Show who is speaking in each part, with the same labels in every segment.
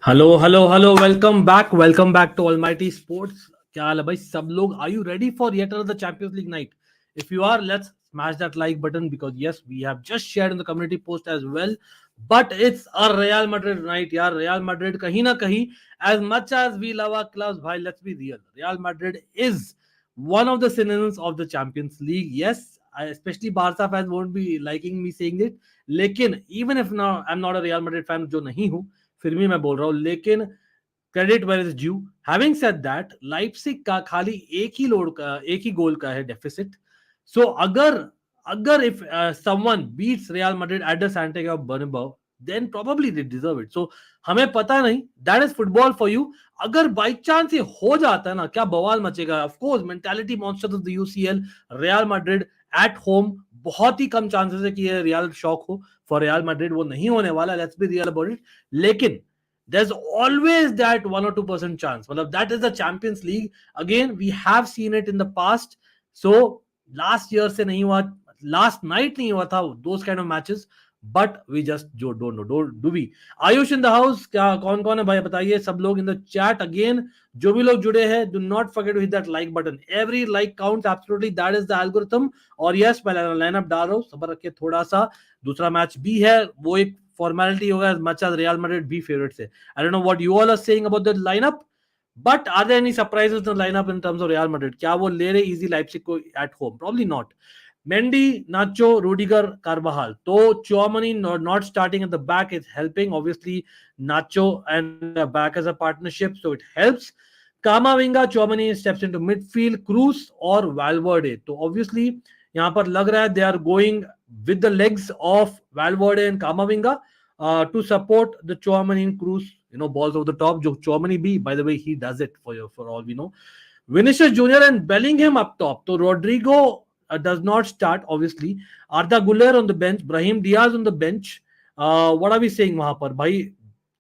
Speaker 1: Hello welcome back to Almighty Sports. क्या हाल है भाई सब लोग? Are you ready for yet another Champions League night? If you are, let's smash that like button because yes, we have just shared in the community post as well. But it's a Real Madrid night, यार. Real Madrid कहीं ना कहीं, as much as we love our clubs, भाई, let's be real. Real Madrid is one of the synonyms of the Champions League. Yes, especially Barca fans won't be liking me saying it. लेकिन even if now I'm not a Real Madrid fan, जो नहीं हूँ, फिर भी मैं बोल रहा हूँ. लेकिन credit where is due. Having said that, Leipzig का खाली एक ही गोल का है डेफिसिट. सो अगर अगर if someone beats Real Madrid at the Santiago Bernabeu, then probably they deserve it. So हमें पता नहीं, that is football for you. अगर बाई चांस ये हो जाता है ना, क्या बवाल मचेगा. Of course mentality monster of the UCL Real Madrid at home, बहुत ही कम चांसेस है कि ये रियल शॉक हो फॉर रियल मैड्रिड. वो नहीं होने वाला, let's be real about it. लेकिन there's always that 1 or 2% chance. Well, that is the Champions League. Again, we have seen it in the past. So last year se nahi hua, last night nahi hua tha those kind of matches. But we just don't know. Do we? Ayush in the house. क्या कौन कौन है भाई बताइए. सब लोग in the chat. Again, जो भी लोग जुड़े हैं, do not forget to hit that like button. Every like counts absolutely. That is the algorithm. और yes, मैं लाइनअप डाल रहा हूँ, सबर रखिए थोड़ा सा. दूसरा मैच भी है, वो एक फॉर्मेलिटी होगा as much as Real Madrid be favorites है. I don't know what you all are saying about the lineup, but are there any surprises in the lineup in terms of Real Madrid? क्या वो ले रहे easy Leipzig को at home? Probably not. Mendy, Nacho, Rudiger, Carvajal. So Tchouaméni not starting at the back is helping. Obviously, Nacho and back as a partnership, so it helps. Kamavinga, Tchouaméni steps into midfield. Cruz or Valverde. So obviously, यहाँ पर लग रहा है they are going with the legs of Valverde and Kamavinga to support the Tchouaméni and Cruz, balls over the top. जो Tchouaméni भी, by the way, he does it for all we know. Vinicius Junior and Bellingham up top. So Rodrigo does not start, obviously. Arda Güler on the bench. Brahim Diaz on the bench. What are we saying वहां पर भाई?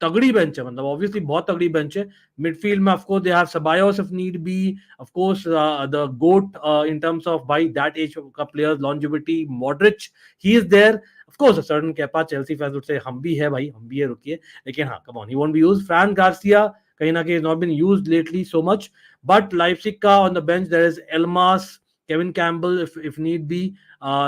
Speaker 1: तगड़ी bench है, मतलब obviously बहुत तगड़ी bench है. Midfield में of course they have Ceballos if need be. Of course, the goat in terms of by that age का players longevity, Modric, he is there. Of course, a certain Kepa, Chelsea fans would say हम भी है भाई, हम भी है, रुकिए. लेकिन हाँ, come on, he won't be used. Fran Garcia कहीं ना कहीं has not been used lately so much. But Leipzig का on the bench there is Elmas, Kevin Campbell if need be.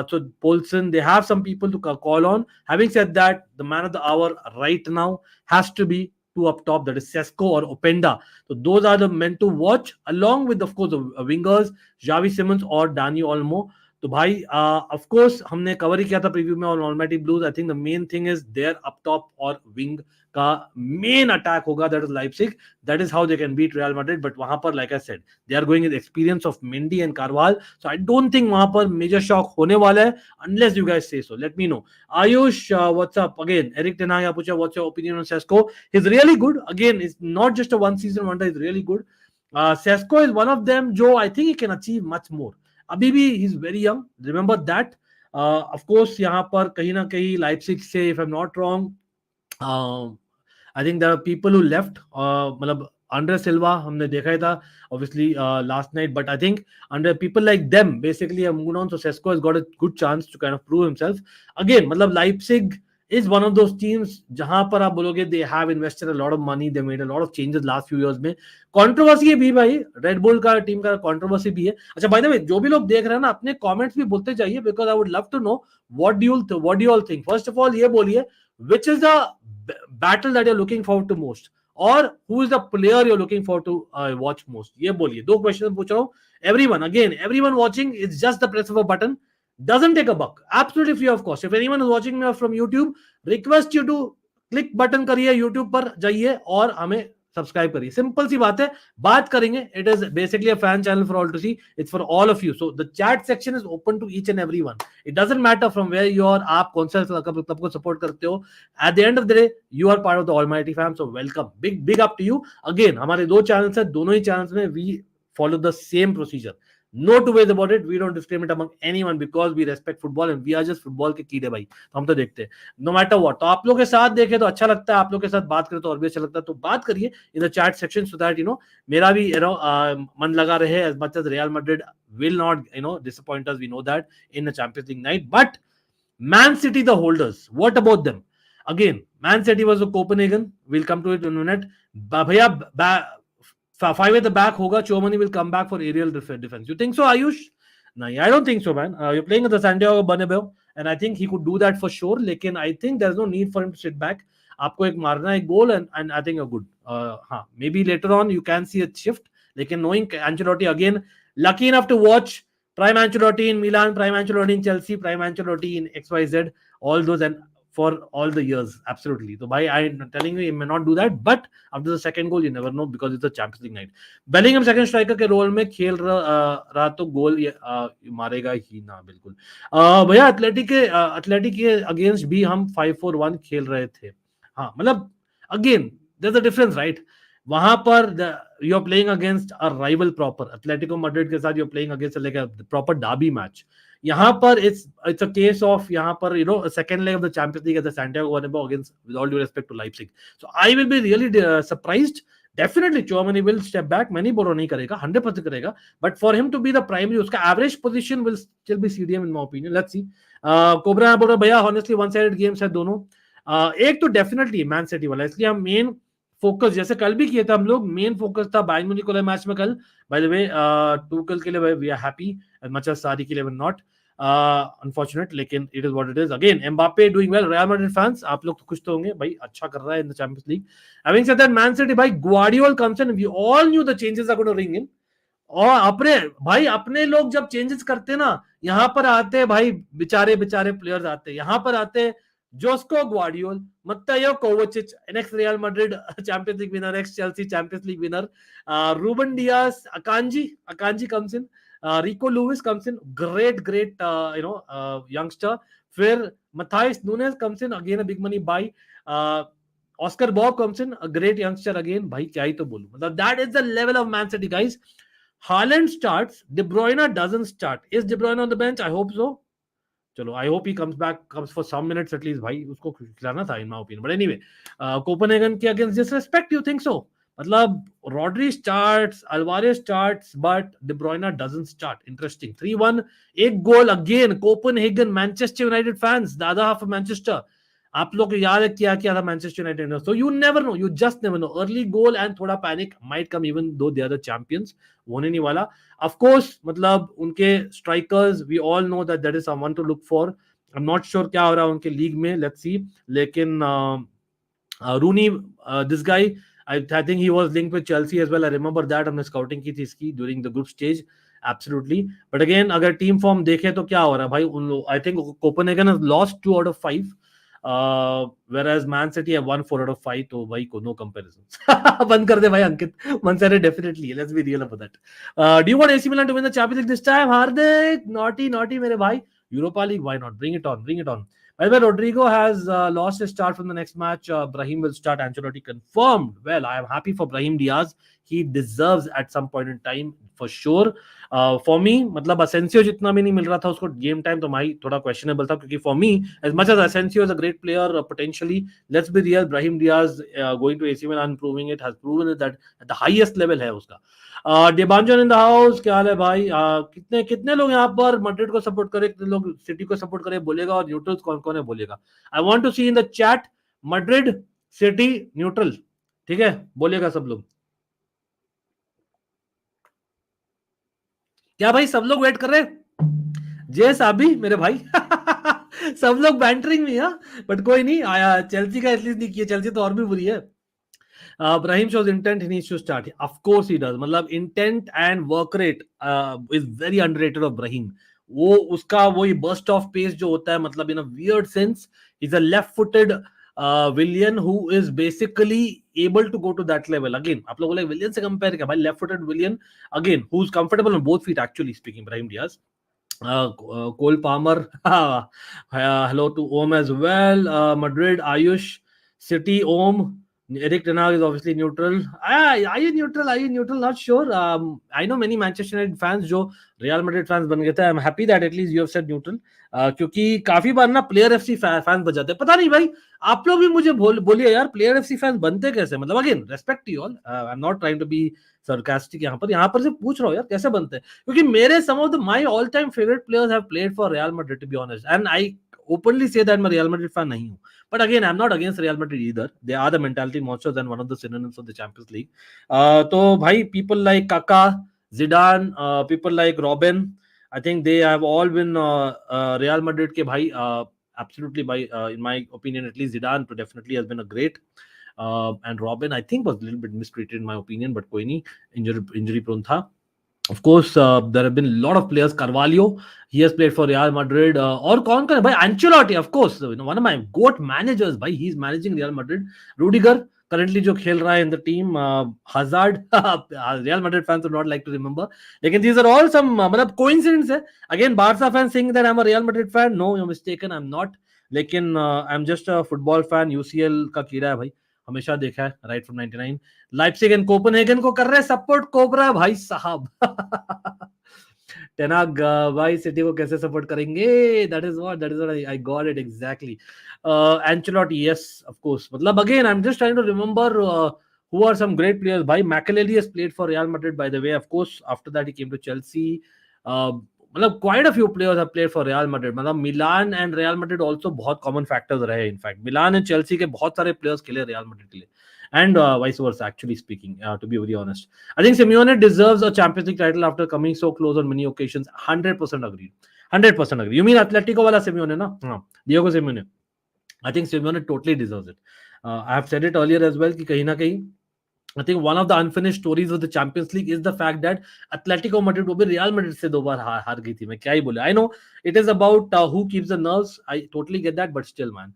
Speaker 1: So Poulsen, they have some people to call on. Having said that, the man of the hour right now has to be two up top, that is Sesko or Openda. So those are the men to watch, along with, of course, the wingers, Xavi Simons or Dani Olmo. तो भाई of course हमने cover ही किया था preview में on almighty Blues. I think the main thing is there up top और wing का main attack होगा, that is Leipzig. That is how they can beat Real Madrid. But वहां पर like I said, they are going with experience of Mendy and Carvajal. So I don't think वहां पर major shock होने वाला है unless you guys say so. Let me know. Ayush, what's up again. Erik ten Hag पूछा what's your opinion on Sesko. He is really good. Again, is not just a one season wonder, is really good. Sesko is one of them जो I think he can achieve much more. अभी भी he is very young, remember that. Of course यहाँ पर कहीं ना कहीं Leipzig से, if I am not wrong, I think there are people who left. मतलब अंडर सिल्वा हमने देखा ही था obviously last night, but I think under people like them basically have moved on. So Sesko has got a good chance to kind of prove himself again. मतलब Leipzig is one of those teams जहां पर आप बोलोगे they have invested a lot of money, they made a lot of changes last few years में. Controversy है भी भाई, red bull का टीम का कंट्रोवर्सी भी है. अच्छा, बाय द वे, जो भी लोग देख रहे हैं ना, अपने कमेंट्स भी बोलते जाइए because I would love to know what do you all think. First of all ये बोलिए, which is the battle that you are looking forward to most, और who is the player you're looking for to watch most. ये बोलिए. दो question पूछ रहा हूँ. Everyone, again, everyone watching, it's just the press of a button, doesn't take a buck, absolutely free of cost. If anyone is watching me from YouTube, request you to click button करिए, YouTube पर जाइए और हमें subscribe करिए. Simple सी बात है, बात करेंगे. It is basically a fan channel for all to see. It's for all of you. So the chat section is open to each and everyone. It doesn't matter from where you are, आप कौन सा club को support करते हो. At the end of the day you are part of the almighty fam. So welcome, big up to you. Again, हमारे दो channels हैं, दोनों ही चैनल्स में we follow the same procedure. No two ways about it. We don't discriminate among anyone because we respect football and we are just football के कीड़े भाई. तो हम तो देखते हैं no matter what. तो आप लोग के साथ देखें तो अच्छा लगता है, आप लोग के साथ बात करें तो और भी अच्छा लगता है. तो बात करिए in the chat section so that मेरा भी मन लगा रहे. As much as Real Madrid will not disappoint us, we know that in the Champions League night. But Man City, the holders, what about them? Again, Man City was a Copenhagen. We'll come to it in a minute. Bhaiya, five at the back hoga. Chomani will come back for aerial defense. You think so, Ayush? No, I don't think so, man. You're playing at the Santiago Bernabeu, and I think he could do that for sure. Lekin I think there's no need for him to sit back. आपको एक मारना है goal, and I think you're good. हाँ, maybe later on you can see a shift. Lekin knowing Ancelotti again, lucky enough to watch Prime Ancelotti in Milan, Prime Ancelotti in Chelsea, Prime Ancelotti in XYZ, all those, and for all the years, absolutely. So by I'm telling you, he may not do that, but after the second goal, you never know because it's a Champions League night. Bellingham second striker के role में खेल रहा तो गोल मारेगा ही ना बिल्कुल। भैया athletic के अगेंस्ट भी हम 5-4-1 खेल रहे थे। हाँ, मतलब again there is a difference, right? वहां पर you are playing against a rival proper, Atletico Madrid के साथ you are playing against like a proper derby match. यहाँ पर it's a case of यहाँ पर second leg of the Champions League at the Santiago Bernabeu against, with all due respect to Leipzig. So I will be really surprised. Definitely Chouamani will step back. मैं नहीं बोल रहा नहीं करेगा, 100% करेगा, but for him to be the primary, उसका average position will still be CDM in my opinion. Let's see. Cobra बोल रहा भैया honestly one sided games है दोनों। एक तो डेफिनेटली मैन सिटी वाला, इसलिए हम मेन फोकस जैसे कल भी किया था हम लोग, मेन फोकस था बायर्न म्यूनिख वाले मैच में कल। बाय द वे टूकल के लिए we are happy as much as Sarri के लिए वी नॉट अनफॉर्चुनेट, लेकिन it is what it is. Again Mbappe doing well, Real Madrid fans आप लोग तो खुश तो होंगे भाई, अच्छा कर रहा है in the Champions League. Having said that Man City भाई, Guardiola comes in, we all knew the changes are going to ring in. और अपने लोग जब चेंजेस करते ना, यहाँ पर आते भाई बेचारे प्लेयर्स आते, यहाँ पर आते Josko Gvardiol, Mateo Kovacic, next Real Madrid Champions League winner, ex Chelsea Champions League winner, Ruben Dias, Akanji comes in, Rico Lewis comes in, great youngster. फिर Matheus Nunes comes in, again a big money buy. Oscar Bobb comes in, a great youngster again. भाई क्या ही तो बोलूं, मतलब that is the level of Man City guys. Haaland starts, De Bruyne doesn't start. Is De Bruyne on the bench? I hope so. चलो, I hope he comes for some minutes at least. भाई उसको खिलाना था in my opinion. But anyway, Copenhagen के against disrespect, you think so? मतलब Rodri starts, Alvarez starts, but De Bruyne doesn't start. Interesting. 3-1, एक goal again. Copenhagen, Manchester United fans, the other half of Manchester. आप लोग को याद है क्या किया था मैनचेस्टर यूनाइटेड ने? So you never know, you just never know. Early goal and थोड़ा panic might come even though they are the champions, होने नहीं वाला। ऑफ कोर्स मतलब उनके strikers, we all know that that is someone to look for. I am not sure क्या हो रहा है उनके लीग में, लेट्स सी। लेकिन Rooney, this guy, I think he was linked with Chelsea as well. I remember that, हमने scouting की थी इसकी during the group stage, absolutely. But again अगर टीम फॉर्म देखें तो क्या हो रहा है भाई, उन I think Copenhagen has lost 2 out of 5, whereas Man City have won 4 out of 5, तो भाई को no comparison। बंद कर दे भाई अंकित, Man City definitely, let's be real about that। Do you want AC Milan to win the Champions League this time? Hardik, naughty मेरे भाई, Europa League, why not? Bring it on। By the way, Rodrigo has lost his start from the next match. Brahim will start, Ancelotti confirmed। Well, I am happy for Brahim Diaz, he deserves at some point in time for sure। For me, मतलब Asensio जितना भी नहीं मिल रहा था उसको game time, तो भाई थोड़ा क्वेश्चनेबल था, क्योंकि for me, as much as Asensio is a great player potentially, let's be real, Brahim Diaz going to AC Milan, proving it, has proven it that at the highest level है उसका। डेबांजन in the house, क्या हाल है भाई? कितने लोग यहाँ पर मैड्रिड को सपोर्ट करे, कितने लोग सिटी को सपोर्ट करे बोलेगा, और न्यूट्रल्स कौन कौन है बोलेगा? I want to see in the chat Madrid, City, neutral, ठीक है, बोलेगा सब लोग। क्या भाई सब लोग वेट कर रहे हैं? जे साबी मेरे भाई सब लोग बैंटरिंग में, बट कोई नहीं आया। चेल्सी का एटलीस्ट नहीं किया, चेल्सी तो और भी बुरी है। Brahim shows intent, he needs to start. Of course he does. मतलब intent and work rate is very underrated of Brahim. वो उसका वही burst of pace जो होता है, मतलब in a weird sense, he's a left-footed Willian who is basically able to go to that level. Again, आप लोगों ने Willian से compare किया भाई, left-footed Willian, again, who's comfortable on both feet actually speaking, Brahim Diaz. Cole Palmer, hello to Om as well. Madrid, Ayush, City, Om. Eric Ten Hag is obviously neutral. Are you neutral? Not sure. I know many Manchester United fans जो Real Madrid fans बन गए थे. I'm happy that at least you have said neutral. क्योंकि काफी बार ना player FC fans बन जाते हैं, पता नहीं भाई, आप लोग भी मुझे बोलिए यार, प्लेयर एफसी फैंस बनते कैसे? मतलब again respect you all, I am not trying to be sarcastic, यहाँ पर से पूछ रहा हूँ यार कैसे बनते हैं, क्योंकि मेरे some of the my all time favorite players have played for Real Madrid to be honest, and I openly say that मैं Real Madrid fan नहीं हूँ. But again, I'm not against Real Madrid either. They are the mentality monsters and one of the synonyms of the Champions League. तो भाई, people like Kaká, Zidane, people like Robin, I think they have all been Real Madrid के भाई. Absolutely, by in my opinion, at least Zidane definitely has been a great. And Robin, I think, was a little bit mistreated in my opinion, but कोई नहीं, injury prone था. Of course, there have been a lot of players. Carvalho, he has played for Real Madrid. और कौन कौन है भाई? Ancelotti, of course, one of my GOAT managers. भाई, he's managing Real Madrid. Rudiger, currently जो खेल रहा है in the team. Hazard, Real Madrid fans would not like to remember. लेकिन these are all some मतलब coincidence है. Again, Barca fans saying that I'm a Real Madrid fan. No, you're mistaken. I'm not. लेकिन I'm just a football fan. UCL का कीड़ा है भाई. हमेशा देखा है right from 99. Leipzig and Copenhagen को कर रहे सपोर्ट कोबरा भाई साहब. टेनाग भाई सिटी को कैसे सपोर्ट करेंगे? That is what I got it exactly. Ancelotti, yes of course. मतलब again I am just trying to remember who are some great players. भाई मैकेलेली has played for Real Madrid by the way. Of course, after that he came to Chelsea. मतलब quite a few players have played for Real Madrid. मतलब Milan and real Madrid also बहुत common factors रहे. In fact Milan and Chelsea के बहुत सारे players खेले real Madrid के लिए, and vice versa, actually speaking, to be very honest. I think Simeone deserves a Champions League title after coming so close on many occasions. 100% agreed. 100% agreed. You mean Atletico wala Simeone na? Diego Simeone. I think Simeone totally deserves it. I have said it earlier as well कि कहीं ना कहीं I think one of the unfinished stories of the Champions League is the fact that Atletico Madrid वो भी Real Madrid से 2 बार हार गई थी. मैं क्या ही बोले. I know it is about who keeps the nerves. I totally get that, but still, man.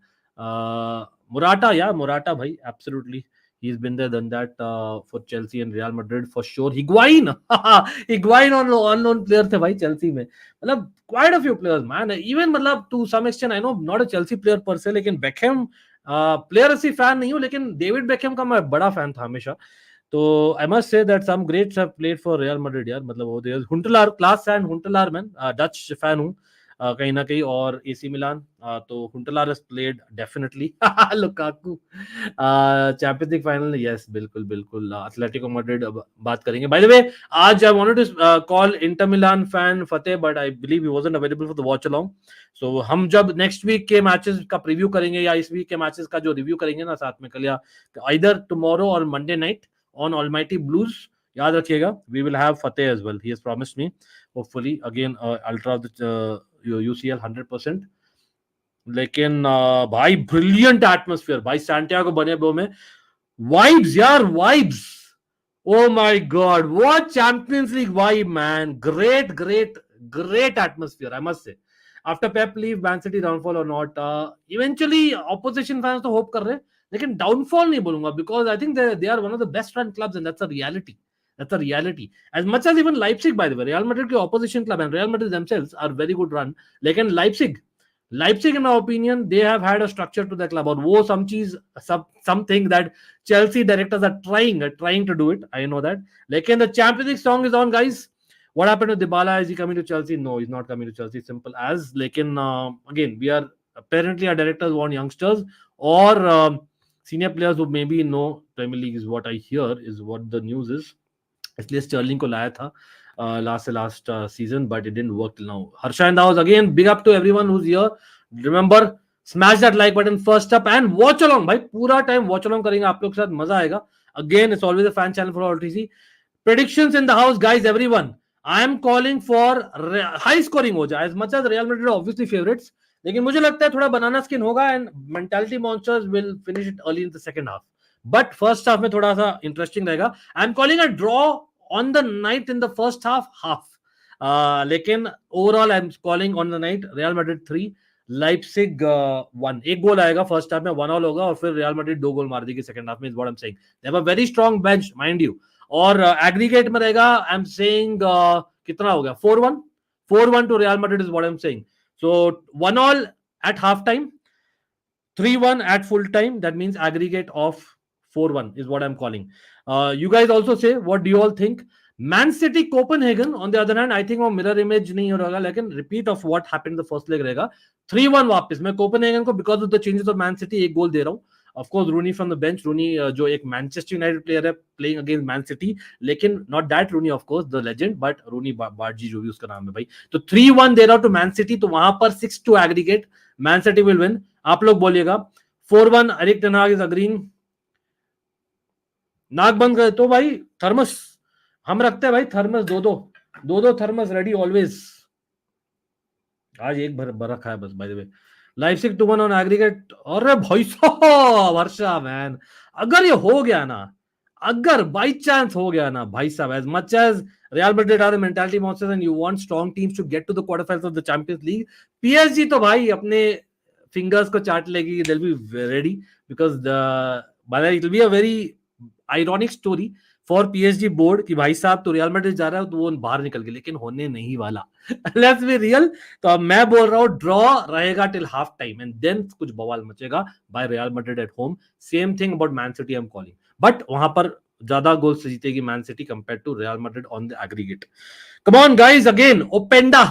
Speaker 1: Morata, bhai, absolutely. He's been there, done that for Chelsea and Real Madrid for sure. Higuain on loan player थे भाई Chelsea में. मतलब quite a few players, man. Even मतलब to some extent, I know not a Chelsea player per se, लेकिन Beckham player ऐसी fan नहीं हूँ, लेकिन डेविड बेकहम का मैं बड़ा फैन था हमेशा. तो I must say that some greats have played for Real Madrid यार. मतलब वो Huntelaar, class and Huntelaar man, Dutch fan हूँ कहीं ना कहीं. और एसी मिलान, तो Huntelaar has played definitely. Lukaku Champions League final, yes बिल्कुल बिल्कुल. एटलेटिको मैड्रिड बात करेंगे. बाय द वे, आज I wanted to call Inter Milan fan Fateh, but I believe he wasn't available for the watch along. So हम जब next week के matches का preview करेंगे या इस वीक के मैचेस का जो रिव्यू करेंगे ना साथ में, कल या आइदर टुमारो और Monday night on almighty blues, याद रखिएगा, we will have Fateh as well. He has promised me, hopefully again ultra of the UCL 100%. लेकिन भाई ब्रिलियंट एटमॉस्फेयर भाई सैंटियागो बर्नाब्यू में. वाइब्स यार, vibes. Oh my God, what Champions League vibe, man. Great atmosphere, I must say. After Pep leave, Man City downfall or not, eventually opposition fans तो hope कर रहे हैं, लेकिन downfall नहीं बोलूंगा, because I think they are one of the best run clubs, and that's a reality. As much as even Leipzig, by the way, Real Madrid के opposition club and Real Madrid themselves are very good run, लेकिन Leipzig in my opinion, they have had a structure to the club, और वो something that Chelsea directors are trying to do it. I know that. Lekin the Champions League song is on, guys. What happened to Dybala? Is he coming to Chelsea? No, he's not coming to Chelsea. Simple as. Lekin again, we are apparently our directors want youngsters or senior players who maybe know Premier League is what I hear, is what the news is. इसलिए Sterling को लाया था last season, but it didn't work till now. Harsha in the house again. Big up to everyone who's here. Remember, smash that like button first up and watch along. भाई पूरा time watch along करेंगे आप लोग के साथ, मजा आएगा. Again, it's always a fan channel for all TC. Predictions in the house, guys. Everyone, I am calling for high scoring हो जाए. As much as Real Madrid are obviously favorites, लेकिन मुझे लगता है थोड़ा banana skin होगा and mentality monsters will finish it early in the second half. But first half में थोड़ा सा interesting रहेगा. I'm calling a draw on the night in the first half. लेकिन overall I'm calling on the night Real Madrid 3, Leipzig 1. एक गोल आएगा first half में, 1-1 होगा और फिर रियल मैड्रिड 2 गोल मार देगी सेकंड हाफ में. Is what I am saying. They have a very strong bench, mind you. और एग्रीगेट में रहेगा, आई एम सेइंग कितना हो गया, 4-1 to Real Madrid is what I am saying. So 1-1 at half time, 3-1 at full time. That means aggregate of 4-1 is what I'm calling. You guys also say, what do you all think? Man City Copenhagen on the other hand, I think वो mirror image नहीं हो रहा, लेकिन repeat of what happened in the first leg रहेगा. 3-1 वापस. मैं Copenhagen को because of the changes of Man City एक गोल दे रहा हूँ. Of course Rooney from the bench. Rooney जो एक Manchester United player है playing against Man City, लेकिन not that Rooney of course the legend, but Rooney बार्जी जो भी उसका नाम है भाई. तो 3-1 दे रहा हूँ to Man City, तो वहां पर 6-2 aggregate. Man city will win. आप लोग बोलिएगा. 4-1 एरिक टेन हाग इज अग्रीइंग. नाक बंद कर तो भाई. थर्मस हम रखते हैं भाई. थर्मस दो थर्मस रेडी ऑलवेज. आज एक भर रखा है बस. Bye the way Leipzig 2-1 on aggregate. अरे भाई साहब वर्षा मैन, अगर ये हो गया ना, अगर बाई चांस हो गया ना भाई साहब, as much as Real Madrid are the mentality monsters and you want strong teams to get to the quarterfinals of the Champions League, PSG तो भाई अपने fingers को चाट लेगी. They'll be ready because it will be a very ironic story for PSG board कि भाई साहब तो Real Madrid जा रहा है तो वो बाहर निकल गए, लेकिन होने नहीं वाला. Let's be real. तो अब मैं बोल रहा हूँ ड्रॉ रहेगा till half time and then कुछ बवाल मचेगा by Real Madrid at home. Same thing about Man City I'm calling. But वहां पर ज्यादा गोल से जीतेगी Man City compare to Real Madrid on the aggregate. Come on guys, again Openda,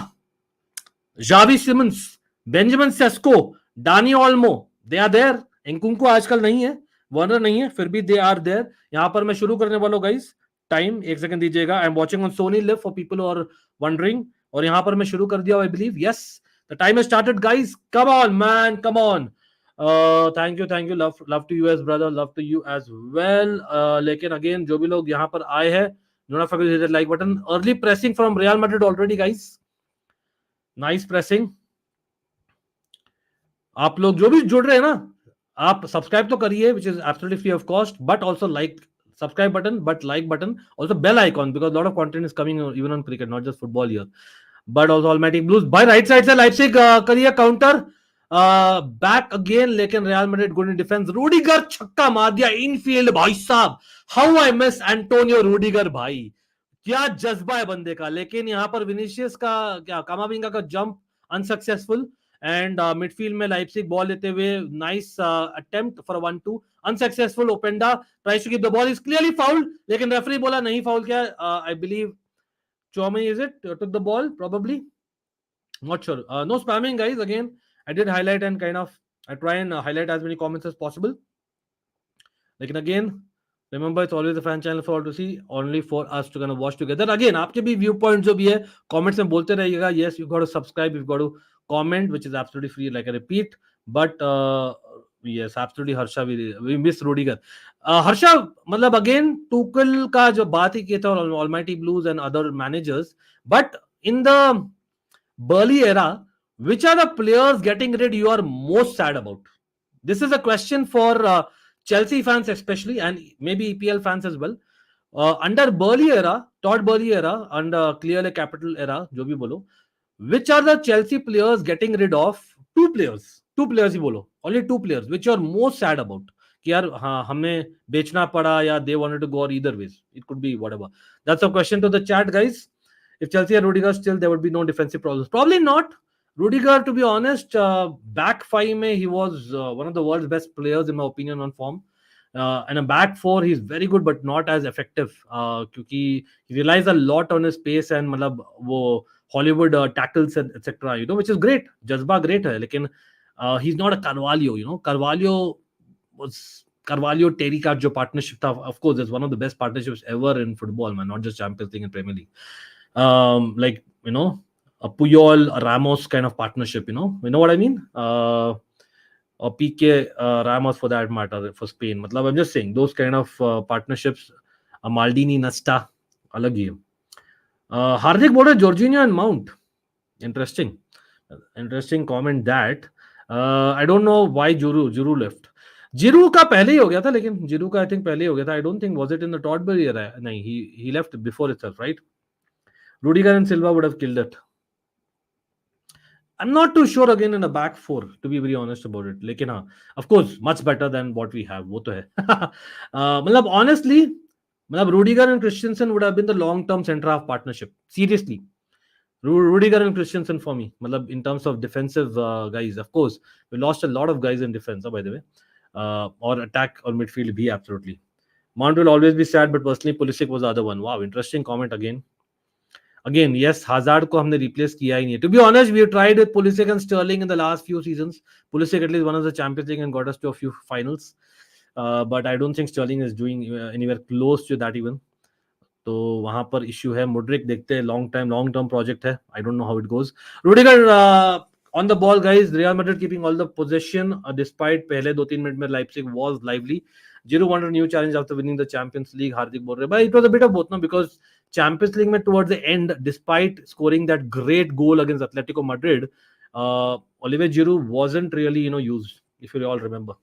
Speaker 1: Xavi Simons, Benjamin Sesko, Dani Olmo, they are there. Nkunku आजकल नहीं है, Werner नहीं है, फिर भी दे आर देयर. यहां पर मैं शुरू करने वाला हूं गाइस. टाइम 1 सेकंड दीजिएगा. I am watching on Sony Liv for people who are wondering. और यहां पर मैं शुरू कर दिया I believe. Yes, the time has started guys. Come on man, come on. Thank you love to you as brother, love to you as well. लेकिन again जो भी लोग यहाँ पर आए हैं, do not forget to hit the like button. Early pressing from Real Madrid already guys. Nice pressing. आप लोग जो भी जुड़ रहे हैं ना, आप सब्सक्राइब तो करिए which is absolutely free of cost, but also like subscribe button, but like button, also bell icon, because a lot of content is coming even on cricket, not just football here, but also Almighty Blues by right side से Leipzig करिए counter. Back again, लेकिन Real Madrid good in defence. Rudiger छक्का मार दिया Enfield. भाई साहब, how I miss Antonio Rudiger. भाई क्या जज्बा है बंदे का. लेकिन यहाँ पर विनीशियस का क्या, कामाविंगा का जंप अनसक्सेसफुल. एंड मिडफील्ड में लाइप्जिग बॉल लेते हुए nice attempt for 1-2 unsuccessful. Openda tries to keep the ball, is clearly fouled, लेकिन रेफरी बोला नहीं फाउल किया. I believe Chouameni is it took the ball probably, not sure. No spamming guys. Again I did highlight and kind of I try and highlight as many comments as possible. Lekin again remember it's always a fan channel for all to see, only for us to kind of watch together. Again आपके भी viewpoints जो भी है comments में बोलते रहिएगा. Yes, you've got to subscribe, you've got to comment, which is absolutely free like I repeat. But yes, absolutely Harsha, we miss Rudiger. Harsha मतलब again Tuchel का जो बात ही किया था almighty blues and other managers, but in the barley era which are the players getting rid you are most sad about? This is a question for Chelsea fans especially, and maybe EPL fans as well. Under Burley era, Todd Burley era, under clearly capital era, जो भी बोलो, which are the Chelsea players getting rid of? Two players ही बोलो, only 2 players which you are most sad about कि यार हाँ हमें बेचना पड़ा, या they wanted to go or either ways, it could be whatever. That's a question to the chat guys. If Chelsea had Rudiger still, there would be no defensive problems. Probably not. Rudiger, to be honest, back 5 mein he was one of the world's best players in my opinion on form. And a back 4 he's very good but not as effective क्योंकि he relies a lot on his pace and मतलब वो Hollywood tackles and etc, you know, which is great. जज्बा great है, लेकिन he's not a Carvalho, you know. Carvalho Terry का जो partnership था, of course it's one of the best partnerships ever in football, man, not just Champions League and Premier League. Like, you know, a Puyol, a Ramos kind of partnership, you know what I mean? Or PK Ramos for that matter for Spain. मतलब I'm just saying those kind of partnerships. Maldini, Nesta, अलग ही है. Hardik बोल रहे Jorginho and Mount. Interesting comment that. I don't know why Giroud left. Giroud का पहले ही हो गया था, लेकिन Giroud का I think पहले ही हो गया था. I don't think was it in the Toddbury era. नहीं, he left before itself, right? Rudiger and Silva would have killed it. I'm not too sure again in a back 4 to be very honest about it. लेकिन हाँ, of course much better than what we have, वो तो है. मतलब honestly, मतलब Rudiger and Christensen would have been the long-term centre half partnership. Seriously, Rudiger and Christensen for me. मतलब in terms of defensive guys, of course we lost a lot of guys in defense, by the way, or attack or midfield भी absolutely. Mount will always be sad, but personally Pulisic was the other one. Wow, interesting comment again. Again, yes, Hazard को हमने replace किया ही नहीं. To be honest, we have tried with Pulisic and Sterling in the last few seasons. Pulisic at least won us the Champions League and got us to a few finals. But I don't think Sterling is doing anywhere close to that even. तो वहां पर issue है. Modric देखते हैं, long term project है. I don't know how it goes. Rudiger On the ball, guys, Real Madrid keeping all the possession despite पहले 2-3 minute में Leipzig was lively. Giroud wanted a new challenge after winning the Champions League. Hardik बोल रहे, but it was a bit of both, no? Because Champions League में towards the end, despite scoring that great goal against Atletico Madrid, Olivier Giroud wasn't really, used. If you all remember,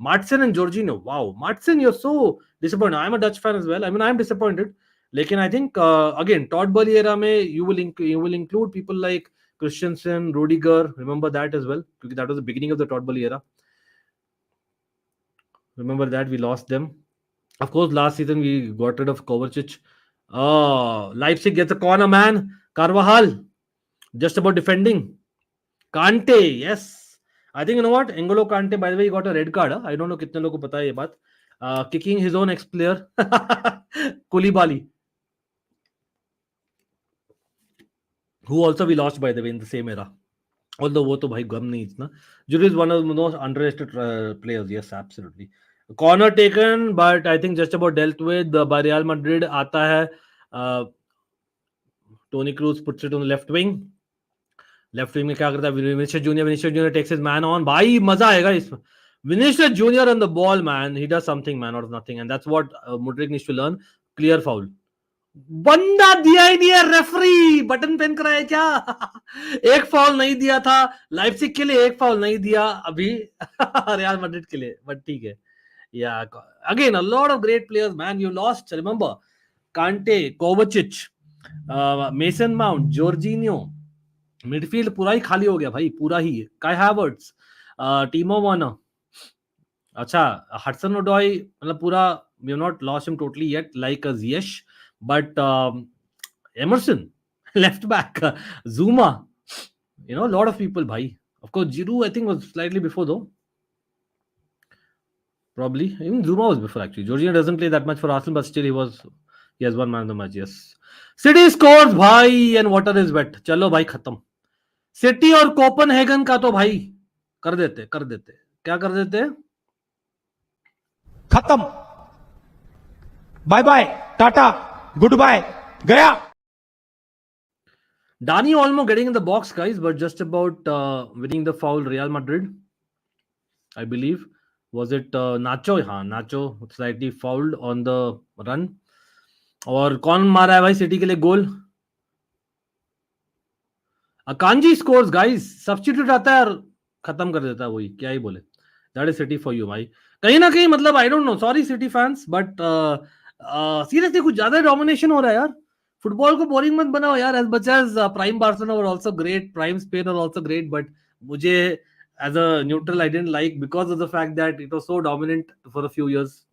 Speaker 1: Martsen and Jorginho. Wow, Martsen, you're so disappointed. I'm a Dutch fan as well. I mean, I'm disappointed. Lekin I think again, Todd Boehly era में you will include people like Christensen, Rudiger. Remember that as well, because that was the beginning of the Todd Boehly era. Remember that we lost them. Of course, last season we got rid of Kovacic. Oh, Leipzig gets a corner, man. Carvajal, just about defending. Kante, yes. I think you know what? N'Golo Kante, by the way, he got a red card. I don't know कितने लोगों को पता है ये बात. Kicking his own ex-player, Koulibaly, who also we lost, by the way, in the same era. Although वो तो भाई गम नहीं इतना. Giroud is one of the most underrated players. Yes, absolutely. Corner taken, but I think just about dealt with by Real Madrid. आता है Toni Kroos puts it on the left wing. Left wing में क्या करता है Vinicius Junior takes his man on. भाई मजा आएगा इसमें. Vinicius Junior on the ball, man, he does something, man, और nothing, and that's what Mudryk needs to learn. Clear foul. बंदा दिया ही नहीं है, रेफरी बटन पेन कराया क्या? एक फाउल नहीं दिया था लाइप्जिग के लिए, एक फाउल नहीं दिया अभी रियल मैड्रिड के लिए, बट ठीक है. Yeah again a lot of great players, man. You lost, remember, Kante, Kovacic, Mason Mount, Jorginho. Midfield पूरा ही खाली हो गया भाई, पूरा ही. काई हैवर्ट्स, टीमो वर्नर, अच्छा, हडसन ओडॉय, मतलब पूरा. We have not lost him totally yet like a जियेश, but Emerson left back, Zuma, lot of people, bhai. Of course, Giroud, I think, was slightly before, though. Probably. Even Zuma was before, actually. Jorginho doesn't play that much for Arsenal, but still he has one man of the match, yes. City scores, bhai, and water is wet. Chalo, bhai, khatam. City और Copenhagen का तो भाई कर देते क्या कर देते.
Speaker 2: खत्म, bye bye, Tata, good bye, गया.
Speaker 1: Dani Olmo getting in the box, guys, but just about winning the foul. Real Madrid, I believe. Was it Nacho? हाँ, Nacho slightly fouled on the run. और कौन मारा है भाई सिटी के लिए goal? Akanji scores, guys. Substitute आता है और खत्म कर देता है, वही, क्या ही बोले. That is city for you भाई. कहीं ना कहीं, मतलब, आई don't no, sorry city fans, but seriously कुछ ज्यादा डोमिनेशन हो रहा है यार. फुटबॉल को बोरिंग मत बनाओ यार. As much as prime Barcelona were also great, prime Spain were also great, but मुझे as a neutral I didn't like because of the fact that it was so dominant for a few years.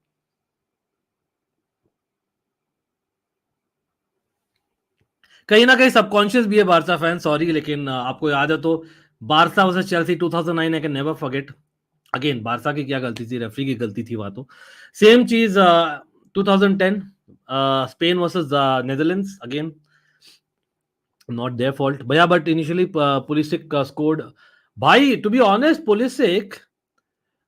Speaker 1: कहीं ना कहीं subconscious भी है Barça fan, sorry, लेकिन आपको याद है तो Barça versus Chelsea 2009, I can never forget. Again, Barça की क्या गलती थी? रेफरी की गलती थी. वहां तो सेम चीज 2010 Spain versus Netherlands, again not their fault, but yeah, but initially Pulisic scored. Bhai, to be honest, Pulisic,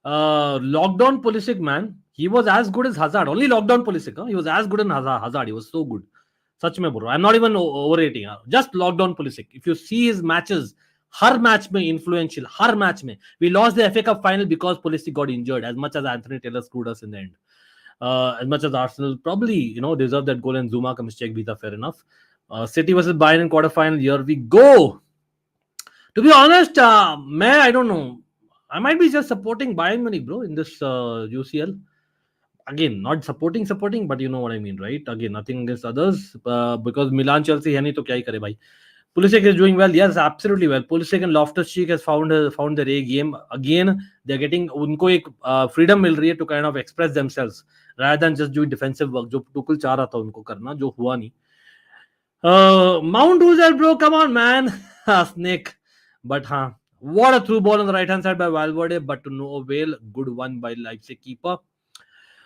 Speaker 1: lockdown Pulisic, man, he was as good as Hazard. Only lockdown Pulisic, he was as good as Hazard. He was so good. सच में बोल रहा हूं, I'm not even overrating. Just lockdown Pulisic. If you see his matches, her match में influential, हर match में. We lost the FA Cup final because Pulisic got injured, as much as Anthony Taylor screwed us in the end. As much as Arsenal probably deserved that goal, and Zuma का mistake भी था, fair enough. City versus Bayern in quarterfinal. Here we go. To be honest, I don't know. I might be just supporting Bayern Munich, bro, in this UCL. Again, not supporting, but you know what I mean, right? Again, nothing against others, because Milan, Chelsea, है नहीं तो क्या ही करे भाई. Pulisic is doing well. Yes, absolutely well. Pulisic and Loftus-Cheek has found their A game. Again, they're getting, उनको एक freedom मिल रही है to kind of express themselves rather than just doing defensive work, जो Tuchel चाह रहा था उनको करना, जो हुआ नहीं. Mount Ucl, bro, come on, man. Snake. But what a through ball on the right hand side by Valverde, but to no avail. Good one by Leipzig keeper.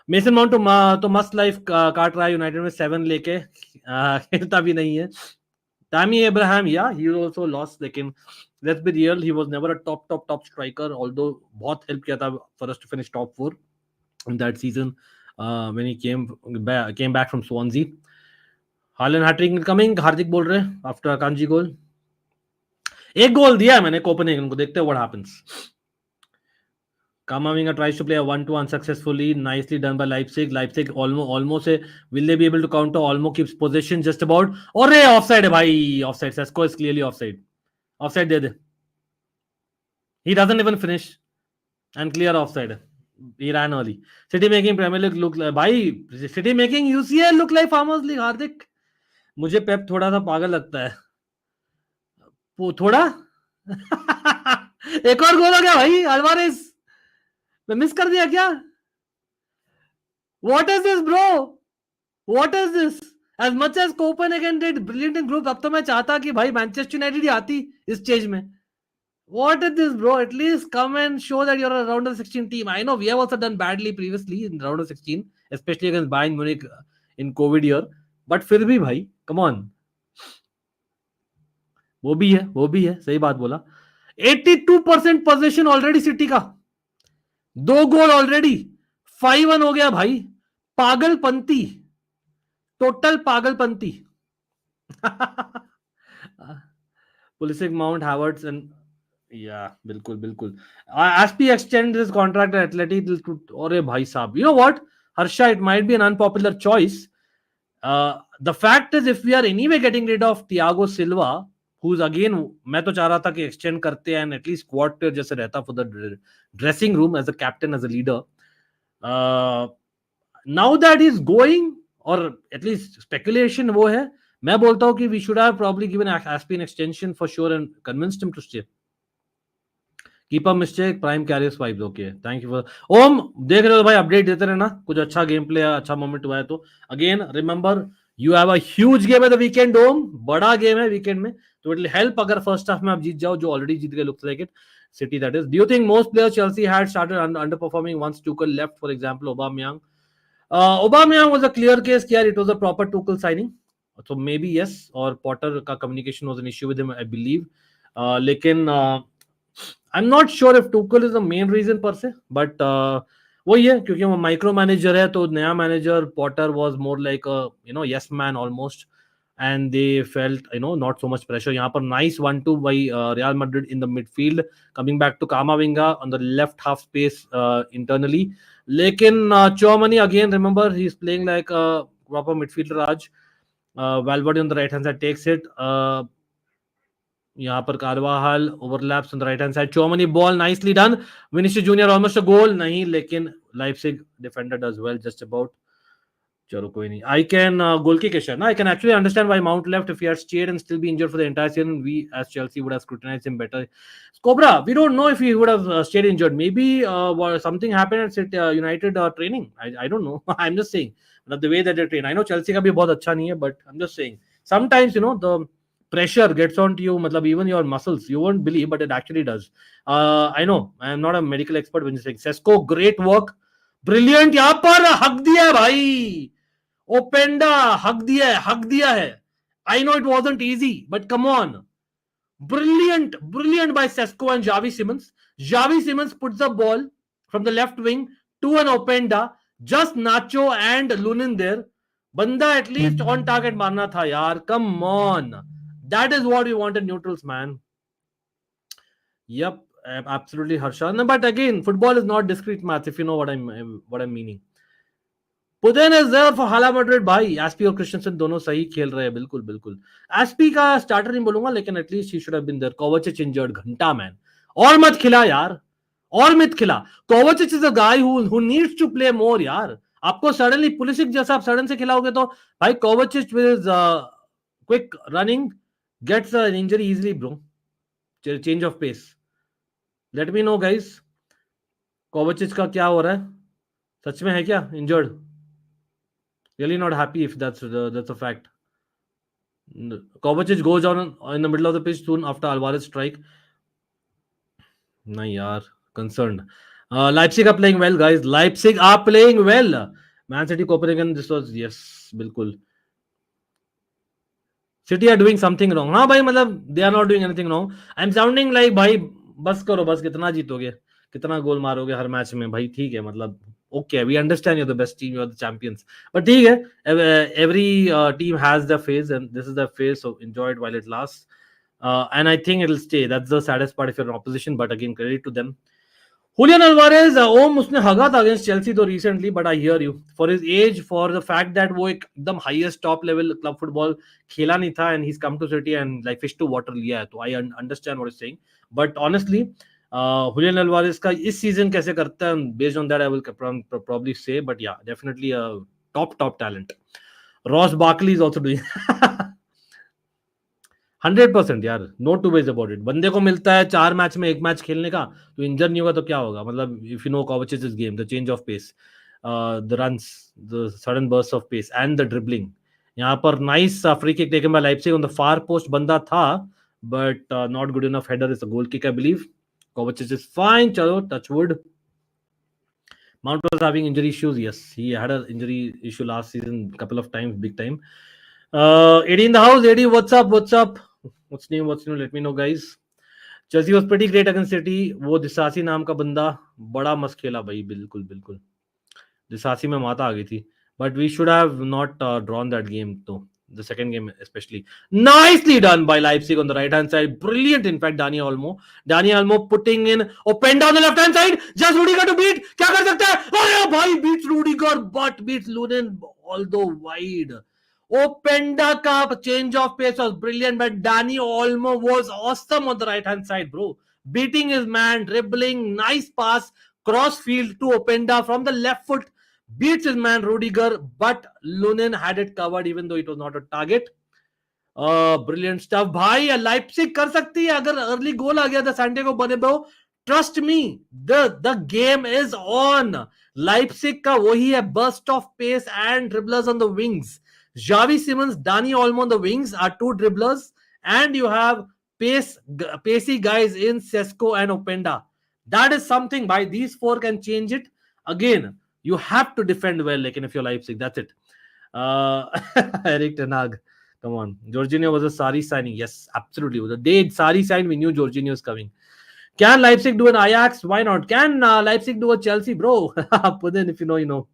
Speaker 1: Mason Mount तो मस्त लाइफ काट रहा है United में 7 लेके, खेलता भी नहीं है. Tammy Abraham, yeah, he also lost, लेकिन let's be real, he was never a top striker, although बहुत help किया था for us to finish top 4 in that season when he came back from Swansea. Haaland hat-trick coming, Hardik बोल रहे after Akanji goal. एक गोल दिया है मैंने Copenhagen को, देखते हैं what happens. Kamavinga tries to play a 1-2 unsuccessfully. Nicely done by Leipzig. Leipzig almost will they be able to counter? Almost keeps possession just about. और offside है भाई, offside. Sesko is clearly offside. Offside they they. He doesn't even finish and clear offside. He ran early. City making Premier League look like भाई. City making UCL look like Farmers League. हार्दिक, मुझे पेप थोड़ा सा पागल लगता है. वो थोड़ा एक और गोल हो गया भाई. अल्वारेस मैं मिस कर दिया क्या? What is this, bro? What is this? As much as Copenhagen did brilliant in group, अब तो मैं चाहता कि भाई मैनचेस्टर यूनाइटेड ही आती इस स्टेज में. What is this, bro? At least come and show that you're a round of 16 team. I know we have also done badly previously in round of 16, especially against Bayern Munich in COVID year. But फिर भी भाई, come on. वो भी है, सही बात बोला. 82% position already city का, 2 गोल ऑलरेडी, 5-1 हो गया भाई. पागलपंती, total पागलपंती. Pulisic, Mount, Havertz and yeah, बिल्कुल. Aspi extend his contract at Atleti till अरे भाई साहब. You know what, Harsha, it might be an unpopular choice. The fact is, if we are anyway getting rid of Thiago Silva, who's again, मैं तो चाह रहा था कि extend करते हैं and at least squad player जैसे रहता for the dressing room as a captain, as a leader. Now that he's going, or at least speculation वो है, मैं बोलता हूँ कि we should have probably given Aspi an extension for sure and convinced him to stay. Keep up mistake, prime carriers vibes. Okay, thank you for ओम. देख रहे हो भाई, अपडेट देते रहना, कुछ अच्छा गेम प्ले, अच्छा मोमेंट हुआ है तो. Again remember, you have a huge game है द वीकेंड. ओम, बड़ा गेम है वीकेंड में, तो इट विल हेल्प अगर फर्स्ट हाफ में आप जीत जाओ, जो ऑलरेडी जीत गए looks like it. City, that is. Do you think most players Chelsea had started underperforming once Tuchel left? For example, Aubameyang. Aubameyang was a clear case. Yeah, it was a proper Tuchel signing. So maybe yes. Or Potter का communication was an issue with him, I believe. लेकिन I'm not sure if Tuchel is the main reason per se, but वही है, क्योंकि वो micro manager है, तो नया manager Potter was more like a yes man almost, and they felt not so much pressure. यहाँ पर nice 1-2 by Real Madrid in the midfield, coming back to Kamavinga on the left half space internally. लेकिन Chouamani again, remember, he's playing like a proper midfielder. Raj Valverde on the right hand side takes it. यहाँ पर Carvajal overlaps on the right hand side. Chouamani ball nicely done. Vinicius Junior almost a goal नहीं, लेकिन Leipzig defender does well just about. चलो कोई नहीं. I can goal kick है ना. I can actually understand why Mount left. If he had stayed and still be injured for the entire season, we as Chelsea would have scrutinized him better. Cobra, we don't know if he would have stayed injured. Maybe something happened at United training. I don't know. I'm just saying, the way that they train. I know Chelsea का भी बहुत अच्छा नहीं है, but I'm just saying, sometimes the pressure gets onto you, matlab even your muscles, you won't believe, but it actually does. I know I am not a medical expert when saying Sesko, great work, brilliant. यहाँ पर हक दिया है भाई, ओपेंडा हक दिया है. I know it wasn't easy, but come on, brilliant by Sesko and Xavi Simons. Xavi Simons puts the ball from the left wing to an Openda, just Nacho and Lunin there. बंदा at least on target मारना था यार. Come on, that is what we wanted, neutrals, man. Yep, absolutely, Harsha. No, but again, football is not discrete maths, if you know what I'm meaning. Puden is there for Hala Madrid भाई. Aspi और Christensen दोनों सही खेल रहे हैं, बिल्कुल. Aspi का starter नहीं बोलूंगा, लेकिन at least he should have been there. Kovacic injured, घंटा मैन. और मत खिला यार, और मत खिला. Kovacic is a guy who needs to play more यार. आपको सडनली पुलिसिक जैसा आप सडन से खिलाओगे तो भाई, Kovacic with his quick running gets an injury easily, bro. Change of pace. Let me know, guys. Kovacic का क्या हो रहा है? सच में है क्या injured? Really not happy if that's a fact. Kovacic goes on in the middle of the pitch soon after Alvarez strike. नहीं यार, concerned. Leipzig are playing well, guys. Leipzig are playing well. Man City, Copenhagen, this was, yes, बिल्कुल. City are doing something wrong. हाँ भाई, मतलब they are not doing anything wrong. I'm sounding like भाई बस करो, बस कितना जीतोगे, कितना गोल मारोगे हर मैच में भाई, ठीक है, मतलब okay, we understand you're the best team, you're the champions, but ठीक है, every team has their phase and this is their phase, so enjoy it while it lasts. And I think it'll stay. That's the saddest part if you're in opposition. But again, credit to them. Julian Alvarez, ओम उसने हगा था against Chelsea तो recently, but I hear you. For his age, for the fact that वो एकदम highest top level club football खेला नहीं था, and he's come to City and like fish to water लिया है, तो I understand what he's saying. But honestly, Julian Alvarez का इस season कैसे करता है, based on that I will probably say, but yeah, definitely a top talent. Ross Barkley is also doing 100% यार, no two ways about it. बंदे को मिलता है 4 मैच में 1 मैच खेलने का, तो इंजर नहीं होगा तो क्या होगा. मतलब if you know Kovacic is game, the change of pace, the runs, the sudden burst of pace and the dribbling. यहाँ पर nice free kick taken by Leipzig on the far post. बंदा था but not good enough. Header is a goal kick I believe. Kovacic is fine. चलो touch wood. Mount was having injury issues. Yes, he had an injury issue last season, couple of times, big time. Eddie in the house. Eddie, what's up? What's new? Let me know, guys. Chelsea was pretty great against City. वो दिसासी नाम का बंदा बड़ा मस्त खेला भाई. बिल्कुल दिसासी में माता आ गई थी. But we should have not drawn that game though. The second game especially. Nicely done by Leipzig on the right hand side. Brilliant, in fact, Dani Olmo putting in Openda on the left hand side. Just Rudiger to beat. क्या कर सकता है? अरे भाई, beats Rudiger but beats Lunin, although wide. Openda ka change of pace was brilliant, but Dani Olmo was awesome on the right hand side, bro. Beating his man, dribbling, nice pass, cross field to Openda from the left foot. Beats his man Rudiger, but Lunin had it covered even though it was not a target. Brilliant stuff. भाई Leipzig कर सकती है अगर early goal आ गया था Santiago Bernabeu. Trust me, the game is on. Leipzig का वही है, burst of pace and dribblers on the wings. Xavi Simons, Dani Olmo on the wings are 2 dribblers, and you have pacey guys in Sesko and Openda. That is something. By these 4 can change it. Again, you have to defend well, like if you're Leipzig, that's it. Eric Ten Hag, come on. Jorginho was a Sarri signing. Yes, absolutely. The day Sarri signed, we knew Jorginho is coming. Can Leipzig do an Ajax? Why not? Can Leipzig do a Chelsea, bro? Put in if you know, you know.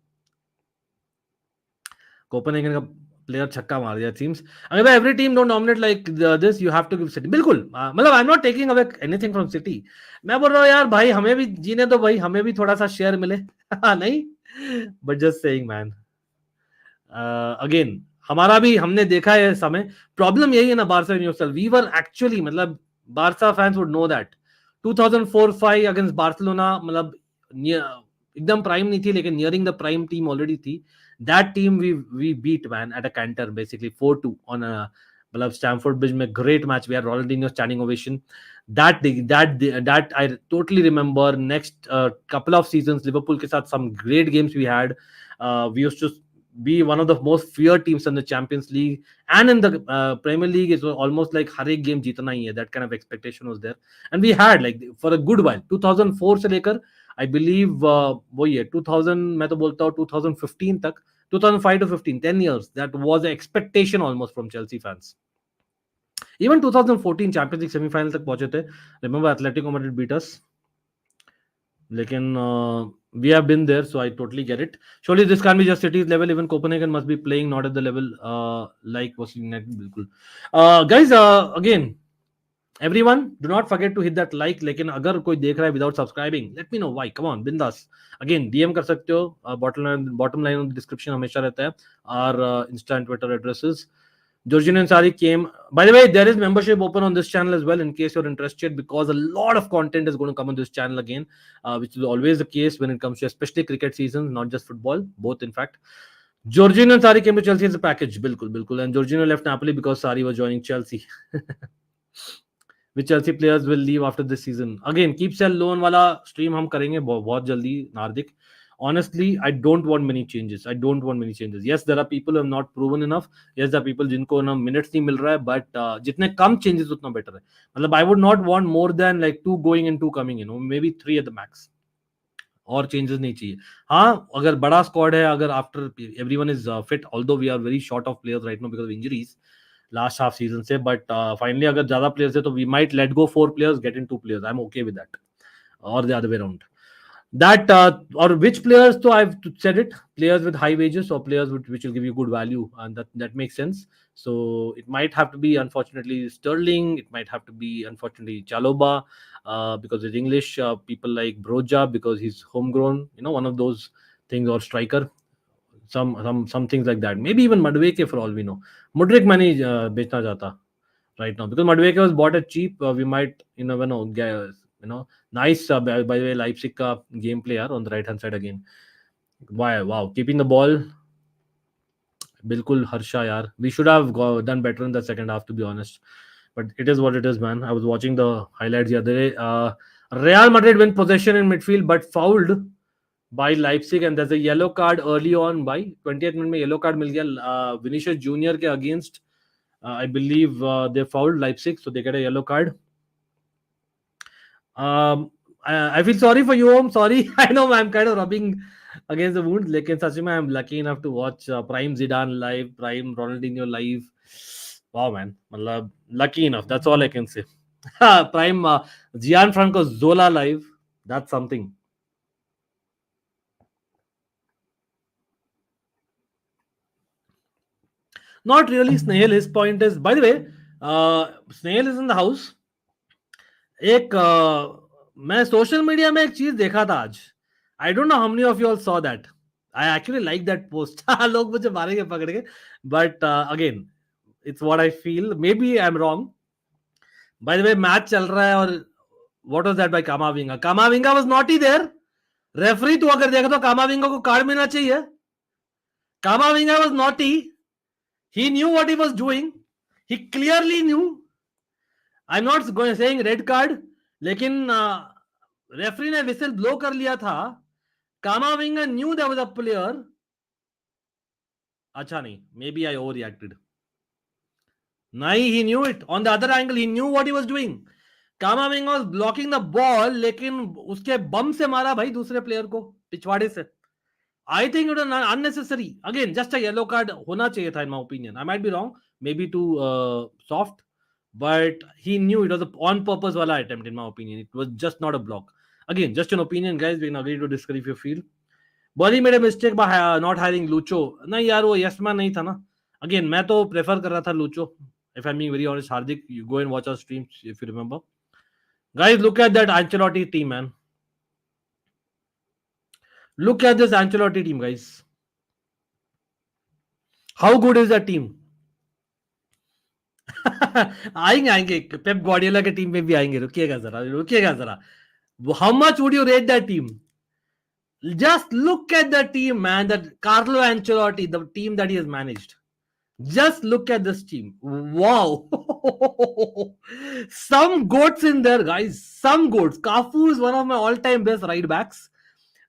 Speaker 1: Copenhagen का player छक्का मार दिया teams. अगर every team don't dominate like this, you have to give City. बिल्कुल. मतलब I'm not taking away anything from City. मैं बोल रहा हूँ यार भाई, हमें भी जीने दो भाई, हमें भी थोड़ा सा शेयर मिले. नहीं, but just saying man. Again, हमारा भी हमने देखा है समय. Problem यही है ना Barça universal. We were actually, मतलब Barça fans would know that 2004-5 against Barcelona, मतलब एकदम प्राइम नहीं थी लेकिन nearing the prime team already थी. That team we beat man at a canter basically 4-2 on a मतलब Stamford Bridge में great match. We had Ronaldinho standing ovation. That I totally remember. Next couple of seasons Liverpool के साथ some great games we had. We used to be one of the most feared teams in the Champions League and in the Premier League. It was almost like हर एक game जीतना ही है. That kind of expectation was there, and we had like for a good while 2004 से लेकर I believe वही है 2000, मैं तो बोलता हूँ 2015 तक, 2005 to 15, 10 years. That was an expectation almost from Chelsea fans. Even 2014 Champions League semi-final तक पहुंचे थे. Remember Atletico Madrid beat us. लेकिन we have been there, so I totally get it. Surely this can't be just City's level. Even Copenhagen must be playing not at the level like was United. बिल्कुल. Guys, again, everyone, do not forget to hit that like. लेकिन अगर कोई देख रहा है without subscribing, let me know why. Come on, bindas. Again, DM कर सकते हो. Bottom line on the description हमेशा रहता है. Our Insta and Twitter addresses. Jorginho and Sarri came. By the way, there is membership open on this channel as well in case you're interested, because a lot of content is going to come on this channel again, which is always the case when it comes to especially cricket seasons, not just football, both in fact. Jorginho and Sarri came to Chelsea as a package. Bilkul. And Jorginho left Napoli because Sarri was joining Chelsea. Which Chelsea players will leave after this season? Again, keep sell loan wala stream हम करेंगे बहुत जल्दी, नार्दिक. Honestly, I don't want many changes. Yes, there are people who have not proven enough. Yes, there are people जिनको ना minutes नहीं मिल रहा है, but जितने कम changes उतना better है. मतलब I would not want more than like 2 going and 2 coming, maybe 3 at the max. और changes नहीं चाहिए. हाँ, अगर बड़ा squad है, अगर after everyone is fit, although we are very short of players right now because of injuries last half season से, but finally अगर ज़्यादा players है तो we might let go 4 players, get in 2 players. I'm okay with that, or the other way around. that or which players, so I've said it, players with high wages or players which will give you good value, and that makes sense. So it might have to be, unfortunately, Sterling. It might have to be, unfortunately, Chaloba, because it's English. People like Broja because he's homegrown, one of those things, or striker, some things like that. Maybe even Madueke, for all we know. Mudrik मैं नहीं बेचना चाहता right now because Madueke was bought at cheap. We might, never know. Nice, by the way, Leipzig game player on the right hand side again. Wow, keeping the ball. Bilkul Harsha, yaar. We should have done better in the second half, to be honest. But it is what it is, man. I was watching the highlights the other day. Real Madrid win possession in midfield, but fouled by Leipzig, and there's a yellow card early on by 20th minute में yellow card मिल गया Vinicius Junior के against, I believe they fouled Leipzig, so they get a yellow card. I feel sorry for you, I'm sorry. I know I'm kind of rubbing against the wound. लेकिन सच में I'm lucky enough to watch prime Zidane live, prime Ronaldinho live. Wow, man. मतलब lucky enough. That's all I can say. Prime Gianfranco Zola live. That's something. Not really, Snail. His point is, by the way, Snail is in the house. एक मैं social media में एक चीज देखा था आज. I don't know how many of you all saw that. I actually like that post. लोग मुझे मारेंगे पकड़ के, but again it's what I feel. Maybe I am wrong. By the way, match चल रहा है और what was that by Camavinga. Camavinga was not he there. Referee तो अगर देखा तो कामाविंगा को कार्ड मिलना चाहिए. Camavinga was not he knew what he was doing. He clearly knew. I'm not going saying red card, लेकिन referee ने whistle blow कर लिया था. कामाविंगा knew there was a player. अच्छा नहीं, maybe I overreacted. नहीं, he knew it. On the other angle, he knew what he was doing. कामाविंगा was blocking the ball, लेकिन उसके बम से मारा भाई दूसरे प्लेयर को पिछवाड़े से. I think it was unnecessary. Again, just a yellow card होना चाहिए था, in my opinion. I might be wrong, maybe too soft, but he knew it was a on purpose wala attempt, in my opinion. It was just not a block. Again, just an opinion, guys. We can agree to disagree if you feel. Bali made a mistake by not hiring Lucho. नहीं यार, वो yes man नहीं था ना. Again, मैं तो prefer कर रहा था Lucho. If I'm being very honest, Hardik, you go and watch our streams if you remember. Guys, look at that Ancelotti team, man. Look at this Ancelotti team, guys. How good is that team? आएंगे Pep Guardiola के team में भी आएंगे. रुकिएगा जरा. How much would you rate that team? Just look at the team, man. That Carlo Ancelotti, the team that he has managed. Just look at this team. Wow. Some goats in there, guys. Some goats. Cafu is one of my all-time best right backs.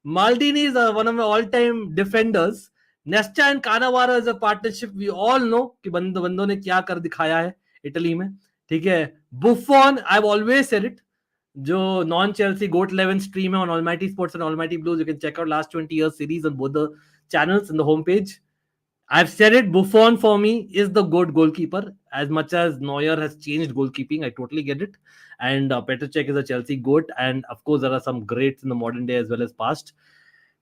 Speaker 1: Maldini is one of my all-time defenders. Nesta and Cannavaro is a partnership. We all know कि बंदों ने क्या कर दिखाया है Italy में. ठीक है. Buffon, I've always said it. जो non-Chelsea GOAT 11 stream है on Almighty Sports and Almighty Blues. You can check out last 20 years series on both the channels in the homepage. I've said it. Buffon for me is the GOAT goalkeeper. As much as Neuer has changed goalkeeping, I totally get it. And Petr Cech is a Chelsea GOAT. And of course, there are some greats in the modern day as well as past.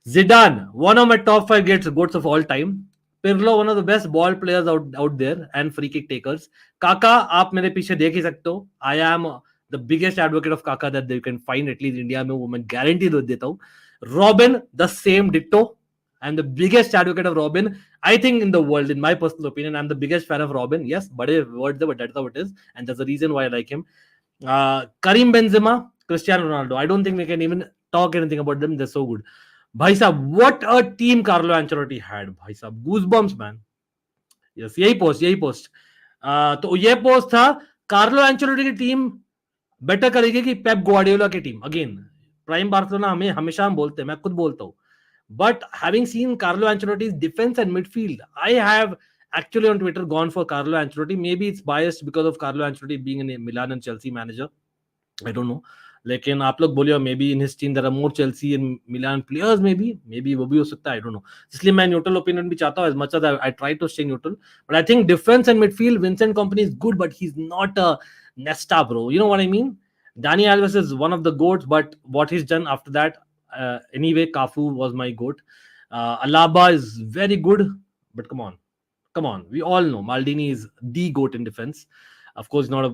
Speaker 1: Zidane, one of my top 5 goats of all time. Pirlo, one of the best ball players out there and free kick takers. Kaka, आप मेरे पीछे देख ही सकते हो. I am the biggest advocate of Kaka that you can find, at least India में, वो मैं guarantee देता हूँ. Robin, the same ditto. I'm the biggest advocate of Robin, I think, in the world. In my personal opinion, I'm the biggest fan of Robin. Yes, but that's how it is, and there's a reason why I like him. Karim Benzema, Cristiano Ronaldo. I don't think we can even talk anything about them. They're so good. Bhai sahab, what a team Carlo Ancelotti had. Bhai sahab, goosebumps, man. Yes, यही post. तो ये post था. Carlo Ancelotti की team better करेगी कि Pep Guardiola की team. Again, prime Barcelona हमें हमेशा हम बोलते हैं, मैं खुद बोलता हूँ. But having seen Carlo Ancelotti's defense and midfield, I have actually on Twitter gone for Carlo Ancelotti. Maybe it's biased because of Carlo Ancelotti being a Milan and Chelsea manager. I don't know. लेकिन आप लोग बोलिए maybe in his team there are more Chelsea and Milan players, maybe वो भी हो सकता है. I don't know. इसलिए मैं neutral opinion भी चाहता हूँ, as much as I try to stay neutral. But I think defense and midfield, Vincent Kompany is good, but he's not a Nesta, bro. You know what I mean? Dani Alves is one of the goats, but what he's done after that, Anyway, Cafu was my goat. Alaba is very good, but come on. We all know Maldini is the goat in defense. Of course, not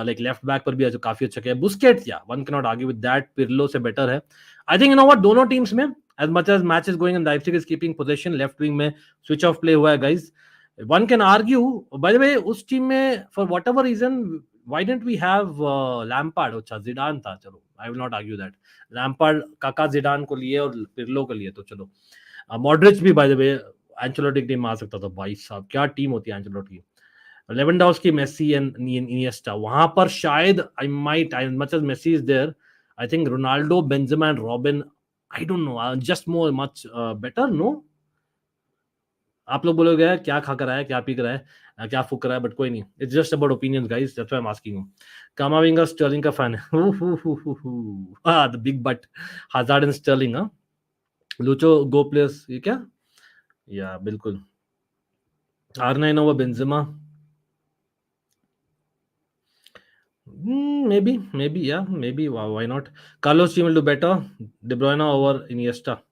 Speaker 1: like left back पर भी जो काफी अच्छा किया. Busquets, yeah, one cannot argue with that. Pirlo से better है. I think you know what, दोनों teams में as much as match is going and Leipzig is keeping possession, left wing में switch off play हुआ है guys. One can argue. By the way, उस team में for whatever reason, why didn't we have Lampard? अच्छा Zidane था, चलो. I will not argue that. Lampard काका Zidane को लिए और पिरलो को लिए तो चलो. Modric भी by the way एंचेलोटी की टीम में आ सकता था. भाई साहब क्या टीम होती है एंचेलोटी की. Lewandowski, Messi and Iniesta. वहां पर शायद I might, I much as Messi is there, I think Ronaldo, Benzema and Robin, I don't know, just more much better. No, आप लोग बोलोगे क्या खा कर आया, क्या पी कर आया, क्या फूक रहा है, बट कोई नहीं. It's just about opinions guys, that's why I am asking you. Camavinga Sterling का फैन है. The big but Hazard and Sterling. Lucho go players, ये क्या, या बिल्कुल. R9 over Benzema. Maybe, yeah, maybe. Why not? Carlos team will do better. De Bruyne over Iniesta.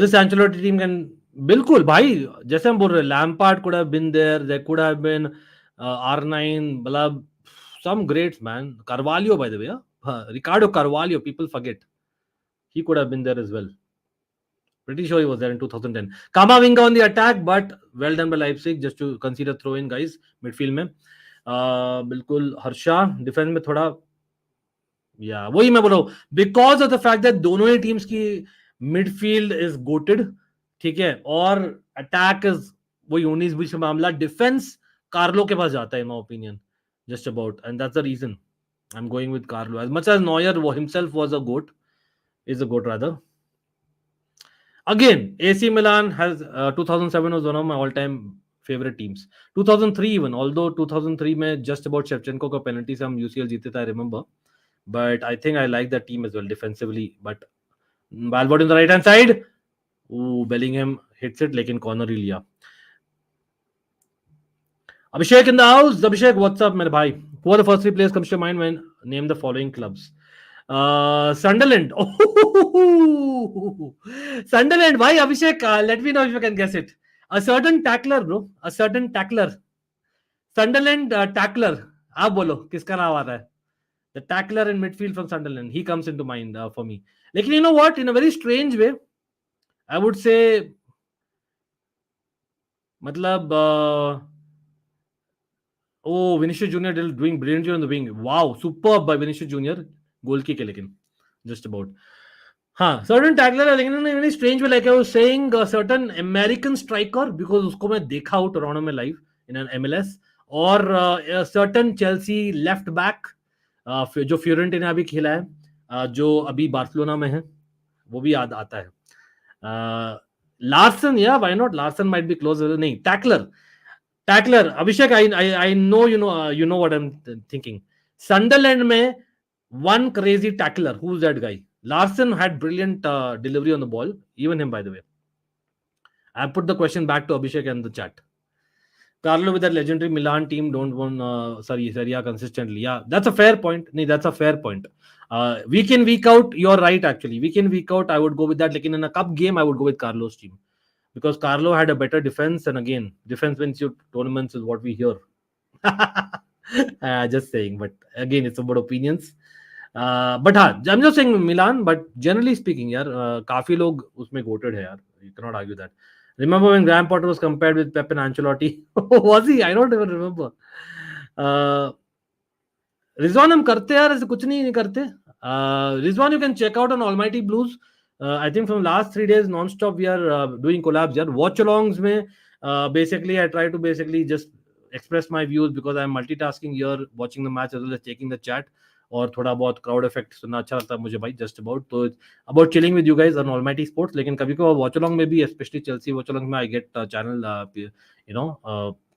Speaker 1: This Ancelotti team can, बिल्कुल भाई, जैसे हम बोल रहे, Lampard could have been there. There could have been R9, मतलब some greats, man. Carvalho, by the way, Ricardo Carvalho. People forget he could have been there as well. Pretty sure he was there in 2010. Kamavinga on the attack, but well done by Leipzig just to consider throw in guys midfield में. बिल्कुल. Harsha defence में थोड़ा, या वही मैं बोल रहा हूँ, because of the fact that दोनों ही टीम्स की मिडफील्ड इज गोटेड, ठीक है, और अटैक इज वही 19-20 का मामला. डिफेंस कार्लो के पास जाता है in my opinion, just about, and that's the reason I am going with Carlo. As much as Neuer वो himself was a goat, is a goat rather. Again, AC Milan has 2007 was one of my all-time favorite teams. 2003 even, although 2003 में just about Shevchenko का penalty से हम UCL जीते थे, I remember. But I think I like that team as well defensively. But Balbot in the right hand side, ooh, Bellingham hits it लेकिन corner ही लिया. Abhishek in the house. Abhishek, what's up, मेरे भाई? Who are the first three players comes to your mind when name the following clubs? Sunderland. Sunderland. Why, Abhishek? Let me know if you can guess it. A certain tackler, bro. A certain tackler. Sunderland tackler. आप बोलो किसका नाम आ रहा है? The tackler in midfield from Sunderland. He comes into mind for me. लेकिन you know what? In a very strange way, I would say, मतलब oh, Vinicius Junior doing brilliantly on the wing. Wow, superb by Vinicius Junior. गोल की के लेकिन just about. हाँ, certain tackler है लेकिन in a strange way, like I was saying, a certain American striker, because उसको मैं देखा हूँ टोरंटो में live in an MLS, और a certain Chelsea left back जो फ्योरेंटीना अभी खेला है, जो अभी बार्सिलोना में है, वो भी याद आता है. लार्सन, या why not? Larson might be close. नहीं, tackler. Abhishek, I know you know what I'm thinking. Sunderland में one crazy tackler. Who's that guy? Larson had brilliant delivery on the ball. Even him, by the way. I put the question back to Abhishek and the chat. Carlo with that legendary Milan team don't win Serie A consistently. Yeah, that's a fair point. Nee, that's a fair point. Week in, week out, you're right actually. Week in, week out, I would go with that. Like in a cup game, I would go with Carlo's team. Because Carlo had a better defense, and again, defense wins you tournaments is what we hear. Just saying, but again, it's about opinions. But हाँ, I'm just saying Milan, but generally speaking, यार, काफी लोग उसमें goated है यार. You cannot argue that. Remember when Graham Potter was compared with Pep and Ancelotti? Was he? I don't even remember. Rizwan, हम करते यार, ऐसे कुछ नहीं करते. Rizwan, you can check out on Almighty Blues. I think from last 3 days non-stop we are doing collabs यार. Watchalongs में basically I try to basically just express my views because I'm multitasking here, watching the match as well as checking the chat. और थोड़ा बहुत crowd effect सुनना अच्छा लगता है मुझे भाई, जस्ट अबाउट. तो about chilling with you guys on almighty sports. लेकिन कभी कभी वॉच अलोंग में भी, स्पेशली चेल्सी वॉच अलोंग में, I get channel you know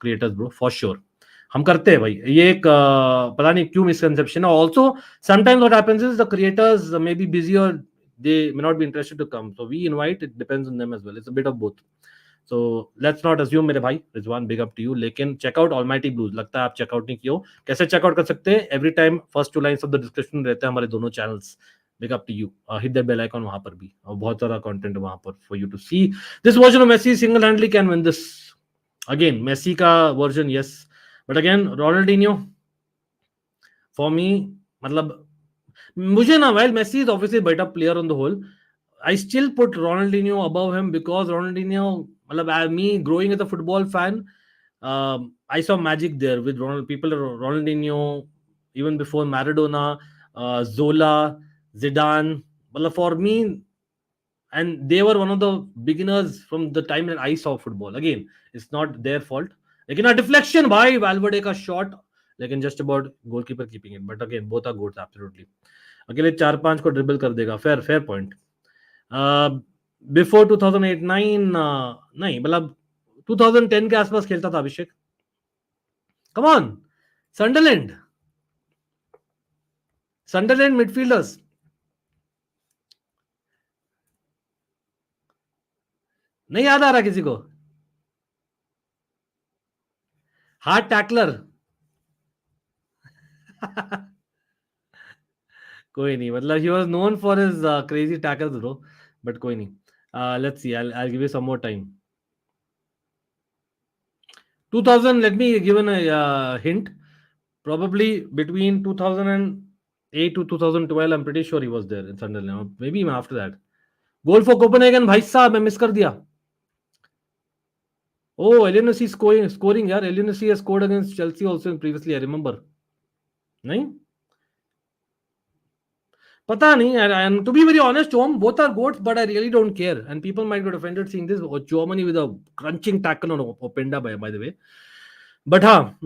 Speaker 1: creators bro, for sure हम करते हैं भाई. ये एक पता नहीं क्यों मिसकंसेप्शन है. Also sometimes what happens is the creators may be busy और they may not be interested to come, so we invite. It depends on them as well. It's a bit of both. So let's not assume मेरे भाई. Rizwan, big up to you. लेकिन check out Almighty Blues. लगता है आप checkout नहीं किए हो. कैसे चेकआउट कर सकते हैं? Every time first 2 lines of the description रहते हैं हमारे दोनों channels. Big up to you. Hit that bell icon वहां पर भी, और बहुत सारा content है वहां पर for you to see. This version of Messi single handedly can win this. Again, Messi का version, yes, but again Ronaldinho for me, मतलब मुझे ना, while Messi is obviously a better player on the whole, I still put Ronaldinho above him because Ronaldinho, मतलब me growing as a football fan, I saw magic there with Ronaldinho, even before Maradona, Zola, Zidane. Well, for me, and they were one of the beginners from the time that I saw football. Again, it's not their fault. Like in a deflection by Valverde ka shot, like in just about goalkeeper keeping it. But again, both are good, absolutely. अकेले 4-5 को dribble कर देगा, fair point. Before 2008-9 नहीं, मतलब 2010 के आसपास खेलता था अभिषेक. Come on, Sunderland midfielders. नहीं याद आ रहा किसी को? हार्ड टैकलर. कोई नहीं, मतलब he was known for his crazy tackles bro, but कोई नहीं. Let's see, I'll give you some more time. 2000, let me give a hint. Probably between 2008 to 2012, I'm pretty sure he was there in Sunderland. Maybe even after that. Goal for Copenhagen, भाई साहब मैं miss कर दिया. Oh, LNC scoring यार. LNC has scored against Chelsea also previously, I remember. नहीं? पता नहीं. And to be very honest, both are goats, but I really don't care. And people might get offended seeing this. Germany with a crunching tackle on Openda, by the way. But हाँ,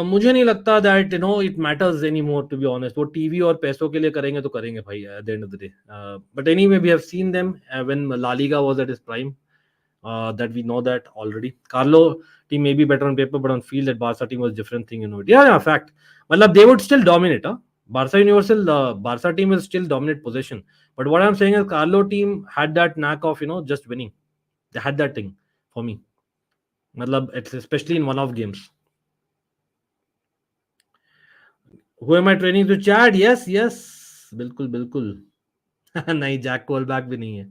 Speaker 1: मुझे नहीं लगता that it matters anymore, to be honest. वो TV और पैसों के लिए करेंगे तो करेंगे भाई at the end of the day. But anyway, we have seen them when La Liga was at its prime. That we know that already. Carlo team may be better on paper, but on field that Barca team was different thing. Yeah, fact. Matlab they would still dominate. Barca team will still dominate possession. But what I'm saying is Carlo team had that knack of just winning. They had that thing for me. Matlab, especially in one-off games. Who am I training to chat? Yes. बिल्कुल. नहीं, Jack Colback भी नहीं है.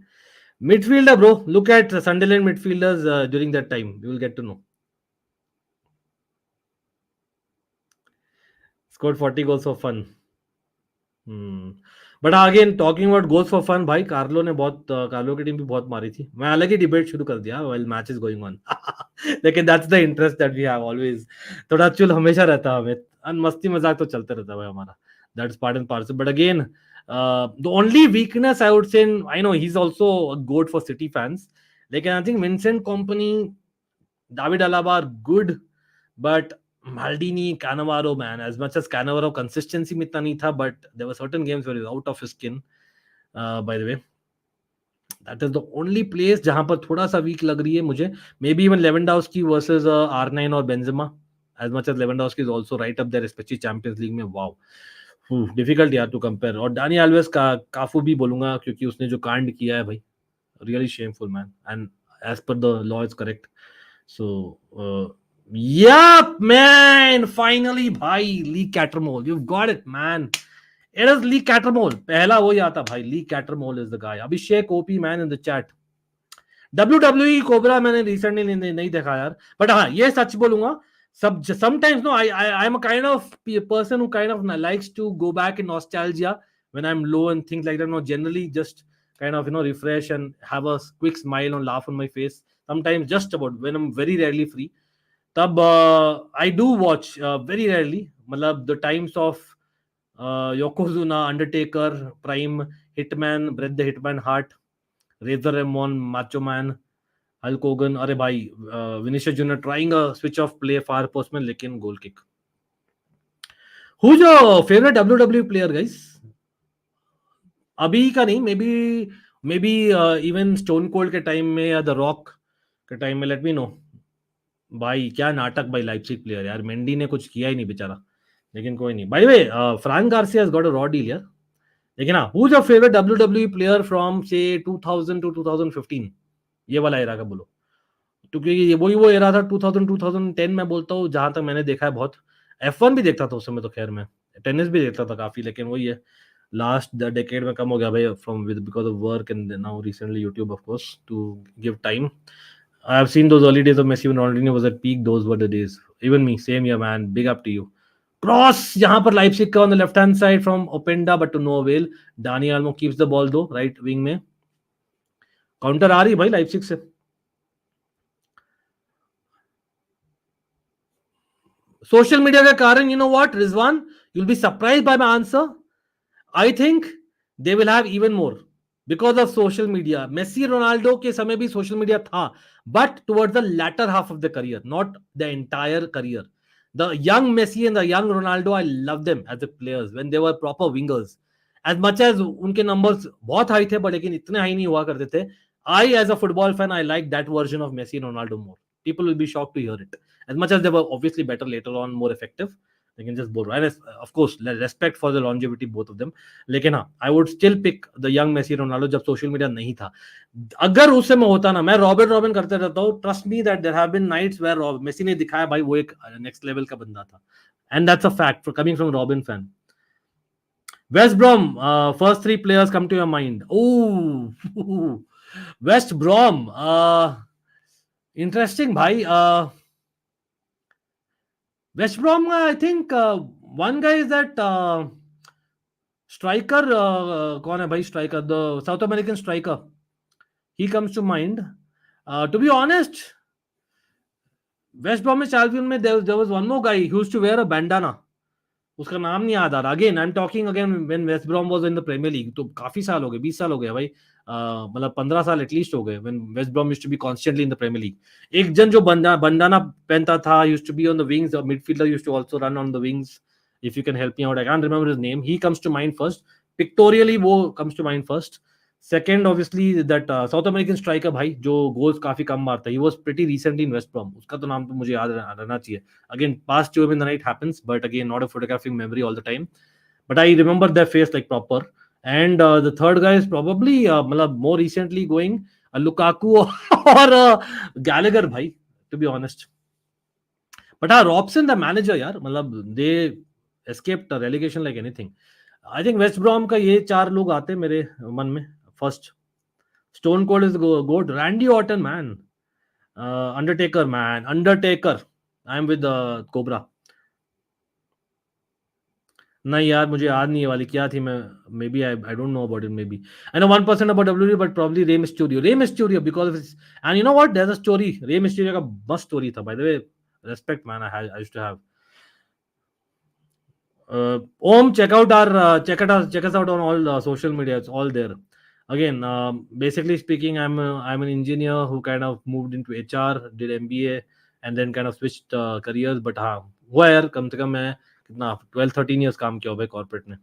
Speaker 1: Midfielder, bro. Look at Sunderland midfielders during that time. You will get to know. Scored 40 goals for fun. But again, talking about goals for fun, भाई Carlo की team भी बहुत मारी थी. मैं अलग ही डिबेट शुरू कर दिया while match is going on. लेकिन that's the interest that we have always. थोड़ा चुल हमेशा रहता है हमें. मस्ती मजाक तो चलते रहता है भाई हमारा. That's part and parcel. But again, the only weakness I would say, I know he's also a goat for City fans. Like I think Vincent Kompany, David Alaba are good, but Maldini, Cannavaro, man, as much as Cannavaro consistency में इतना नहीं था, but there were certain games where he was out of his skin. By the way, that is the only place जहां पर थोड़ा सा weak लग रही है मुझे. Maybe even Lewandowski versus R9 or Benzema. As much as Lewandowski is also right up there, especially Champions League में. Wow. Difficult यार टू कंपेयर. और डानी एल्वेस का काफू भी बोलूंगा क्योंकि उसने जो कांड किया है भाई, really shameful man, and as per the law is correct. So yep man, finally भाई, ली कैटरमोल, you've got it man, it is ली कैटरमोल. पहला वही आता भाई, ली कैटरमोल is the guy. Abhishek OP man in the chat. WWE cobra मैंने recently नहीं देखा यार, but हाँ ये सच बोलूंगा, sometimes I'm a kind of person who kind of likes to go back in nostalgia when I'm low and things like that. Generally just kind of refresh and have a quick smile and laugh on my face. Sometimes just about when I'm very rarely free. Tab I do watch very rarely. Matlab the times of Yokozuna, Undertaker, Prime, Hitman, Bret the Hitman Hart, Razor Ramon, Macho Man, Hulk Hogan. अरे भाई Vinicius junior trying a switch off play far post में, लेकिन goal kick. Who's your favorite WWE player guys? अभी का नहीं, may be even stone cold के time में या द रॉक के टाइम में. लेट मी नो भाई. क्या नाटक भाई लाइप्जिग प्लेयर यार. मेंडी ने कुछ किया ही नहीं बेचारा, लेकिन कोई नहीं. Bye the way Frank Garcia has got a raw deal यार. लेकिन हाँ, who's your favorite WWE player from say 2000 to 2015? ये वाला एरा का बोलो, क्योंकि ये वो एरा था 2010 में बोलता हूँ, जहां तक मैंने देखा है बहुत. F1 भी देखता था उस समय तो, खैर मैं टेनिस भी देखता था काफी, लेकिन वही है लास्ट डेकेड में कम हो गया भाई from with because of work and now recently YouTube of course to give time. I have seen those early days of Messi when Ronaldinho was at peak. Those were the days. Even me, same year, man. Big up to you. Cross यहाँ पर Leipzig का on the left hand side from Openda, but to no avail. Dani Almo keeps the ball though, right wing में. Counter आ रही भाई Leipzig से. Social media के कारण, you know what, Rizwan, you'll be surprised by my answer. I think they will have even more because of social media. Messi, Ronaldo के समय भी social media था, but towards the latter half of the career, not the entire career. The young Messi and the young Ronaldo, I love them as the players when they were proper wingers. As much as उनके numbers बहुत high थे, but लेकिन इतने high नहीं हुआ करते थे. I, as a football fan, I like that version of Messi and Ronaldo more. People will be shocked to hear it. As much as they were obviously better later on, more effective. They can just bowl. And of course, respect for the longevity, both of them. लेकिन हाँ, I would still pick the young Messi Ronaldo जब social media नहीं था. अगर उस समय होता ना, मैं रॉबिन करते रहता हूँ. Trust me that there have been nights where Messi ने दिखाया भाई वो एक next level का बंदा था. And that's a fact for coming from Robin fan. West Brom, first three players come to your mind. Oh, West Brom. Interesting bhai. West Brom, I think one guy is that striker. कौन है भाई striker? The South American striker. He comes to mind. To be honest, West Bromwich Albion में there was one more guy who used to wear a bandana. उसका नाम नहीं याद आ रहा. Again, I'm talking again when West Brom was in the Premier League. तो काफी साल हो गए, 20 साल हो गए भाई. मतलब 15 साल एटलीस्ट हो गए when West Brom used to be constantly in the Premier League. एक जन जो बंदाना पहनता था used to be on the wings. The midfielder used to also run on the wings. If you can help me out, I can't remember his name. He comes to mind first. Pictorially वो comes to mind first. Second, obviously that South American striker भाई जो goals काफी कम मारता है. He was pretty recently in West Brom. उसका तो नाम तो मुझे याद रहना चाहिए. Again, past to him in the night happens, but again, not a photographic memory all the time. But I remember their face like proper. And the third guy is probably more recently going Lukaku or Gallagher भाई, to be honest. But Robson, the manager यार, they escaped relegation like anything. I think West Brom का ये चार लोग आते मेरे मन में. First, Stone Cold is the goat. Randy Orton, man. Undertaker, man. Undertaker. I'm with Cobra. नहीं यार मुझे याद नहीं है वाली क्या थी. मैं maybe I don't know about it. Maybe I know 1% about WWE, but probably Rey Mysterio because of his. And you know what? There's a story. Rey Mysterio का must story था. By the way, respect man. I used to have. Om, check us out on all social media. It's all there. Again, basically speaking, I'm an engineer who kind of moved into HR, did MBA, and then kind of switched careers. But हाँ हुआ यार कम से कम मैं कितना 12-13 years काम किया हुआ है corporate में.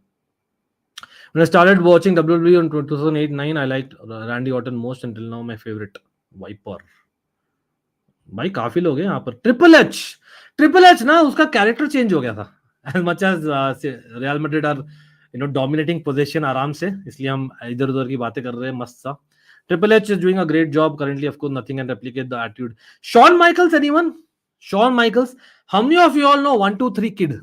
Speaker 1: When I started watching WWE in 2008-9, I liked Randy Orton most until now. My favorite Viper. भाई काफी लोग हैं यहाँ पर. ट्रिपल एच ना उसका कैरेक्टर चेंज हो गया था. As much as Real Madrid are dominating possession आराम से, इसलिए हम इधर उधर की बातें कर रहे हैं मस्त सा. Triple H is doing a great job currently. Of course, nothing can replicate the attitude. Shawn Michaels, anyone? Shawn Michaels. How many of you all know 1-2-3 Kid?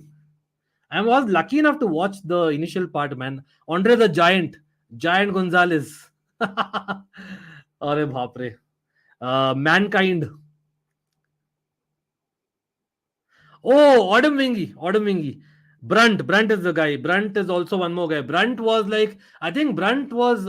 Speaker 1: I was lucky enough to watch the initial part, man. Andre the Giant Gonzalez. अरे बाप रे. Mankind. Oh, Odom Wingy. Brunt is the guy. Brunt is also one more guy. Brunt was like, I think Brunt was,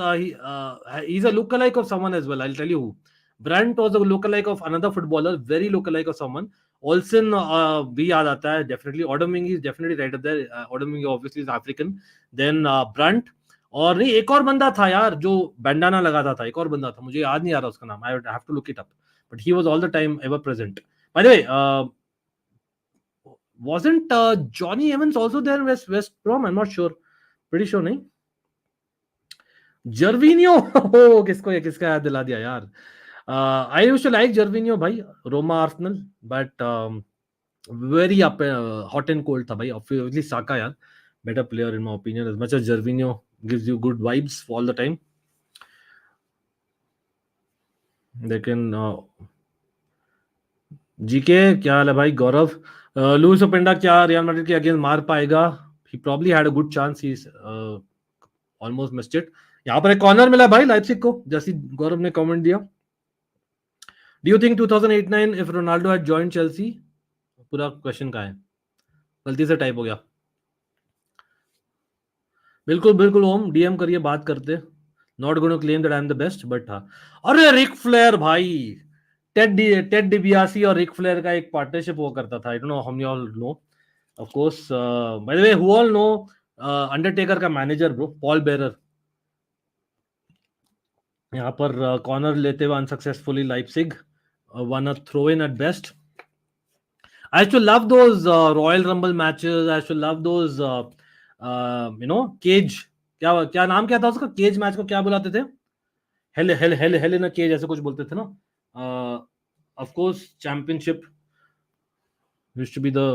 Speaker 1: he's a lookalike of someone as well. I'll tell you who. Brunt was a lookalike of another footballer, very lookalike of someone. Olsen bhi yaad aata hai, definitely. Odom Wingy is definitely right up there. Odom Wingy obviously is African. Then Brunt. और नहीं एक और बंदा था यार जो bandana लगाता था. एक और बंदा था, मुझे याद नहीं आ रहा उसका नाम. I would have to look it up. But he was all the time ever present. By the way, wasn't Johnny Evans also there in West Brom? I'm not sure. Pretty sure नहीं. Gervinho. किसका याद दिला दिया यार. I used to like Gervinho भाई. Roma Arsenal, but very hot and cold था भाई. Obviously Saka यार better player in my opinion. As much as Gervinho gives you good vibes all the time. लेकिन जीके क्या हाल है भाई. गौरव. Louis ओपेंडा क्या रियल मैड्रिड के अगेंस्ट मार पाएगा? He probably had a good chance. He's almost missed it. यहाँ पर एक कॉर्नर मिला भाई लाइप्जिग को, जैसे गौरव ने कमेंट दिया. Do you think 2008-9 if Ronaldo had joined Chelsea? पूरा क्वेश्चन का है, गलती से टाइप हो गया. बिल्कुल बिल्कुल ओम, डीएम करिए, बात करते. Not going to claim that I am the best, but हाँ. अरे रिक फ्लेयर भाई, टेड डिबियासी और रिक फ्लेयर का एक पार्टनरशिप हुआ करता था. I don't know how many all know. Of course, by the way, who all know Undertaker का मैनेजर ब्रो, पॉल बेरर. यहाँ पर कॉर्नर लेते हुए unsuccessfully Leipzig won a throw in at best. I used to love those Royal Rumble matches. I used to love those, cage. क्या क्या नाम क्या था उसका? केज मैच को क्या बुलाते थे? हेल इन अ केज, ऐसे कुछ बोलते थे ना. Of course championship used to be the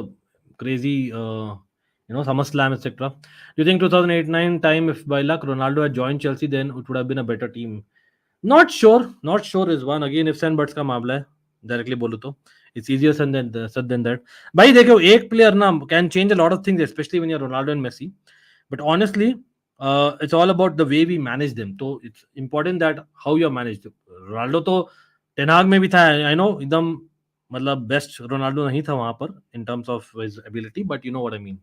Speaker 1: crazy, SummerSlam, etc. Do you think 2008-9 time, if by luck Ronaldo had joined Chelsea, then it would have been a better team? Not sure. Not sure is one. Again, ifs and buts का मामला है. Directly बोलो तो it's easier said than that. भाई देखो, एक player ना can change a lot of things, especially when you're Ronaldo and Messi. But honestly, it's all about the way we manage them. So it's important that how you are managed. Ronaldo तो टेनहाग में भी था. I know एकदम मतलब best Ronaldo नहीं था वहां पर in terms of his ability, but you know what I mean.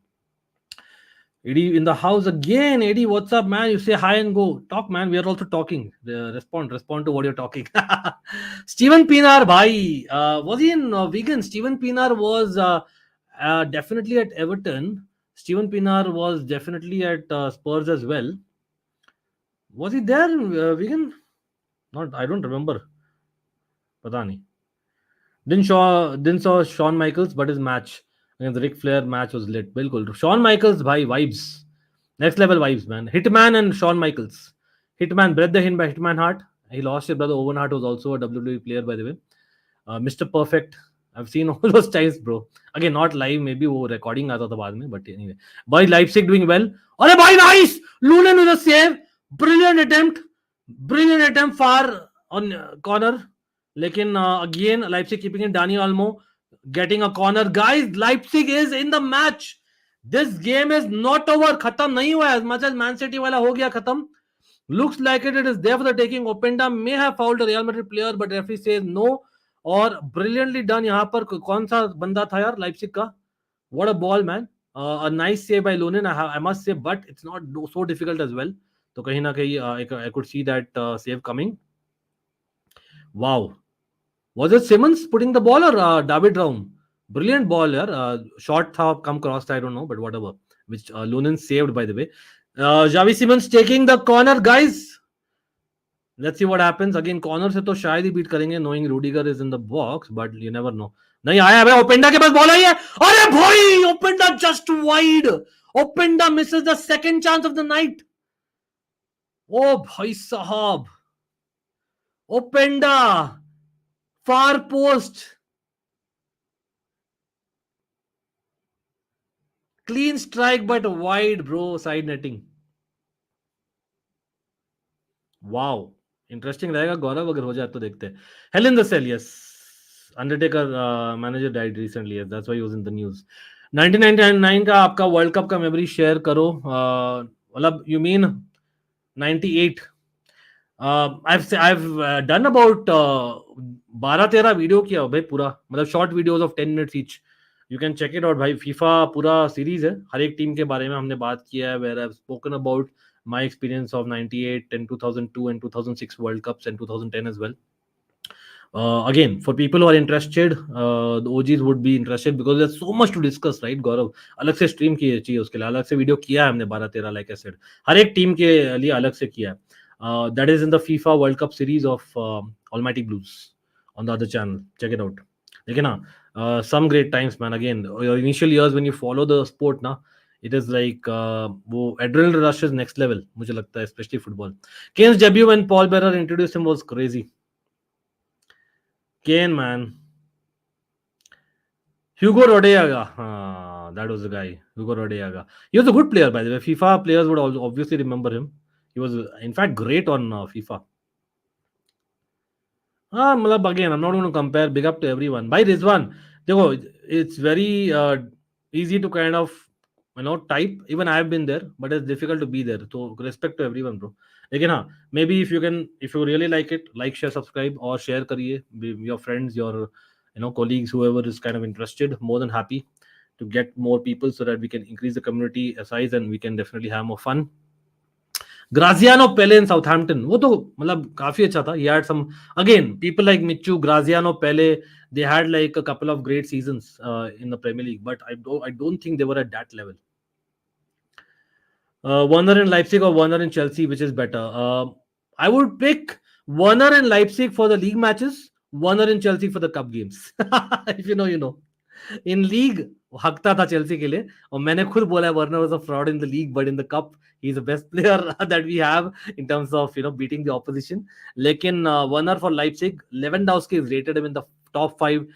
Speaker 1: Eddie in the house again. Eddie, what's up, man? You say hi and go. Talk, man. We are also talking. Respond to what you're talking. Steven Pienaar, bhai. Was he in Wigan? Steven Pienaar was definitely at Everton. Steven Pienaar was definitely at Spurs as well. Was he there in Wigan? Not. I don't remember. Pata nahi. Didn't saw Shawn Michaels, but his match against the Ric Flair match was lit. Bilkul. Shawn Michaels, bhai, vibes. Next level vibes, man. Hitman and Shawn Michaels. Hitman bred the hint by Hitman Hart. He lost his brother. Owen Hart was also a WWE player, by the way. Mr. Perfect. I've seen all those times, bro. Again, not live. Maybe वो recording आता था बाद में, but anyway. Boy, Leipzig doing well. अरे भाई, nice. Lunin with a save. Brilliant attempt far on corner. लेकिन again, Leipzig keeping it. Dani Olmo getting a corner. Guys, Leipzig is in the match. This game is not over. खत्म नहीं हुआ. As much as Man City वाला हो गया खत्म. Looks like it is there for the taking. Openda may have fouled a Real Madrid player, but referee says no. और brilliantly done. यहाँ पर कौन सा बंदा था यार Leipzig का? What a ball, man. A nice save by Lunin, I must say, but it's not so difficult as well. तो कहीं ना कहीं I could see that save coming. Wow. Was it Simmons putting the ball or David Raum? Brilliant ball, yaar. Short tha, come crossed, I don't know, but whatever. Which Lunin saved, by the way. Xavi Simmons taking the corner, guys. Let's see what happens. Again, corner से तो शायद ही beat करेंगे, knowing Rudiger is in the box, but you never know. नहीं आया भाई, ओपेंडा के पास ball आई है. अरे भाई, ओपेंडा just wide. ओपेंडा misses the second chance of the night. ओ भाई साहब, ओपेंडा far post, clean strike but wide, bro. Side netting. Wow. Interesting रहेगा गौरव, अगर हो जाए तो देखते हैं. Hell in the cell, yes. Undertaker manager died recently, yes, that's why he was in the news. 1999 का आपका वर्ल्ड कप का मेमोरी शेयर करो. मतलब you mean 98. I've done about 12-13 video किया भाई पूरा, मतलब short videos of 10 minutes each. You can check it out भाई. फीफा पूरा सीरीज है, हर एक टीम के बारे में हमने बात किया है, where I have spoken about my experience of 98 and 2002 and 2006 World Cups and 2010 as well. Again, for people who are interested, the OGs would be interested because there's so much to discuss, right, Gaurav? अलग से stream किए चाहिए उसके लिए, अलग से video किया है हमने 12-13, like I said, हर एक टीम के लिए अलग से किया है. That is in the FIFA World Cup series of Almighty Blues on the other channel. Check it out. देखिए ना, some great times, man. Again, your initial years when you follow the sport ना, it is like वो adrenaline rush is next level, मुझे लगता है, especially football. Kane's debut when Paul Bearer introduced him was crazy. Kane, man. Hugo Rodallega, that was the guy. Hugo Rodallega. He was a good player, by the way. FIFA players would obviously remember him. He was, in fact, great on FIFA. मतलब again, I'm not going to compare. Big up to everyone. By Rizwan, देखो, it's very easy to kind of type. Even I have been there, but it's difficult to be there. So respect to everyone, bro. Again, maybe if you really like it, like, share, subscribe, or share kariye your friends, your colleagues, whoever is kind of interested. More than happy to get more people so that we can increase the community size and we can definitely have more fun. Graziano Pele in Southampton, वो तो मतलब काफी अच्छा था. He had some, again, people like Michu, Graziano Pele, they had like a couple of great seasons in the Premier League, but I don't think they were at that level. Werner in Leipzig or Werner in Chelsea, which is better? I would pick Werner in Leipzig for the league matches, Werner in Chelsea for the cup games. If you know, you know. In league हकता था Chelsea के लिए, और मैंने खुद बोला Werner was a fraud in the league, but in the cup he is the best player that we have in terms of beating the opposition. लेकिन Werner for Leipzig, Lewandowski is rated him in the top 5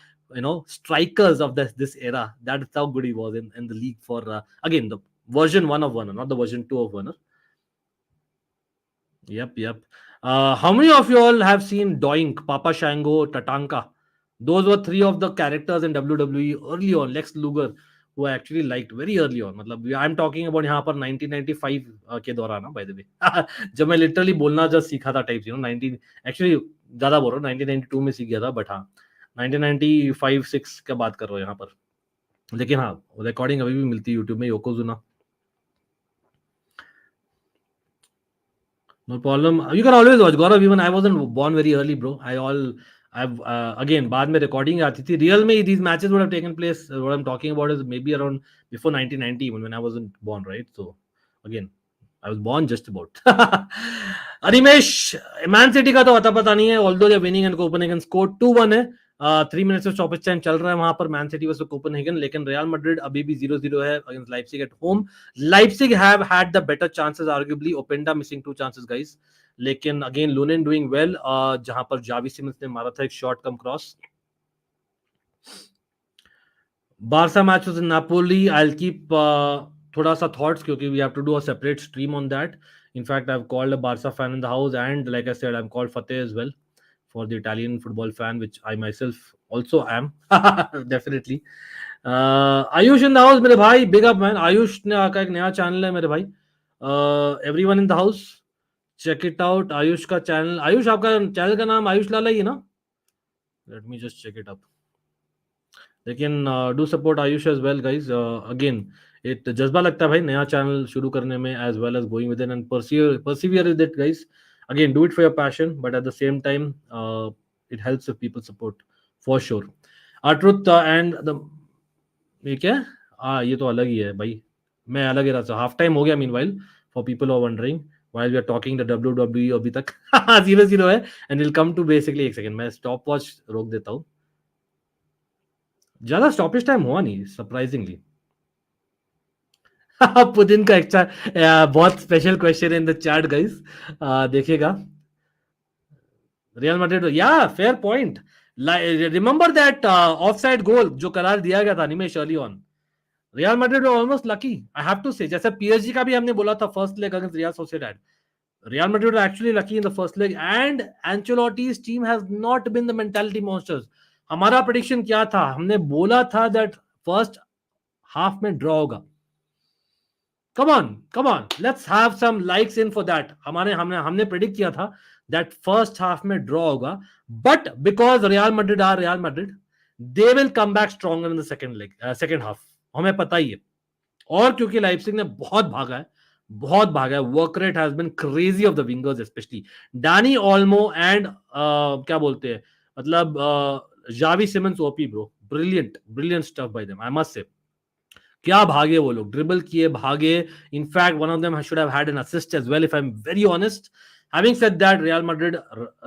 Speaker 1: strikers of this era. That's how good he was in the league for again the version 1 of Werner, not the version 2 of Werner. Yep. How many of you all have seen Doink, Papa Shango, Tatanka? Those were 3 of the characters in WWE early on. Lex Luger, who I actually liked very early on. मतलब I'm talking about यहाँ पर 1995 के दौरान, by the way. जब मैं literally बोलना जब सीखा था टाइप्स, 19 actually ज़्यादा बोल रहा हूँ, 1992 में सीख गया था, but हाँ 1995-6 का बात कर रहा हूँ यहाँ पर. लेकिन हाँ रिकॉर्डिंग अभी भी मिलती है YouTube में, Yokozuna. No problem. You can always watch Gaurav. Even I wasn't born very early, bro. I've again बाद में recording आती थी. Real में these matches would have taken place. What I'm talking about is maybe around before 1990, when I wasn't born, right? So again, I was born just about. Animesh, Man City का तो पता नहीं है. Although they're winning and Copenhagen scored 2-1 है. 3 minutes of stoppage time चल रहा है वहां पर मैन सिटी वर्सेस कोपेनहेगन. लेकिन रियल मैड्रिड अभी भी 0-0 है against Leipzig at home. Leipzig have had the better chances arguably. Openda missing 2 chances guys. लेकिन अगेन लुनिन डूइंग वेल, जहां पर जावी सिमंस ने मारा था एक shot come cross. Barca match was in Napoli. I will keep थोड़ा सा thoughts, क्योंकि we have to do a separate stream on that. In fact, I've called a Barca fan in the house, and like I said, I'm called Fateh as well for the Italian football fan, which I myself also am. Definitely. Ayush in the house, मेरे भाई, big up man. Ayush ने आका एक नया channel है मेरे भाई. Everyone in the house, check it out. Ayush का चैनल, आयुष आपका चैनल का नाम आयुष लाला ही है ना? Let me just check it up. लेकिन do support Ayush as well guys. Again एक जज्बा लगता है भाई नया चैनल शुरू करने में, as well as going with it and persevere with it guys. Again do it for your passion, but at the same time it helps if people support for sure. Truth and the ये क्या है? ये तो अलग ही है भाई, मैं अलग ही रहा था. हाफ टाइम हो गया meanwhile, for people who are wondering while we are talking the WWE अभी तक 0-0 है. and we'll come to basically, एक सेकंड मैं स्टॉप वॉच रोक देता हूँ. ज्यादा स्टॉपेज टाइम हुआ नहीं सरप्राइजिंगली. पुतिन का अच्छा बहुत special question in the chat guys, देखिएगा. Real Madrid, yeah fair point. Remember that offside goal जो करार दिया गया था Nimesh early on. Real Madrid almost lucky, I have to say. जैसे पीएसजी का भी हमने बोला था first leg against Real Sociedad. Real Madrid are actually lucky in the first leg, and Ancelotti's team has not been the mentality monsters. हमारा prediction क्या था? हमने बोला था that first half में ड्रॉ होगा. Come on, let's have some likes in for that. हमने predict किया था that first half में ड्रॉ होगा, but because Real Madrid are Real Madrid, they will come back stronger in the second half. हमें पता ही है. और क्योंकि लाइप्जिग ने बहुत भागा है, work rate has been crazy of the wingers, specially Dani Olmo and क्या बोलते हैं, मतलब Xavi Simons OP bro. Brilliant stuff by them, I must say. क्या भागे वो लोग, ड्रिबल किए, भागे. In fact one of them should have had an assist as well, if I am very honest. Having said that, Real Madrid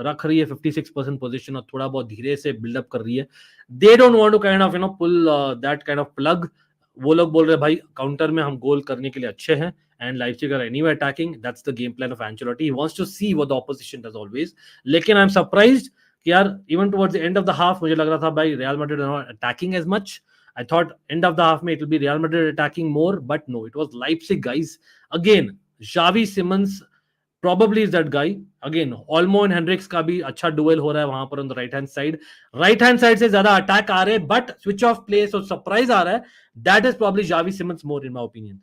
Speaker 1: रख रही है 56% position और थोड़ा बहुत धीरे से बिल्डअप कर रही है. They don't want to kind of pull that kind of plug. वो लोग बोल रहे भाई काउंटर में हम गोल करने के लिए अच्छे हैं, and Leipzig are anyway attacking. That's the game plan of Ancelotti. He wants to see what the opposition does always. लेकिन I'm surprised कि यार even towards the end of the half मुझे लग रहा था भाई Real Madrid are not attacking as much. I thought end of the half में it will be Real Madrid attacking more, but no, it was Leipzig guys. Again, Xavi Simons probably is that guy. Again, Olmo and Hendricks का भी अच्छा duel हो रहा है वहां पर on the right hand side. Right hand side से ज्यादा attack आ रहे हैं, but switch off plays और surprise आ रहा है. That is probably Xavi Simons more in my opinion.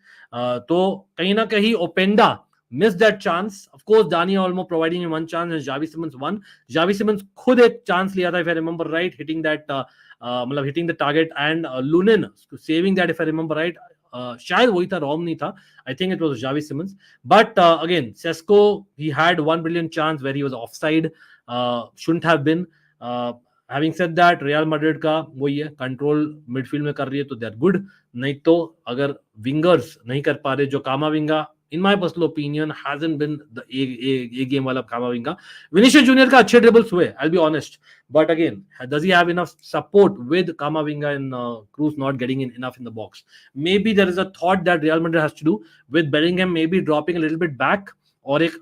Speaker 1: तो कहीं ना कहीं Openda missed that chance. Of course, Dani Olmo providing him one chance and Xavi Simons one. Xavi Simons खुद एक chance लिया था, if I remember right, hitting that मतलब hitting the target, and Lunin saving that, if I remember right. शायद वही था, ROM नहीं था. I think it was Xavi Simons. But again, Sesko, he had one brilliant chance where he was offside. Shouldn't have been. Having said that, Real Madrid का वही है, control midfield में कर रही है तो दे आर गुड. नहीं तो अगर विंगर्स नहीं कर पा रहे, जो कामाविंगा in my personal opinion hasn't been the a game wala Kamavinga. Vinicius Junior ka अच्छे dribbles हुए, I'll be honest, but again, does he have enough support with Kamavinga and Cruz not getting in enough in the box? Maybe there is a thought that Real Madrid has to do with Bellingham maybe dropping a little bit back और एक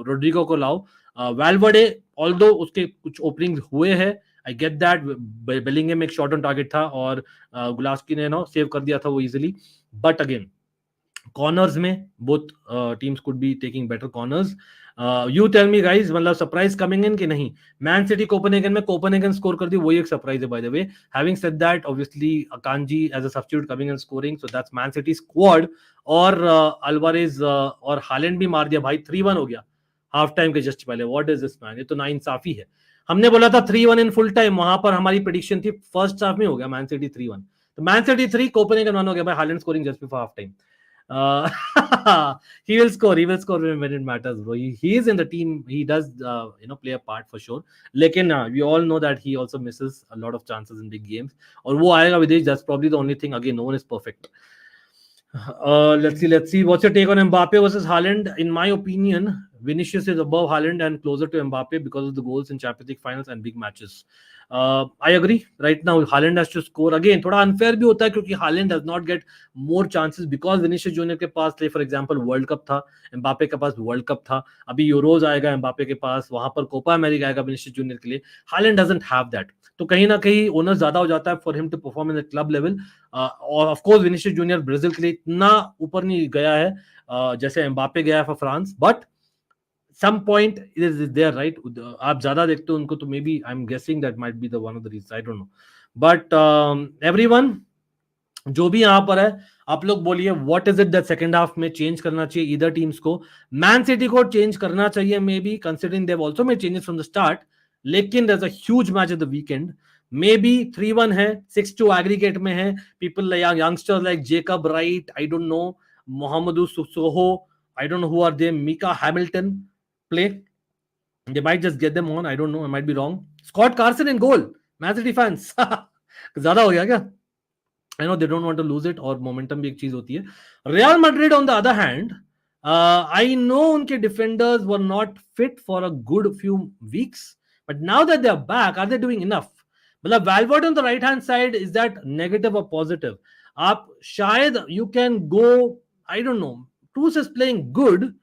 Speaker 1: Rodrigo को लाओ. Valverde, although उसके कुछ openings हुए हैं, I get that. Bellingham एक shot on target था और Gulaski ने सेव कर दिया था वो easily, but again corners में both teams could be taking better corners. You tell me guys, मतलब surprise coming in कि नहीं? Man City Copenhagen में Copenhagen score कर दी, वही एक surprise है by the way. Having said that, obviously Akanji as a substitute coming and scoring, so that's Man City squad. और Alvarez और Haaland भी मार दिया भाई, 3-1 हो गया हाफ टाइम के जस्ट पहले. What is this man? ये तो नाइंसाफी है. हमने बोला था 3-1 इन फुल टाइम, वहां पर हमारी प्रेडिक्शन थी फर्स्ट हाफ में हो गया Man City 3-1. तो Man City 3 Copenhagen 1 हो गया भाई. Haaland scoring just before half time. He will score when it matters, bro. He is in the team. He does play a part for sure. Lekin we all know that he also misses a lot of chances in big games. और वो आएगा विदेश. That's probably the only thing. Again, no one is perfect. Let's see. What's your take on Mbappe versus Haaland? In my opinion, Vinicius is above Haaland and closer to Mbappe because of the goals in Champions League finals and big matches. I agree. Right now, Haaland has to score. Again, थोड़ा unfair भी होता है क्योंकि Haaland does not get more chances because Vinicius Junior के पास, for example, World Cup था, Mbappe के पास World Cup था, अभी यूरोज आएगा Mbappe के पास, वहां पर कोपा अमेरिका आएगा Vinicius Junior के लिए. Haaland doesn't have that. तो कहीं ना कहीं ओनर ज्यादा हो जाता है for him to perform in the club level. और of course Vinicius Junior Brazil के लिए इतना ऊपर नहीं गया है जैसे Mbappe गया है for France, but some point it is there, right? आप ज्यादा देखते हो उनको तो maybe I'm guessing that might be the one of the reasons. I don't know, but everyone जो भी यहाँ पर है, आप लोग बोलिए what is it that second half में change करना चाहिए either teams को. Man City को change करना चाहिए maybe, considering they've also made changes from the start. लेकिन there's a huge match at the weekend. Maybe 3-1 है, 6-2 aggregate में है. People like youngsters like Jacob Wright, I don't know, Mohamedou Soho, I don't know who are they, Mika Hamilton play. They might just get them on. I don't know. I might be wrong. Scott Carson in goal. Man City fans. ज़्यादा हो गया क्या? I know they don't want to lose it और momentum भी एक चीज होती है. Real Madrid on the other hand, I know उनके defenders were not fit for a good few weeks, but now that they are back, are they doing enough? मतलब Valverde on the right hand side, is that negative or positive? आप शायद you can go, I don't know, Cruz is playing good.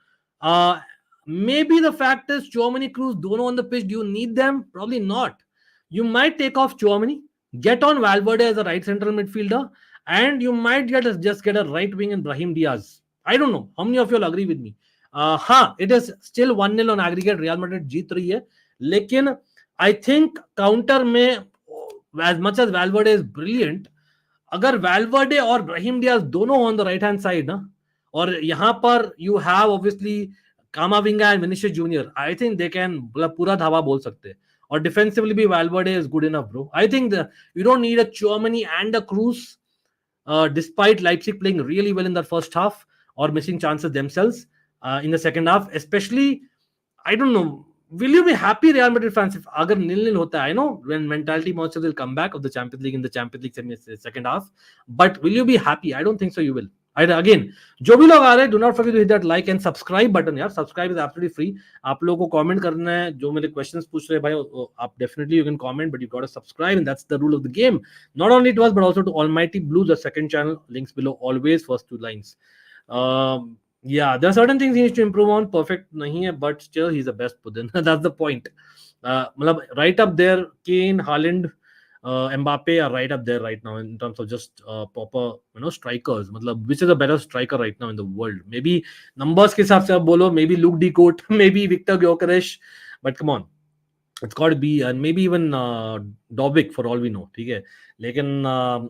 Speaker 1: Maybe the fact is Chouameni, Cruz dono on the pitch. Do you need them? Probably not. You might take off Chouameni, get on Valverde as a right central midfielder, and you might just get a right wing in Brahim Diaz. I don't know. How many of you all agree with me? It is still 1-0 on aggregate. Real Madrid जीत रही है, लेकिन I think counter में, as much as Valverde is brilliant, अगर Valverde और Brahim Diaz दोनों on the right hand side ना, और यहाँ पर you have obviously Kamavinga and Vinicius Junior, I think they can पूरा धावा बोल सकते हैं. और defensively भी Valverde is good enough, bro. I think you don't need a Chouameni and a Cruz, despite Leipzig playing really well in that first half or missing chances themselves in the second half. Especially, I don't know, will you be happy, Real Madrid fans, if agar 0-0 hota hai? I know when mentality monsters will come back of the Champions League in the Champions League second half, but will you be happy? I don't think so. You will. Again, जो भी लोग आ रहे हैं, do not forget to hit that like and subscribe button. यार, subscribe is absolutely free. आप लोगों को comment करना है, जो मेरे questions पूछ रहे हैं भाई, आप definitely you can comment, but you got to subscribe, and that's the rule of the game. Not only to us, but also to Almighty Blue, the second channel. Links below always, first two lines. Yeah, there are certain things he needs to improve on. Perfect nahi hai, but still he's the best Putin. That's the point. Right up there, Kane, Haaland, Mbappe are right up there right now in terms of just proper strikers. मतलब which is a better striker right now in the world? Maybe numbers के हिसाब से आप बोलो, maybe Luke De Cote, maybe Victor Gyökeres, but come on, it's got to be, and maybe even Dobbik for all we know. ठीक है, लेकिन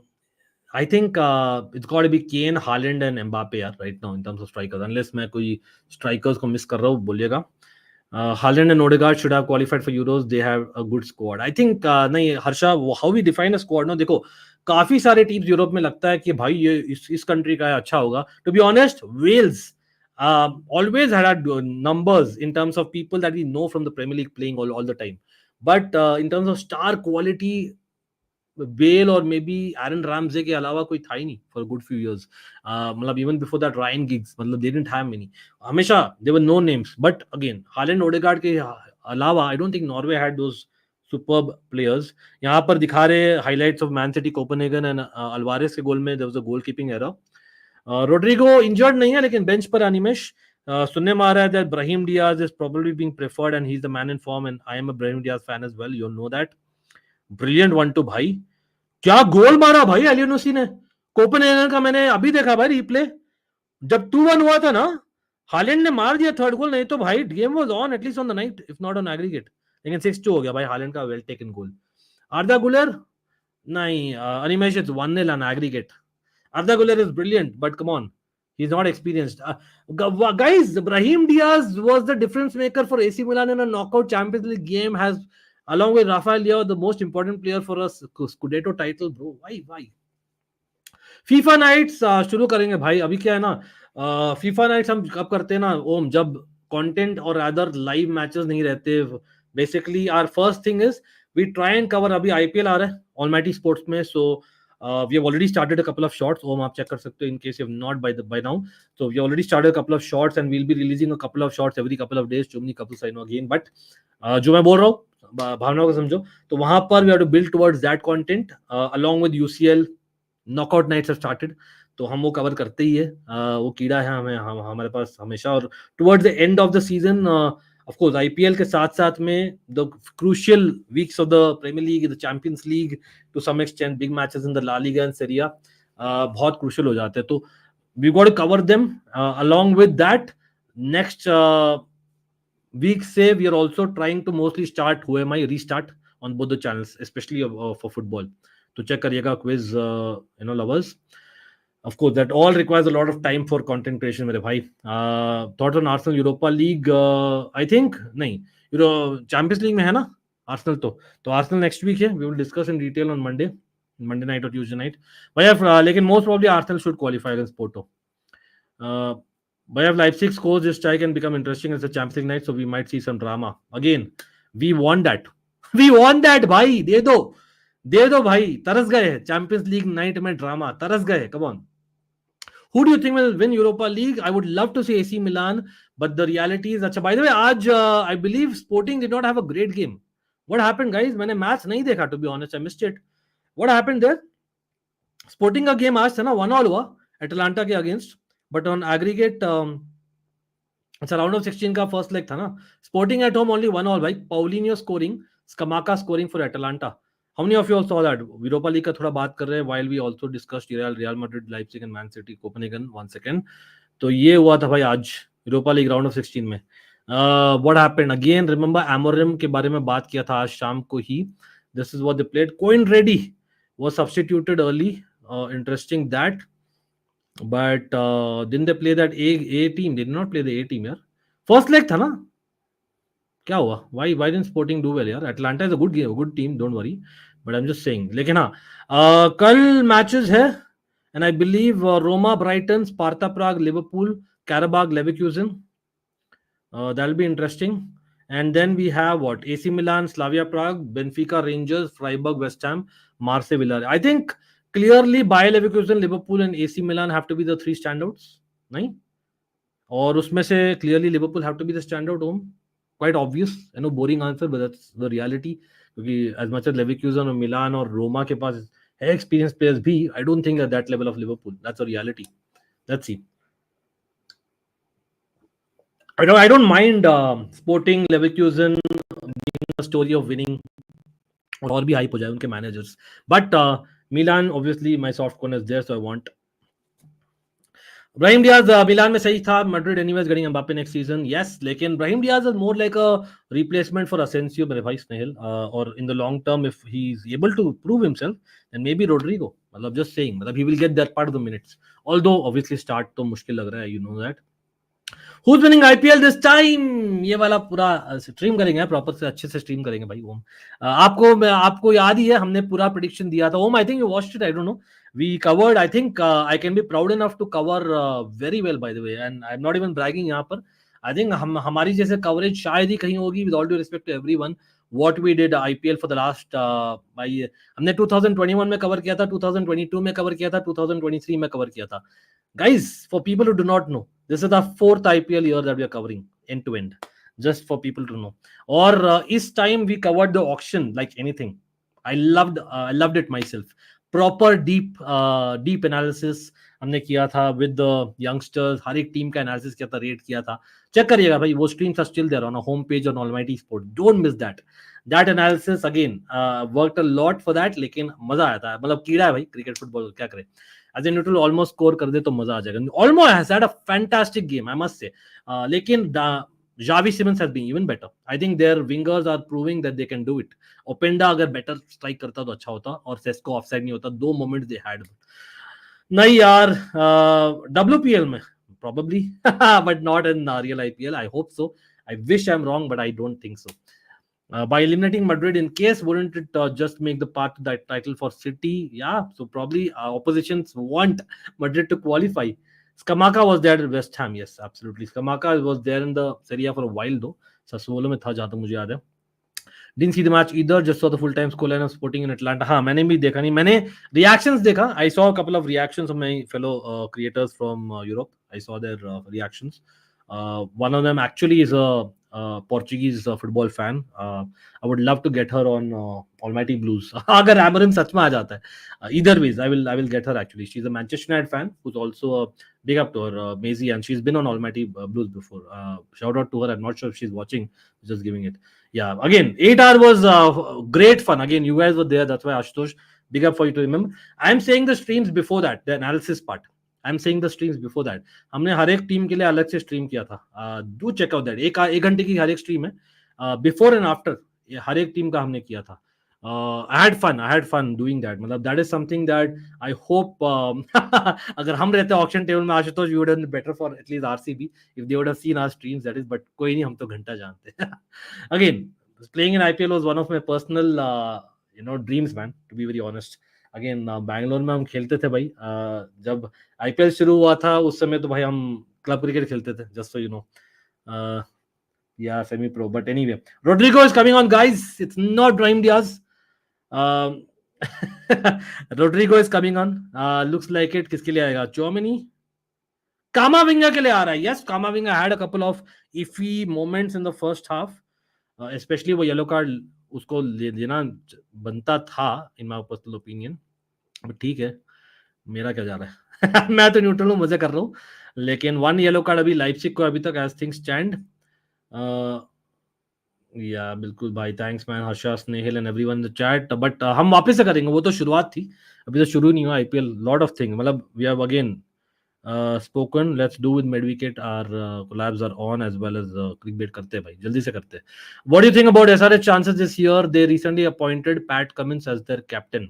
Speaker 1: I think it's got to be Kane, Haaland and Mbappe right now in terms of strikers. Unless मैं कोई strikers को miss कर रहा हूँ, बोलिएगा. Haaland and Odegaard should have qualified for Euros. They have a good squad. I think नहीं Harsha, how we define a squad ना, देखो काफी सारे टीम्स यूरोप में लगता है कि भाई ये इस कंट्री का अच्छा होगा. To be honest, Wales always had numbers in terms of people that we know from the Premier League playing all the time. But in terms of star quality, Bale और मे बी एरन रामजे के अलावा कोई था ही नहीं for good few years. मतलब even before that Ryan Giggs, मतलब they didn't have many. हमेशा they were no names. But again Haaland Odegaard के अलावा I don't think Norway had those superb players. यहाँ पर दिखा रहे highlights of Man City Copenhagen and Alvarez के goal में there was a goalkeeping error. Rodrygo injured नहीं है लेकिन बेंच पर अनिमेश. सुनने में आ रहा है that Brahim Diaz is probably being preferred and he is the man in form and I am a Brahim Diaz fan as well, you know that. Brilliant 1-2 भाई, क्या गोल मारा भाई एलियोनोसी ने. कोपेनहेगन का मैंने अभी देखा भाई रिप्ले, जब 2-1 हुआ था ना, हालैंड ने मार दिया थर्ड गोल. नहीं तो भाई game was on at least on the night, if not on aggregate. लेकिन 6-2 हो गया भाई हालैंड का वेल टेकन गोल. आर्दा गुलर नहीं, Animesh it's 1-0 on aggregate. Arda Güler is brilliant, but come on, he's not experienced. Guys, Brahim Diaz was the difference maker for AC Milan in a knockout Champions League game. Has, along with Rafael Leao, the most important player for us Scudetto title, bro. Why? FIFA nights शुरू करेंगे भाई. अभी क्या है ना, FIFA nights हम कब करते हैं ना ओम, जब कंटेंट और अदर लाइव मैचेस नहीं रहते. Basically our first thing is we try and cover. अभी आईपीएल आ रहा है ऑलमाइटी स्पोर्ट्स में, सो we have already started a couple of shorts. ओम आप चेक कर सकते हो in case you have not by now. So we already started a couple of shorts and we'll be releasing a couple of shorts every couple of days. Chumni couple I know again, but जो मैं बोल रहा हूँ भावना को समझो. तो वहां पर we have to build towards that content along with UCL knockout nights have started. तो हम वो कवर करते ही है. वो कीड़ा है हमारे पास हमेशा. और towards the end of the season of course IPL के साथ साथ में the crucial weeks of the Premier League, the Champions League, to some extent big matches in the La Liga and Serie A बहुत क्रूशियल हो जाते हैं. तो we got to cover them along with that. Next week से we are also trying to mostly start हुएमाई restart on both the channels, specially for football. तो check करिएगा quiz lovers. Of course, that all requires a lot of time for content creation, मेरे भाई. Thoughts on Arsenal Europa League? I think नहीं, Champions League में है ना Arsenal. तो Arsenal next week है. We will discuss in detail on Monday night or Tuesday night. भाई लेकिन most probably Arsenal should qualify against Porto. भाई Leipzig scores this tie can become interesting as a Champions League night, so we might see some drama again. We want that. We want that भाई, दे दो भाई. तरस गए champions League night में drama, तरस गए. Come on. Who do you think will win Europa League? I would love to see AC Milan, but the reality is, अच्छा, by the way, आज I believe Sporting did not have a great game. What happened, guys? मैंने match नहीं देखा, to be honest, I missed it. What happened there? Sporting का game आज था ना, 1-1 हुआ एटलांटा के अगेंस्ट, but on aggregate अच्छा राउंड ऑफ 16 का फर्स्ट लेग था ना. Sporting at home only 1-1 भाई. Paulinho scoring, Scamacca scoring for Atalanta. How many of you all saw that? Europa League का थोड़ा बात कर रहे हैं while we also discussed Real Madrid, Leipzig and Man City Copenhagen. 1 second. तो ये हुआ था भाई आज Europa League round of 16 में. What happened again? Remember Amorim के बारे में बात किया था आज शाम को ही. This is what they played. Coin Ready was substituted early. Interesting that. But didn't they play that A team? They did not play the A team यार. First leg था ना. क्या हुआ? Why didn't Sporting do well यार? Atlanta is a good team, don't worry. But I'm just saying. लेकिन हाँ, कल matches है and I believe Roma, Brighton, Sparta Prague, Liverpool, Karabakh, Leverkusen. That'll be interesting. And then we have what? AC Milan, Slavia Prague, Benfica, Rangers, Freiburg, West Ham, Marseille, Villarreal. I think clearly Bayer Leverkusen, Liverpool and AC Milan have to be the three standouts. नहीं? और उसमें से clearly Liverpool have to be the standout home. Quite obvious. I know boring answer, but that's the reality. क्योंकि as much as Leverkusen और Milan और Roma के पास है experienced players भी, I don't think at that level of Liverpool. That's a reality. Let's see. I don't mind Sporting Leverkusen being a story of winning और भी hype हो जाए उनके managers. But Milan obviously my soft corner is there, so I want Brahim Diaz. Milan में सही था. Madrid anyways getting Mbappe next season, yes. लेकिन Brahim Diaz is more like a replacement for Asensio मेरे भाई स्नेहिल. और in the long term if he is able to prove himself then maybe Rodrygo. मतलब just saying, मतलब he will get that part of the minutes. Although obviously start तो मुश्किल लग रहा है, you know that. Who's winning IPL this time? ये वाला पूरा स्ट्रीम करेंगे, प्रॉपर से अच्छे से स्ट्रीम करेंगे भाई. ओम आपको याद ही है, हमने पूरा प्रेडिक्शन दिया था. Om, I think you watched it, I don't know. We covered, I think I can be proud enough to cover very well, by the way, and I'm not even bragging यहाँ पर. I think हमारी जैसे coverage शायद ही कहीं होगी, with all due respect to everyone. What we did IPL for the last भाई हमने 2021 में कवर किया था, 2022 में कवर किया था, 2023 में कवर किया था. Guys, for people who do not know, this is the fourth IPL year that we are covering end to end. Just for people to know. Or this time we covered the auction like anything. I loved it myself. Proper deep analysis हमने किया था with the youngsters. हर एक team का analysis किया था, rate किया था. Check करिएगा भाई, वो streams are still there on a home page on almighty sport. Don't miss that. That analysis again worked a lot for that. लेकिन मजा आया था. मतलब कीड़ा है भाई क्रिकेट फुटबॉल, क्या करे. As a neutral almost score कर दे तो मजा आ जाएगा. Almost has had a fantastic game, I must say. लेकिन Xavi Simons has been even better. I think their wingers are proving that they can do it. Openda अगर better strike करता तो अच्छा होता, और Sesko offside नहीं होता. 2 moments they had. नहीं यार, WPL में probably, but not in real IPL. I hope so. I wish I'm wrong, but I don't think so. By eliminating Madrid, in case, wouldn't it just make the path to that title for City? Yeah, so probably oppositions want Madrid to qualify. Scamacca was there at West Ham, yes, absolutely. Scamacca was there in the Serie A for a while though. Sassuolo में था जहाँ तक मुझे याद है. Didn't see the match either, just saw the full time scoreline of Sporting in Atlanta. हाँ, मैंने भी देखा नहीं, मैंने reactions देखा. I saw a couple of reactions of my fellow creators from Europe. I saw their reactions. One of them actually is a Portuguese football fan. I would love to get her on Almighty Blues. अगर Amarim सच में आ जाता है. Either ways, I will get her actually. She's a Manchester United fan who's also a big up to her, Maisie, and she's been on Almighty Blues before. Shout out to her. I'm not sure if she's watching. Just giving it. Yeah, again, 8 hour was great fun. Again, you guys were there. That's why Ashutosh, big up for you to remember. I'm saying the streams before that, the analysis part. I'm saying the streams before that. हमने हर एक team के लिए अलग से stream किया था. Do check out that. एक घंटे की हर एक स्ट्रीम है. Before and after हर एक टीम का हमने किया था. I had fun doing that. मतलब that is something that I hope अगर हम रहते ऑक्शन टेबल में Ashutosh, you would have been better for at least RCB if they would have seen our streams, that is. But कोई नहीं, हम तो घंटा जानते हैं. Again, playing in IPL was one of my personal dreams, man, to be very honest. Again Bangalore में हम खेलते थे भाई. जब आईपीएल शुरू हुआ था उस समय तो भाई हम क्लब क्रिकेट खेलते थे, just so you no. Yeah, semi pro, but anyway, Rodrigo is coming on, guys. It's not Brahim Diaz. Rodrigo is coming on. Looks like it. किसके लिए आएगा? Chouameni, Kamavinga के लिए आ रहा है. Yes, Kamavinga had a couple of iffy moments in the first half, especially वो yellow card उसको लेना बनता था, in my personal opinion. But ठीक है, मेरा क्या जा रहा है. मैं तो न्यूट्रल हूँ, मजे कर रहा हूँ. लेकिन 1 येलो कार्ड अभी लाइप्जिग को अभी तक एज थिंग्स स्टैंड. या बिल्कुल भाई, thanks man, Harsha, Snehil and everyone in the chat. But हम वापस से करेंगे, वो तो शुरुआत थी, अभी तो शुरू नहीं हुआ आईपीएल. लॉट ऑफ थिंग, मतलब we have again spoken. Let's do with Medwicket. Our collabs are on as well as clickbait करते हैं भाई, जल्दी से करते हैं. What do you think about SRH chances this year? They recently appointed Pat Cummins as their captain.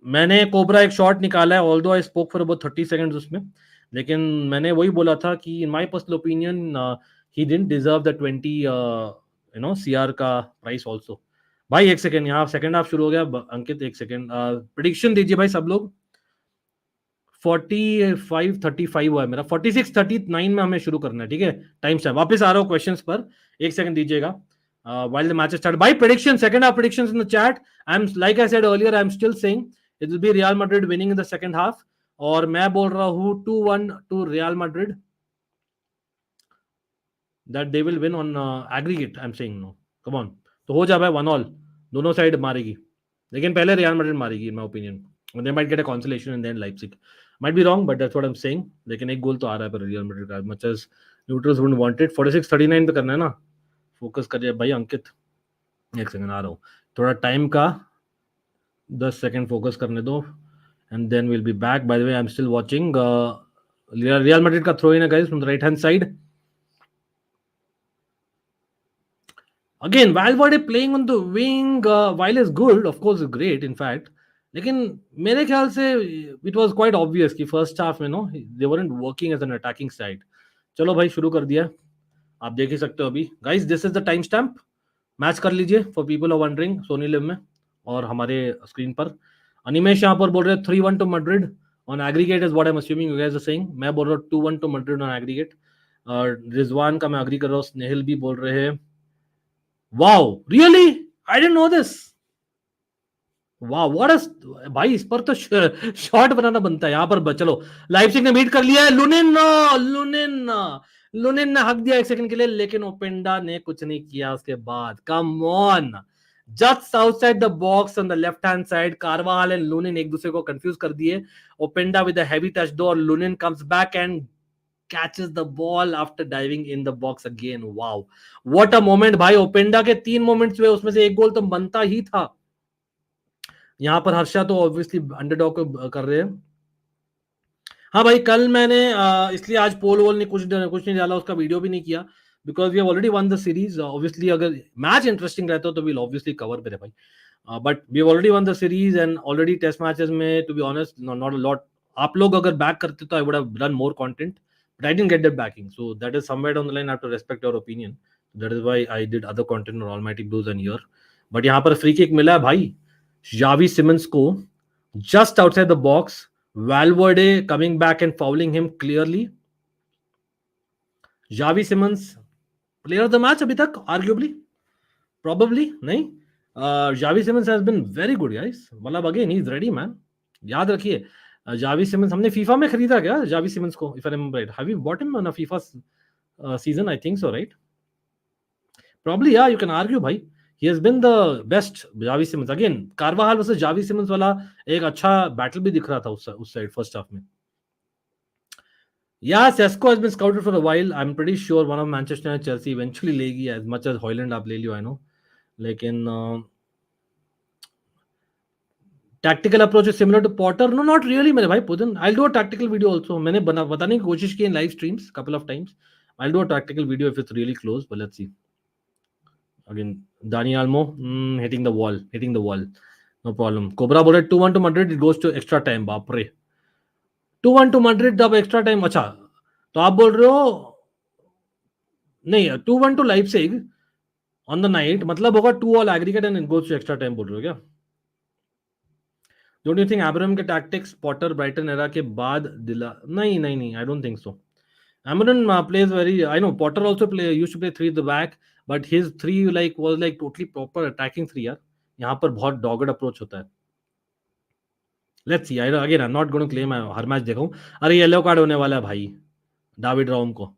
Speaker 1: मैंने cobra एक shot निकाला है, although I spoke for about 30 seconds उसमें, लेकिन मैंने वही बोला था कि in my personal opinion he didn't deserve the 20 CR का प्राइस also. भाई एक सेकेंड, यहाँ सेकेंड हाफ शुरू हो गया. अंकित एक सेकेंड, प्रेडिक्शन दीजिए भाई सब लोग. 45-35 हुआ है मेरा. 46-39 में हमें शुरू करना है, ठीक है. टाइम स्टैम्प वापस आ रहा हूँ क्वेश्चंस पर, एक सेकंड दीजिएगा. while the match start, by prediction, second half predictions in the chat. I'm like I said earlier, I'm still saying it will be Real Madrid winning in the second half, और मैं बोल रहा हूँ 2-1 to Real Madrid, that they will win on aggregate. I'm saying no, come on. तो हो जाए भाई 1-1, दोनों साइड मारेगी, लेकिन पहले रियल मैड्रिड मारेगी in my opinion. They might get a consolation and then Leipzig. Might be wrong, but that's what I'm saying. लेकिन एक गोल तो आ रहा है पर रियल मैड्रिड का, much as neutrals wouldn't want it. 46-39 पे करना है ना, फोकस करिए भाई अंकित. एक सेकंड आ रहा हूँ. थोड़ा टाइम का 10 सेकंड फोकस करने दो and then will be back. By the way I am still watching Real Madrid का throw in है guys from the right hand side. Again, Valverde playing on the wing, while is good, of course, is great, in fact. लेकिन मेरे ख्याल से it was quite obvious कि first half में no they weren't working as an attacking side. चलो भाई शुरू कर दिया, आप देख ही सकते हो अभी. Guys, this is the time stamp. Match कर लीजिए for people are wondering Sony Liv में और हमारे स्क्रीन पर. अनिमेश यहाँ पर बोल रहे हैं 3-1 to Madrid on aggregate is what I'm assuming you guys are saying. मैं बोल रहा हूँ 2-1 to Madrid on aggregate. Rizwan का मैं अग्री कर रहा हूँ. स्नेहिल भी बोल रहे हैं wow really I didn't know this. वाह व्हाट अ भाई, इस पर तो शॉट बनाना बनता है. यहाँ पर चलो लाइप्जिग ने मीट कर लिया है. लुनिन ने हक दिया एक सेकंड के लिए, लेकिन ओपेंडा ने कुछ नहीं किया उसके बाद. Come on, just outside the box on the left hand side. कार्वाहाल and Lunin एक दूसरे को कंफ्यूज कर दिए. ओपेंडा विद अ हेवी टच दो और Lunin comes back and catches the ball after diving in the box again. Wow, what a moment भाई. ओपेंडा के 3 moments हुए, उसमें से एक गोल तो बनता ही था. यहां पर हर्षा तो ऑब्वियसली अंडरडॉग को कर रहे हैं. हाँ भाई, कल मैंने इसलिए आज पोल वोल ने कुछ नहीं डाला, उसका वीडियो भी नहीं किया because we already won the series. Obviously अगर मैच इंटरेस्टिंग रहता तो वील ऑब्वियसली कवर मेरे भाई, but we already won the series and already test matches में to be honest not a lot. आप लोग अगर बैक करते तो I would have done more content. But I didn't get that backing, so that is somewhere down the line I have to respect your opinion. That is why I did other content on Almighty Blues and here. But यहाँ पर free kick मिला है भाई Xavi Simons को just outside the box. Valverde coming back and fouling him clearly. Xavi Simons player of the match अभी तक arguably, probably नहीं. Xavi Simons has been very good guys. मतलब again he is ready man. याद रखिए Xavi Simmons हमने FIFA में खरीदा क्या जावी सिमंस को, if I remember right. Have you bought him on a FIFA season? I think so right, probably. या you can argue भाई, he has been the best Xavi Simons. Again Carvajal versus Xavi Simons वाला एक अच्छा battle भी दिख रहा था उस साइड फर्स्ट हाफ में. या Sesko has been scouted for a while. I am pretty sure one of Manchester and Chelsea eventually लेगी, एज मच एज हॉयलैंड आप ले लियो आई नो. लेकिन tactical approach is similar to Potter? No, not really मेरे भाई. Pudan, I'll do a tactical video also. मैंने बताने की कोशिश की in live streams couple of times. I'll do a tactical video if it's really close, but let's see. Again, Dani Almo hitting the wall. No problem. Cobra बोल रहे 2-1 to Madrid, it goes to extra time. बाप रे, 2-1 to Madrid अब extra time. अच्छा तो आप बोल रहे हो नहीं 2-1 to Leipzig on the night, मतलब होगा 2-all aggregate and it goes to extra time बोल रहे हो क्या? Don't you think Abraham के tactics Potter Brighton era के बाद दिला? नहीं, I don't think so. Abraham plays very. I know Potter also used to play 3 at the back, but his 3 was totally proper attacking 3 यार. यहाँ पर बहुत dogged approach होता है. Let's see. Again, I'm not going to claim her match देखा हूँ. अरे yellow card होने वाला है भाई डेविड राउम को.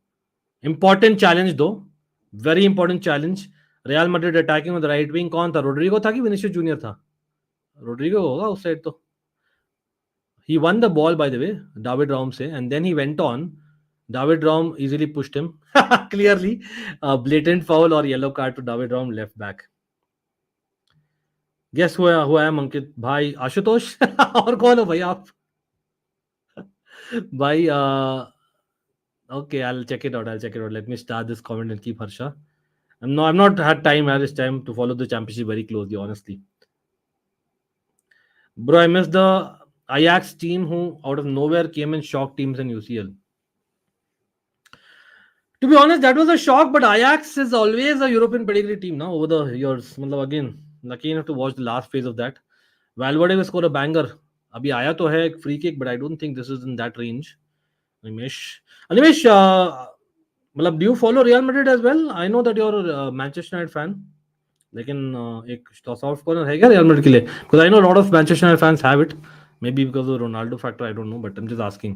Speaker 1: Important challenge दो, very important challenge. Real Madrid attacking on the right wing. कौन था? रोड्रिगो था कि विनिशियस जूनियर था? रोड्रिगो होगा उस साइड तो. He won the ball by the way, David Raum से, and then he went on. David Raum easily pushed him. Clearly, blatant foul or yellow card to David Raum left back. Guess who I am अंकित भाई? आशुतोष और कौन हो भाई आप? भाई okay, I'll check it out. Let me start this comment and keep Harsha. I've not had time at this time to follow the championship very closely, honestly. Bro, I miss the Ajax team who out of nowhere came and shocked teams in UCL. To be honest, that was a shock, but Ajax is always a European pedigree team now over the years. Again, lucky enough to watch the last phase of that. Valverde will score a banger. Abhi aaya to hai free kick, but I don't think this is in that range. Animesh, do you follow Real Madrid as well? I know that you're a Manchester United fan. लेकिन एक soft corner है क्या real Madrid के लिए? Because I know lot of Manchester United fans have it, may be because of Ronaldo factor, I don't no, but I am just asking.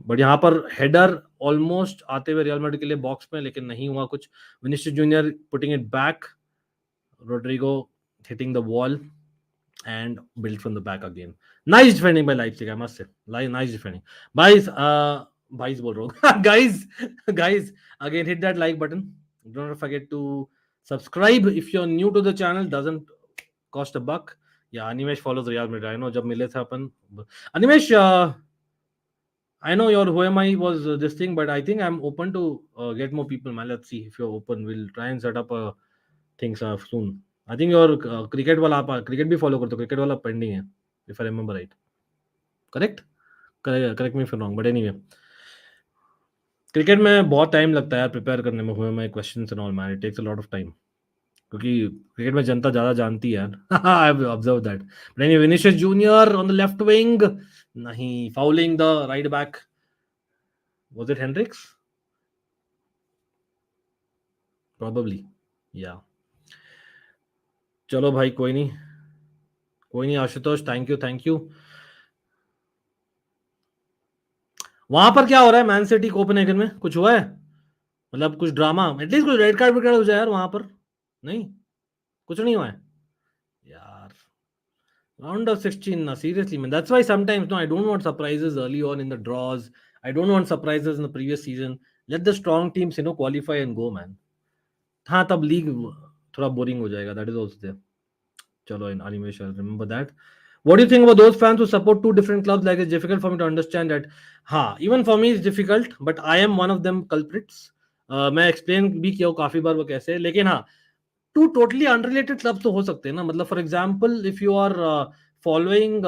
Speaker 1: But यहाँ पर header almost आते हुए real Madrid के लिए box में, लेकिन नहीं हुआ कुछ. Vinicius Junior putting it back, Rodrigo hitting the wall and built from the back again. Nice defending by Leipzig, I must say. Nice defending. Boys बोल रहा हूँ. Guys, again hit that like button. Don't forget to Subscribe if you're new to the channel, doesn't cost a buck. Yeah, Animesh follows Real Madrid. I know जब मिले थे अपन. Animesh, I know your who am I was this thing, but I think I'm open to get more people, man. Let's see if you're open. We'll try and set up things soon. I think your cricket वाला आप cricket भी follow करते हो. Cricket वाला pending है, if I remember right. Correct? Correct me if I'm wrong. But anyway, cricket में बहुत time लगता है यार प्रिपेयर करने में हुए मैं question and all man it takes a lot of time क्योंकि क्रिकेट में जनता ज्यादा जानती है यार I have observe that but anyway Vinicius Junior on the left wing नहीं fouling the right back was it Henrichs probably या चलो भाई कोई नहीं आशुतोष थैंक यू वहां पर क्या हो रहा है मैन सिटी कोपेनहेगन में कुछ हुआ है मतलब कुछ ड्रामा एटलीस्ट कुछ रेड कार्ड हो जाए यार वहां पर नहीं कुछ नहीं हुआ है यार round of 16 no, seriously man that's why sometimes no I don't want surprises early on in the draws I don't want surprises in the previous season let the strong teams qualify and go man हाँ तब league थोड़ा boring हो जाएगा that is also there चलो in animation remember that what do you think about those fans who support two different clubs like it's difficult for me to understand that हाँ even for me it's difficult but I am one of them culprits मैं explain भी किया हूँ काफी बार वो कैसे लेकिन हाँ टू टोटली अनरिलेटेड क्लब्स तो हो सकते हैं ना मतलब for example if you are following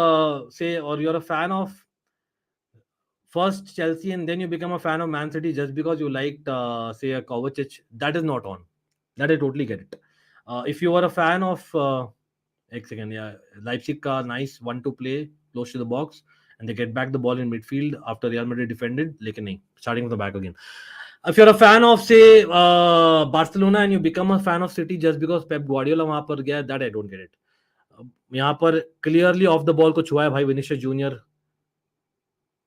Speaker 1: से और you are a fan of first Chelsea and then you become a fan of Man City just because you liked say a Kovacic that is not on that I totally get it if you are a fan of एक second yeah Leipzig का nice 1-2 play close to the box and they get back the ball in midfield after Real Madrid defended लेकिन नहीं starting from the back again if you're a fan of say Barcelona and you become a fan of City just because Pep Guardiola वहां पर गया that I don't get it यहाँ पर clearly off the ball को छुआ है भाई Vinicius junior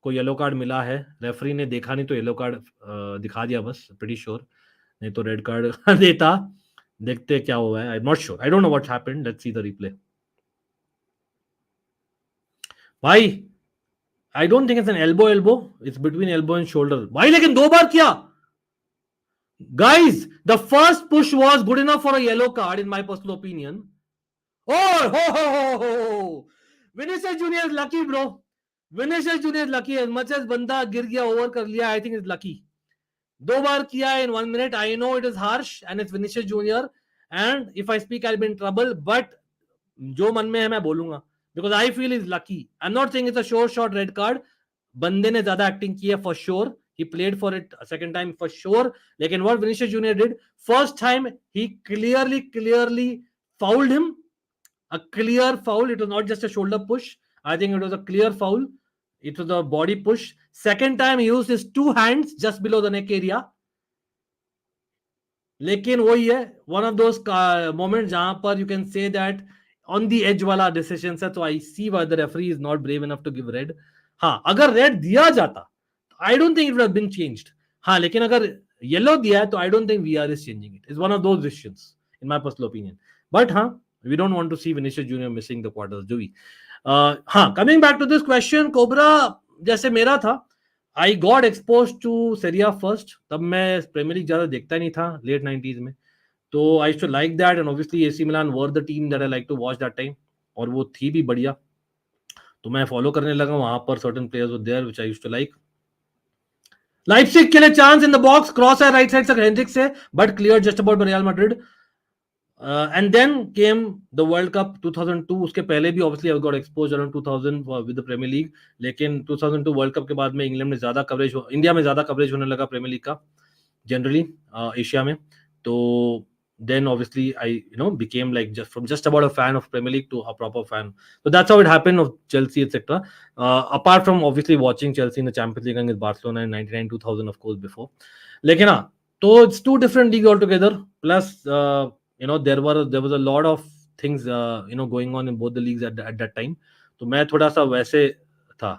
Speaker 1: को येलो कार्ड मिला है रेफरी ने देखा नहीं तो येलो कार्ड दिखा दिया बस प्रीटी श्योर नहीं तो रेड कार्ड देता देखते क्या हुआ है I am not sure I don't know what happened let's see the replay भाई I don't think it's an elbow it's between elbow and shoulder भाई लेकिन दो बार किया guys the first push was good enough for a yellow card in my personal opinion oh ho. Vinicius Junior is lucky bro Vinicius Junior is lucky as much as बंदा गिर गया over कर लिया I think is lucky दो बार किया in 1 minute I know it is harsh and it's Vinicius Junior and if I speak I'll be in trouble but जो मन में है मैं बोलूंगा because I feel he's lucky I'm not saying it's a sure shot red card बंदे ने ज्यादा acting की है for sure he played for it a second time for sure लेकिन what Vinicius Junior did first time he clearly fouled him a clear foul it was not just a shoulder push I think it was a clear foul it was a body push second time he used his two hands just below the neck area लेकिन वही है one of those moments जहां पर you can say that on the edge वाला decision है तो I see why the referee is not brave enough to give red हाँ अगर red दिया जाता I don't think it would have been changed हाँ लेकिन अगर yellow दिया है तो I don't think VR is changing it it's one of those decisions in my personal opinion but हाँ we don't want to see Vinicius Junior missing the quarters do we हाँ coming back to this question Cobra जैसे मेरा था I got exposed to Serie A first तब मैं premiere league ज्यादा देखता नहीं था लेट 90s में तो I used to like that and obviously AC Milan were the team that I like to watch that time और वो थी भी बढ़िया तो मैं फॉलो करने लगा वहां पर certain players were there which I used to like Leipzig के लिए chance in the box cross है राइट साइड से हेनरिक से but clear just about real Madrid and then came the World Cup 2002 उसके पहले भी obviously I got exposed around 2000 with the Premier League लेकिन 2002 world cup के बाद में इंग्लैंड में ज्यादा कवरेज इंडिया में ज्यादा कवरेज होने लगा प्रीमियर लीग का जनरली एशिया में तो then obviously I became like just about a fan of Premier League to a proper fan so that's how it happened of Chelsea etc apart from obviously watching Chelsea in the Champions League against Barcelona in 99 2000 of course before लेकिन हाँ तो it's two different leagues altogether plus there was a lot of things going on in both the leagues at that time तो मैं थोड़ा सा वैसे था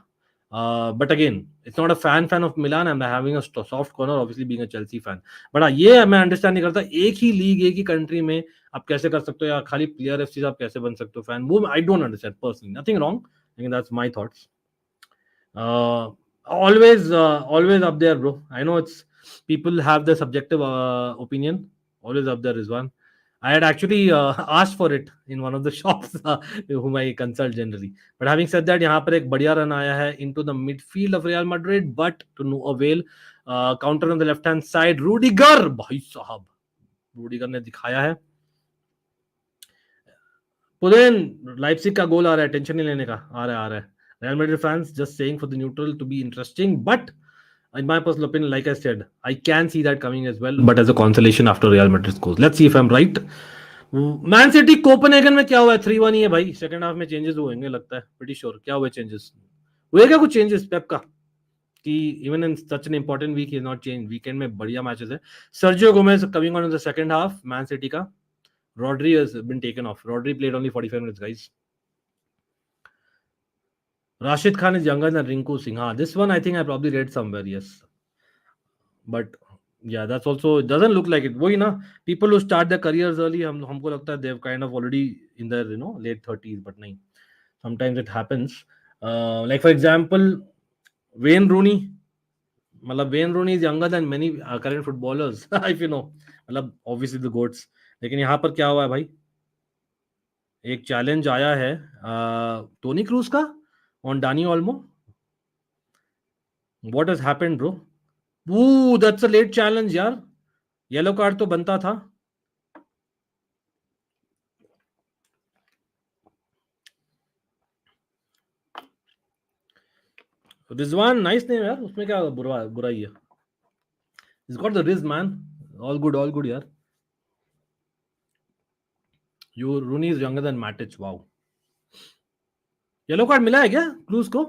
Speaker 1: but again it's not a fan of Milan I'm having a soft corner obviously being a Chelsea fan but हाँ ये मैं understand नहीं करता एक ही लीग एक ही कंट्री में आप कैसे कर सकते हो या खाली प्लेयर एफसी आप कैसे बन सकते हो फैन वो I don't understand personally nothing wrong I think that's my thoughts always up there bro I know it's people have their subjective opinion always up there is one I had actually asked for it in one of the shops whom I consult generally. But having said that, यहाँ पर एक बढ़िया run आया है into the midfield of Real Madrid, but to no avail. Counter on the left hand side, Rudiger, भाई साहब, Rudiger ने दिखाया है. पुदेन लाइप्जिग का गोल आ रहा है, टेंशन नहीं लेने का, आ रहा है. Real Madrid fans just saying for the neutral to be interesting, but in my personal opinion, like I said, I can see that coming as well, but as a consolation after Real Madrid scores. Let's see if I'm right. Man City Copenhagen में क्या हुआ है? 3-1 ही है भाई. Second half में changes होंगे लगता है, प्रीटी श्योर. क्या हुए चेंजेस? हुए क्या कुछ चेंजेस पेप का? कि even in such an important week he not change. Weekend में बढ़िया मैचेस है. Sergio Gomez coming on in the second half, Man City का. Rodri has been taken off. Rodri played only 45 minutes, guys. Rashid Khan is younger than Rinku Singh. This one I think I probably read somewhere, yes. But yeah, that's also, it doesn't look like it. वही ना, people who start their careers early, हमको लगता है they've kind of already in their late 30s, but नहीं. Sometimes it happens. Like for example, Wayne Rooney. मतलब Wayne Rooney is younger than many current footballers, if you know. मतलब obviously the goats. लेकिन यहाँ पर क्या हुआ है भाई? एक चैलेंज आया है टोनी क्रूज का on Dani Olmo. What has happened bro? That's a late challenge यार. येलो कार्ड तो बनता था. रिजवान, नाइस नेम यार, उसमें क्या बुराई है? Is got the rizz man. All good यार. You Rooney is younger than Matic. Wow. Yellow card मिला है क्या क्रूज को?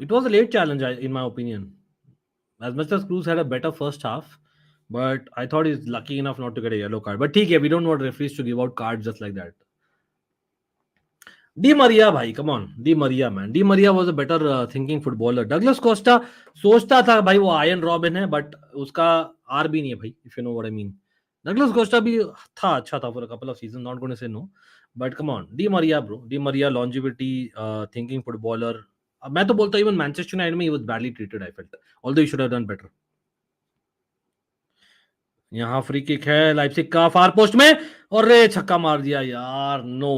Speaker 1: It was a late challenge, in my opinion. As much as Cruz had a better first half, but I thought he's lucky enough not to get a yellow card. But ठीक है, we don't want referees to give out cards just like that. Di Maria भाई, come on, Di Maria man. Di Maria was a better thinking footballer. Douglas Costa सोचता था भाई वो ion robin है, but उसका are भी नहीं है भाई, if you know what I mean. Douglas Costa भी था, अच्छा था for a couple of seasons. Not going to say no, but come on, Di Maria bro. Di Maria longevity, thinking footballer. मैं तो बोलता हूँ इवन मैनचेस्टर यूनाइटेड में he was badly treated, I felt. Although he should have done better. यहाँ free kick है Leipzig का फार post में, और रे छक्का मार दिया यार. नो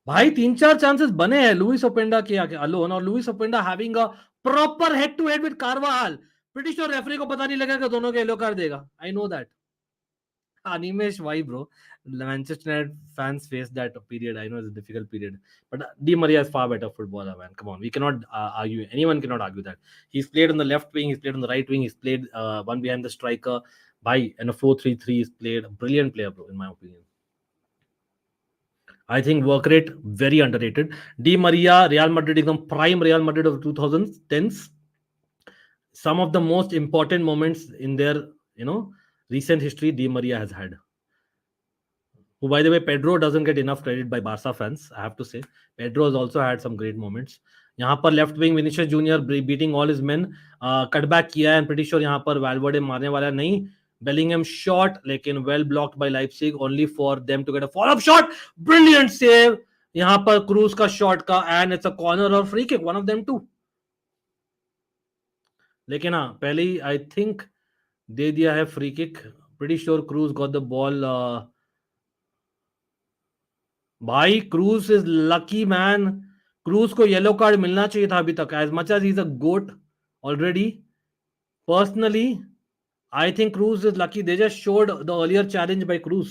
Speaker 1: भाई, 3-4 चांसेस बने हैं लुइस ओपेंडा के आगे अलोन, और Lois Openda having a proper head to head with Carvajal. Pretty sure referee को पता नहीं लगा कि दोनों के येलो कार्ड देगा. I know that. Animesh, why bro? Manchester United fans face that period. I know it's a difficult period, but Di Maria is far better footballer, man. Come on, we cannot argue. Anyone cannot argue that. He's played on the left wing, he's played on the right wing, he's played one behind the striker. By and a 4-3-3, he's played a brilliant player, bro, in my opinion. I think work rate very underrated. Di Maria, Real Madrid, एकदम prime Real Madrid of 2010s. Some of the most important moments in their recent history, Di Maria has had. Who, by the way, Pedro doesn't get enough credit by Barca fans, I have to say. Pedro has also had some great moments. यहाँ पर left wing Vinicius junior beating all his main, cutback किया है. Pretty sure यहाँ पर वैल्वर्डे मारने वाला नहीं. Bellingham shot, लेकिन well blocked by Leipzig, only for them to get a follow up shot. Brilliant save यहाँ पर क्रूज का शॉट का, एंड इट्स अ कॉर्नर और free kick, one of them two. लेकिन हाँ, पहले ही आई थिंक दे दिया है free kick. Pretty sure Kroos got the ball. भाई Kroos is lucky man. Kroos को येलो कार्ड मिलना चाहिए था अभी तक. As much as he is a goat already, personally I think Kroos is lucky. They just showed the earlier challenge by Kroos.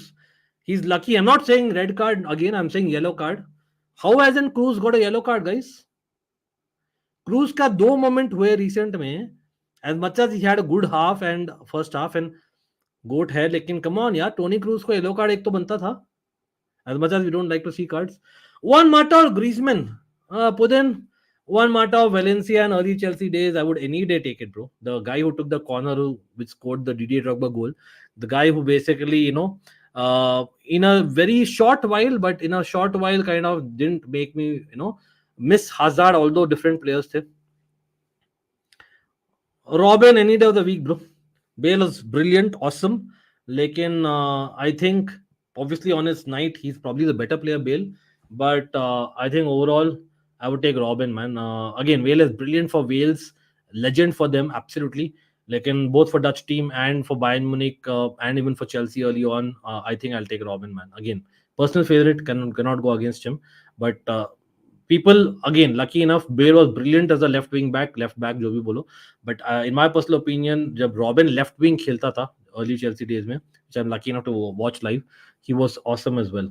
Speaker 1: He is lucky. I am not saying red card again, I am saying yellow card. How hasn't Kroos got a yellow card guys? Kroos का 2 moment हुए recent में. As much as he had a good half and first half and goat है, लेकिन come on यार, Toni Kroos को yellow card एक तो बनता था. As much as we don't like to see cards. Juan Mata or Griezmann? Put in Juan Mata of Valencia and early Chelsea days. I would any day take it, bro. The guy who took the corner, which scored the Didier Drogba goal. The guy who basically, in a very short while, but in a short while kind of didn't make me, miss Hazard, although different players थे. Robin, any day of the week, bro. Bale is brilliant, awesome. Lekin, I think obviously on his night he's probably the better player, Bale, but I think overall I would take Robin, man. Again, Bale is brilliant for Wales, legend for them, absolutely. लेकिन both for Dutch team and for Bayern Munich and even for Chelsea early on, I think I'll take Robin, man. Again, personal favorite, cannot go against him. But people, again, lucky enough, Bale was brilliant as a left back जो भी बोलो. But in my personal opinion, जब Robin left wing खेलता था early Chelsea days में, which I'm lucky enough to watch live, he was awesome as well.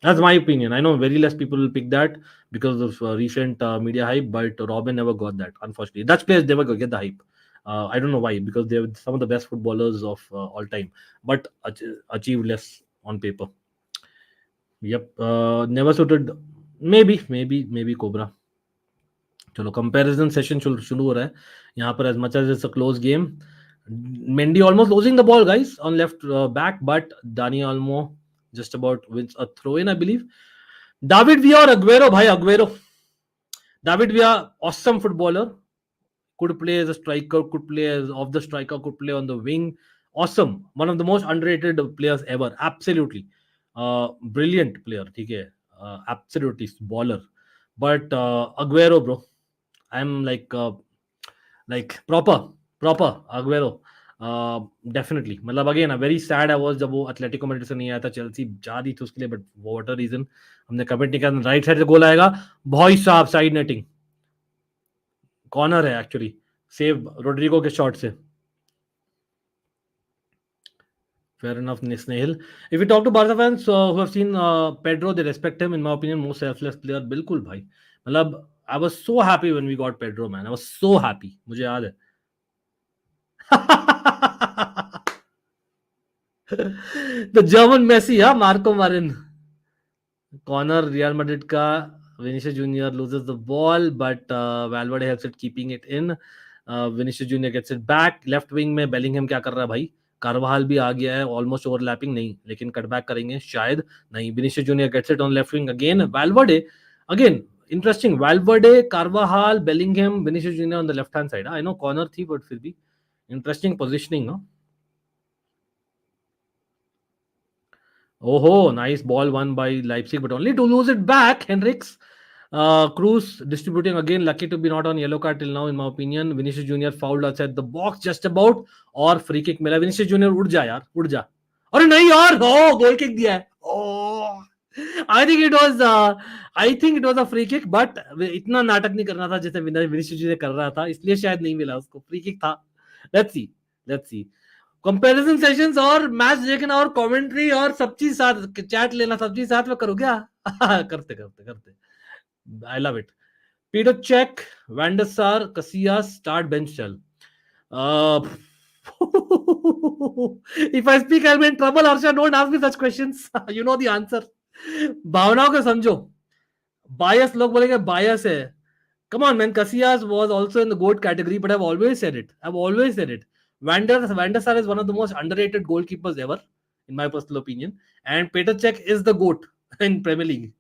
Speaker 1: That's my opinion. I know very less people will pick that because of recent media hype, but Robin never got that, unfortunately. Dutch players never get the hype. I don't know why, because they're some of the best footballers of all time, but achieve less on paper. Yep, never suited. Maybe Cobra. चलो comparison session शुरू हो रहा है यहाँ पर. As much as it's a close game, Mendy almost losing the ball, guys, on left back, but Dani Olmo just about wins a throw in, I believe. David Villa or Aguero, bhai, Aguero. David Villa, awesome footballer. Could play as a striker, could play as off the striker, could play on the wing. Awesome. One of the most underrated players ever. Absolutely. Brilliant player. Okay. Absolutely. Baller. But Aguero, bro. I'm like proper Aguero. Definitely. मतलब again, very sad I was जब वो Atletico Madrid से नहीं आया था. Chelsea जा रही थी उसके लिए, बट व्हाट रीजन हमने कमेंट नहीं किया. राइट साइड से गोल आएगा भाई साहब, साइड नेटिंग, कॉर्नर है एक्चुअली, सेव रोड्रिगो के शॉट से. Fair enough, Snehil. If we talk to Barca fans who have seen Pedro, they respect him. In my opinion, most selfless player. बिल्कुल भाई. मतलब I was so happy when we got Pedro, man. I was so happy. मुझे याद है. The German Messi, yeah, Marco Marin. Corner, Real Madrid ka. Vinicius Junior loses the ball, but Valverde helps it, keeping it in. Vinicius Junior gets it back. Left wing में Bellingham क्या कर रहा है भाई? कार्वाहाल भी आ गया है, ऑलमोस्ट ओवरलैपिंग नहीं, लेकिन कटबैक करेंगे शायद नहीं. Vinicius Junior gets it on left wing again. Valverde again interesting. Valverde, Carvajal, Bellingham, Vinicius Junior on the left hand side. I know corner थी, बट फिर भी interesting positioning. Oh, nice ball won by Leipzig, but only to lose it back. Henriks. Cruz distributing again. Lucky to be not on yellow card till now, in my opinion. Vinicius Junior fouled outside the box just about. और free kick मिला. Vinicius Junior उड़ जा यार, उड़ जा. अरे नहीं यार, oh, goal kick दिया है. Oh, I think it was a free kick, but इतना नाटक नहीं करना था जैसे Vinicius Junior कर रहा था, इसलिए शायद नहीं मिला उसको. Free kick था. Let's see. कंपैरिजन सेशंस और मैच देखना और कमेंट्री और सब चीज साथ, चैट लेना, सब चीज साथ में करो क्या? करते. I love it. Petr Cech, van der Sar, Casillas, start bench चल. If I speak I am in trouble. Harsha, don't ask me such questions. You know the answer. भावनाओं को समझो. बायस लोग बोलेंगे बायस है. Come on, man. Casillas was also in the GOAT category, but I've always said it. Van der Sar is one of the most underrated goalkeepers ever, in my personal opinion. And Petr Cech is the GOAT in Premier League.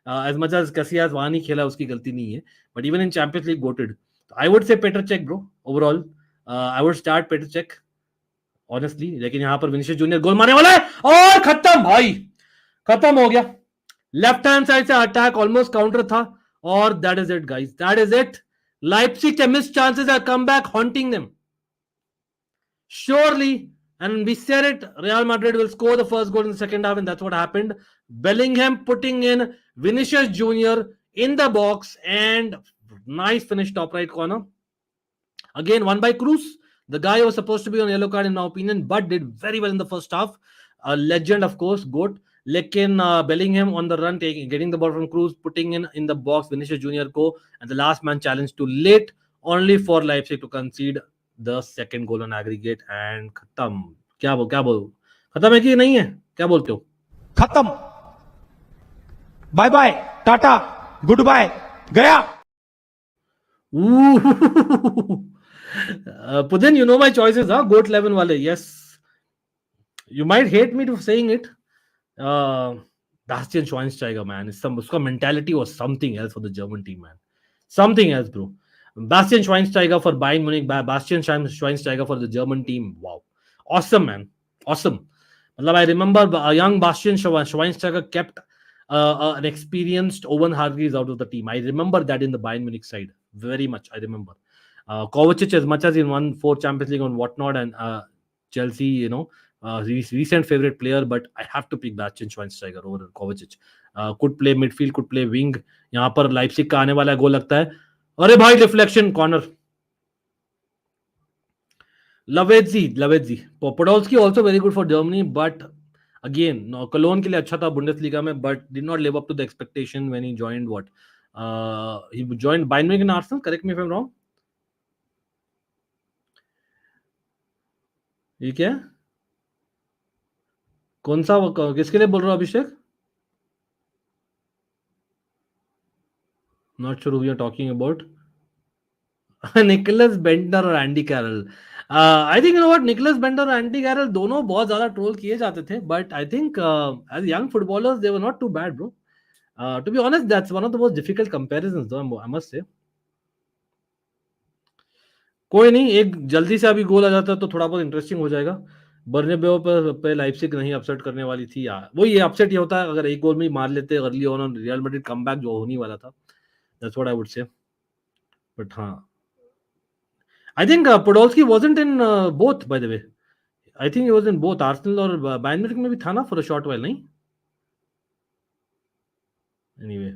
Speaker 1: As much as Casillas वहाँ नहीं खेला, उसकी गलती नहीं है. But even in Champions League, goated. I would say Petr Cech, bro. Overall, I would start Petr Cech, honestly. लेकिन यहाँ पर Vinicius Junior गोल मारने वाला है और खत्म भाई, खत्म हो गया. लेफ्ट हैंड साइड से अटैक ऑलमोस्ट काउंटर था, और that is it, guys. That is it. Leipzig के missed chances have come back, haunting them. Surely, and we said it, Real Madrid will score the first goal in the second half, and that's what happened. Bellingham putting in Vinicius Junior in the box, and nice finish top right corner. Again, won by Cruz. The guy was supposed to be on yellow card in my opinion, but did very well in the first half. A legend, of course, GOAT. Lekin Bellingham on the run, getting the ball from Cruz, putting in the box, Vinicius Junior go, and the last man challenge too late, only for Leipzig to concede the second goal on aggregate. And खत्म. क्या बोल खत्म है कि नहीं है? क्या बोलते हो?
Speaker 2: खत्म. Bye bye, Tata, good bye, गया.
Speaker 1: Pudin, you know my choices, huh? GOAT 11 wale. Yes. You might hate me for saying it. Bastian Schweinsteiger, man. Uska mentality was something else for the German team, man. Something else, bro. Bastian Schweinsteiger for Bayern Munich, Bastian Schweinsteiger for the German team. Wow. Awesome, man. Awesome. I remember a young Bastian Schweinsteiger kept an experienced Owen Hargreaves out of the team. I remember that in the Bayern Munich side. Very much, I remember. Kovacic, as much as he won 4 Champions League and whatnot, and Chelsea, recent favorite player, but I have to pick Bastian Schweinsteiger over Kovacic. Could play midfield, could play wing. यहाँ पर Leipzig का आने वाला गोल लगता है. अरे भाई deflection corner. Lavezzi. Podolski also very good for Germany, but again, Cologne के लिए अच्छा था Bundesliga में, but did not live up to the expectation when he joined he joined Bayern Munich and Arsenal. Correct me if I'm wrong. ये क्या है? कौन सा किसके लिए बोल रहा हो Abhishek? Not sure who you're talking about. Nicholas Bentner और Andy Carroll. I think you know what, Nicholas Bentner और एंडी कैरल दोनों बहुत ज्यादा ट्रोल किए जाते थे, but I think as young footballers they were not too bad, bro. To be honest, that's one of the most difficult comparisons though, I must say. कोई नहीं, एक जल्दी से अभी गोल आ जाता तो थोड़ा बहुत इंटरेस्टिंग हो जाएगा. बर्नेब्यू पे लाइप्जिग नहीं अपसेट करने वाली थी यार. वो ये अपसेट ये होता है अगर एक गोल में मार लेते early on Real Madrid comeback जो होने वाला था. That's what I would say. But I think Podolski wasn't in both, by the way. I think he was in both Arsenal और Bayern Munich में भी था ना for a short while, नहीं? Anyway,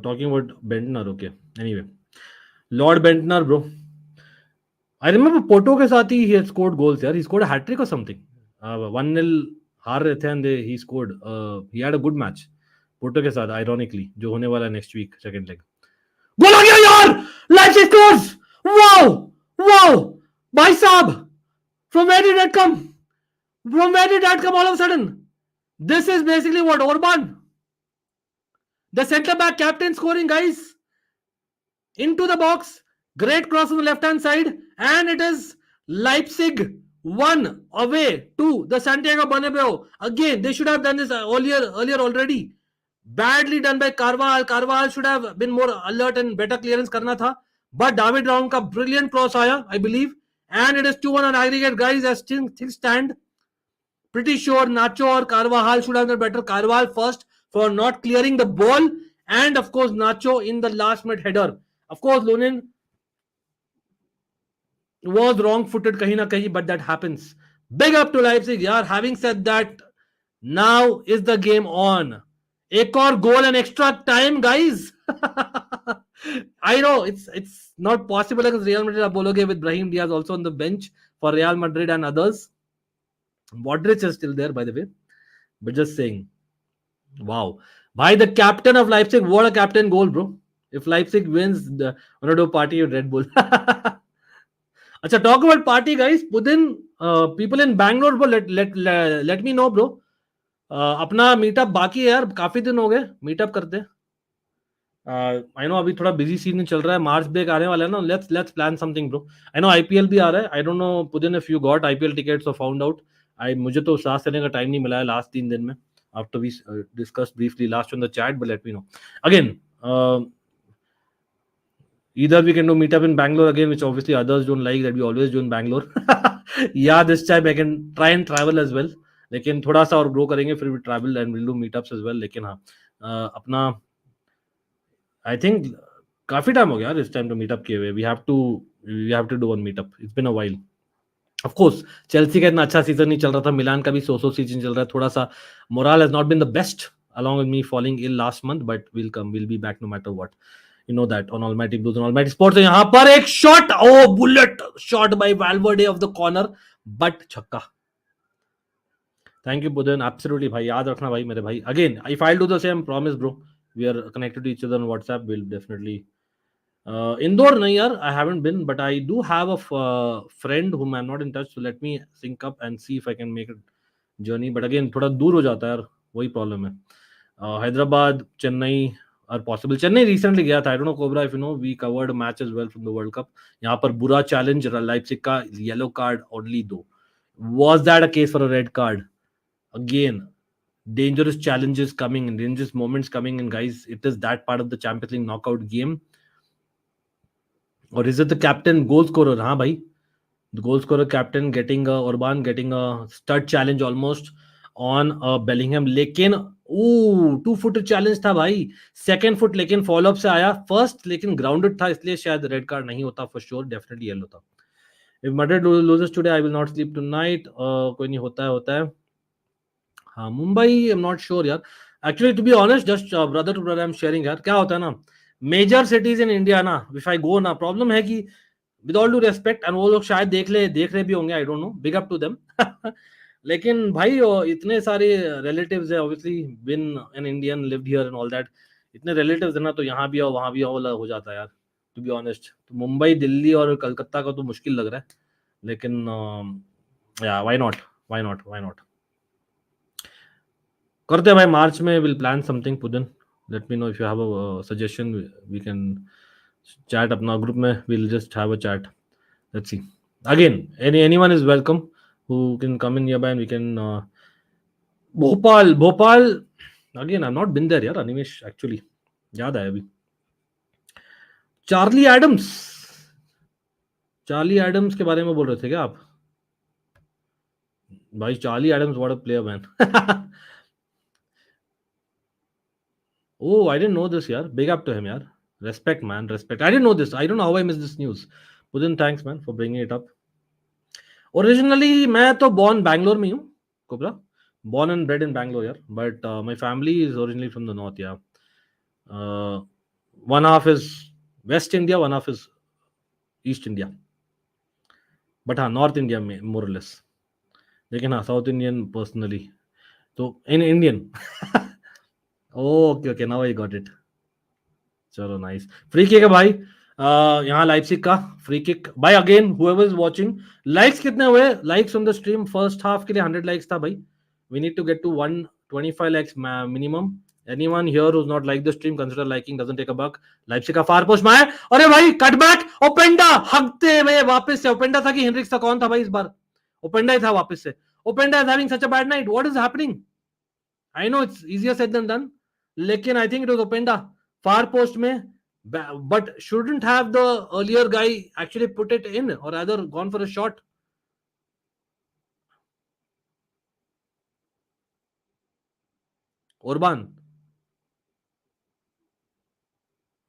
Speaker 1: talking about Bentner, okay. Anyway, Lord Bentner, bro. I remember Porto के साथ ही he had scored goals यार. He scored a hat-trick or something. 1-0 हार रहे थे and he scored. He had a good match. Porto के साथ, ironically, जो होने वाला है next week, second leg. गोल आ गया यार. Leipzig scores. Wow. भाई साहब. From where did that come? All of a sudden? This is basically what, Orban? The centre back captain scoring, guys. Into the box. Great cross on the left hand side. And it is Leipzig 1 away to the Santiago Bernabeu. Again, they should have done this earlier already. Badly done by Carvajal. Carvajal should have been more alert and better clearance करना था. But David Raum का brilliant cross आया, I believe. And it is 2-1 on aggregate, guys. As things stand, pretty sure Nacho or Carvajal should have done better. Carvajal first for not clearing the ball. And of course, Nacho in the last minute header. Of course, Lunin was wrong-footed kahin na kahin, but that happens. Big up to Leipzig, yaar. Having said that, now is the game on. एक और goal and extra time, guys. I know it's not possible against Real Madrid. आप बोलोगे with Brahim Diaz also on the bench for Real Madrid and others. Modric is still there, by the way. But just saying. Wow. By the captain of Leipzig, what a captain goal, bro. If Leipzig wins, I want to do a party with Red Bull. Acha, talk about party, guys. Pudin, people in Bangalore, bro, let me know, bro. अपना meetup बाकी है यार, काफी दिन हो गए meetup करते. I know अभी थोड़ा बिजी सीजन चल रहा है, मार्च ब्रेक आने वाला है ना. Let's plan something bro. I know IPL भी आ रहा है. I don't know Putin if you got IPL tickets और फाउंड आउट. मुझे तो सांस लेने का टाइम नहीं मिला है लास्ट 3 दिन में. After we discuss briefly last on the chat, but let me know again. Either we can do meetup in Bangalore again, which obviously others don't like that we always do in Bangalore. Yeah, this time I can try and travel as well. लेकिन थोड़ा सा और grow करेंगे, फिर भी travel and will do meetups as well. लेकिन हाँ, अपना आई थिंक काफी टाइम हो गया इस टाइम टू मीटअप किए हुए. We have to do one meetup. It's been a while. Of course Chelsea का इतना अच्छा सीजन नहीं चल रहा था, मिलान का भी सो सीजन चल रहा है. थोड़ा सा morale has not been the best along with me falling ill last month, but we'll be back no matter what. You know that on Almighty Blues and Almighty Sports. So यहाँ पर एक shot, bullet shot by Valverde of the corner, but छक्का. Thank you, Budhan. Absolutely, bhai. याद रखना भाई मेरे भाई. Again, if I'll do the same, promise, bro. We are connected to each other on WhatsApp. We'll definitely. Indore, nahi yaar. I haven't been, but I do have a friend whom I'm not in touch. So let me sync up and see if I can make a journey. But again, थोड़ा दूर हो जाता है यार. वही problem है. Hyderabad, Chennai are possible. Chennai recently गया था. I don't know, Cobra, if you know, we covered a match as well from the World Cup. यहाँ पर बुरा challenge Leipzig का yellow card only दो. Was that a case for a red card? Again, dangerous challenges coming and dangerous moments coming in, guys. It is that part of the Champions League knockout game. Or is it the captain goal scorer? हाँ भाई, the goal scorer captain getting Orban getting a stud challenge almost on Bellingham. लेकिन to foot challenge था भाई, second foot लेकिन follow up से आया, first लेकिन grounded था, इसलिए शायद रेड कार्ड नहीं होता, फॉर श्योर डेफिनेटली येलो था। If Madrid loses today I will not sleep tonight, कोई नहीं, होता है। हाँ Mumbai, I am not sure यार, actually to be honest, just brother to brother I am sharing यार। क्या होता है ना, मेजर सिटीज इन इंडिया ना, इफ आई गो ना, प्रॉब्लम है कि with all due respect, and वो लोग शायद देख रहे भी होंगे, I don't know, big up to them. लेकिन भाई इतने सारे रिलेटिव्स है, obviously been an Indian, lived here and all that, इतने रिलेटिव्स है ना, तो यहाँ भी आओ वहां भी आओ वाला हो जाता है यार, टू बी ऑनेस्ट। तो मुंबई, दिल्ली और कलकत्ता का तो मुश्किल लग रहा है, लेकिन या व्हाई नॉट, व्हाई नॉट करते हैं भाई, मार्च में विल प्लान समथिंग। पुदन, let me know if you have a suggestion, we can chat अपना ग्रुप में, will just have a chat, let's see. Again anyone is welcome who can come in nearby and we can Bhopal again I've not been there यार Animesh, actually याद आया अभी। Charlie Adams के बारे में बोल रहे थे क्या आप भाई? Charlie Adams, what a player man. Oh, I didn't know this यार, big up to him यार, respect man, respect, I didn't know this, I don't know how I missed this news. Pudin, thanks man for bringing it up. Originally मैं तो born Bangalore में हूँ cobra, born and bred in Bangalore यार, but my family is originally from the north, yeah. One half is West India, one half is East India, but हाँ north India में more less, लेकिन हाँ south Indian personally, तो in Indian. Okay now I got it, चलो nice. Free kick है भाई, यहाँ Leipzig का फ्री किक भाई। Again whoever is watching, likes कितने हुए? Likes on the stream first half के लिए 100 लाइक्स था भाई, we need to get to 125 likes minimum. Anyone here who's not like the stream, consider liking, doesn't take a buck. Leipzig का फार post में है, अरे भाई कटबैक, ओपेंडा हकते हुए वापस से, ओपेंडा था कि हेनरिक्स था, कौन था भाई इस बार? ओपेंडा ही था वापस से। Openda is having such a bad night, what is happening? I know it's easier said then done, लेकिन I think it was Openda far post में, but shouldn't have the earlier guy actually put it in or rather gone for a shot? Orban,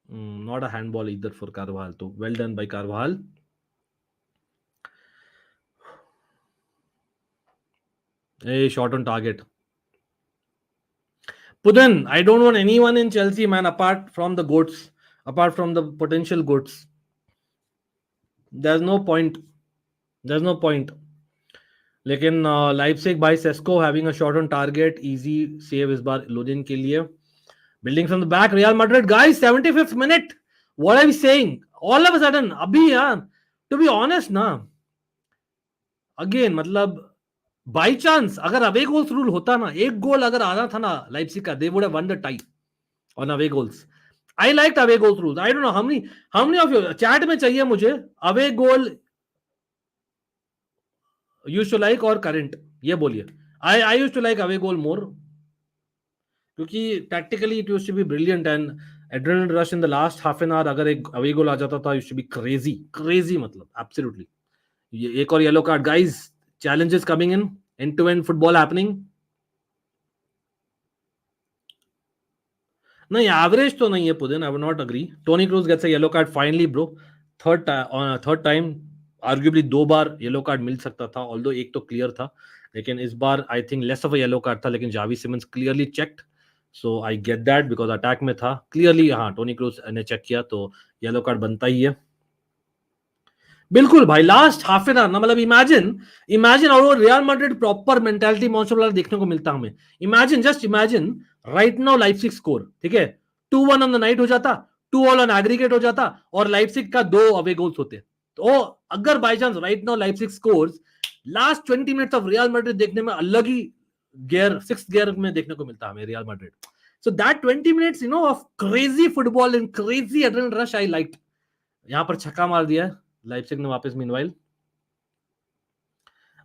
Speaker 1: not a handball either for Carvajal, so well done by Carvajal. A shot on target. Pudan, I don't want anyone in Chelsea man, apart from the goats, apart from the potential goats. There's no point, लेकिन Leipzig भाई, Sesko having a shot on target, easy save इस बार Lunin के लिए, building from the back, Real Madrid guys 75th minute, what are we seeing all of a sudden अभी यार, to be honest ना, again मतलब by chance अगर away goals rule होता ना, एक गोल अगर आना था ना लाइप्जिग का, they would have won the tie on away goals. I like away goals rules, I don't know how many of you chat में चाहिए मुझे away goal used to like or current, ये बोलिए। I used to like away goal more, क्योंकि tactically it used to be brilliant, and adrenaline rush in the last half an hour, अगर एक away goal आ जाता था used to B crazy मतलब absolutely. ये एक और yellow card guys, challenges coming in, end-to-end football happening. नहीं एवरेज तो नहीं है पुदिन, I would not agree. Toni Kroos gets a yellow card finally bro, third time, arguably 2 बार येलो कार्ड मिल सकता था, ऑल्दो एक तो क्लियर था, लेकिन इस बार I think less of a yellow card था, लेकिन Javi Simons clearly checked, so I get that because attack में था क्लियरली। हाँ टोनी क्रूज ने चेक किया तो येलो कार्ड बनता ही है, बिल्कुल भाई। लास्ट हाफ एन आवर ना, मतलब इमेजिन और real Madrid proper mentality monster वाला देखने को मिलता हमें। Just imagine right now Leipzig score, ठीक है, 2-1 ऑन द नाइट हो जाता, 2-2 ऑन एग्रीगेट हो जाता, और लाइप्जिग का 2 अवे गोल्स होते। तो अगर by chance right now Leipzig scores, last 20 minutes of Real Madrid देखने में अलग ही गियर, 6th गियर में देखने को मिलता हमें real Madrid. So that 20 minutes of crazy football and crazy adrenaline rush I liked. यहां पर छक्का मार दिया लाइप्जिग ने वापस, meanwhile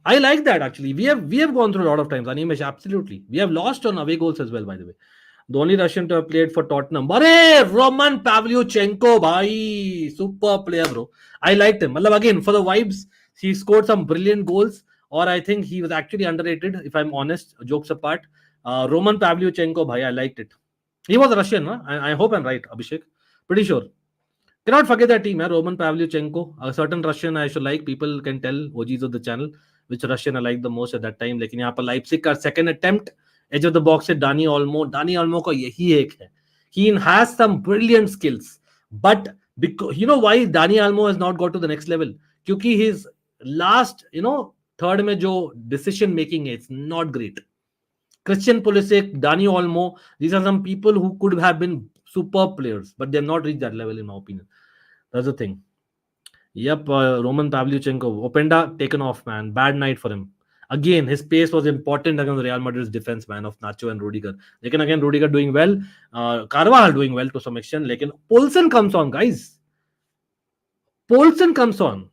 Speaker 1: I like that actually. We have gone through a lot of times, Animesh, absolutely. We have lost on away goals as well, by the way. The only Russian to have played for Tottenham, अरे Roman Pavlyuchenko भाई, super player bro. I liked him, मतलब again for the vibes, he scored some brilliant goals, or I think he was actually underrated if I'm honest, jokes apart. Roman Pavlyuchenko, bhai, I liked it. He was Russian, huh? I hope I'm right, Abhishek. Pretty sure. Cannot forget that team, Roman Pavlyuchenko, a certain Russian I should like. People can tell OGs of the channel which Russian I like the most at that time. लेकिन यहाँ पर Leipzig का second attempt edge of the box है Dani Olmo. Dani Olmo का यही एक है. He has some brilliant skills, but because you know why Dani Olmo has not got to the next level? क्योंकि his last third में जो decision making है, it's not great. Christian Pulisic, Dani Olmo, these are some people who could have been superb players, but they have not reached that level in my opinion. That's the thing. Yep, Roman Pavlyuchenko, Openda taken off, man. Bad night for him. Again, his pace was important against Real Madrid's defense, man, of Nacho and Rudiger. Lekin again, Rudiger doing well. Carvajal doing well to some extent. Lekin Poulsen comes on, guys. Poulsen comes on.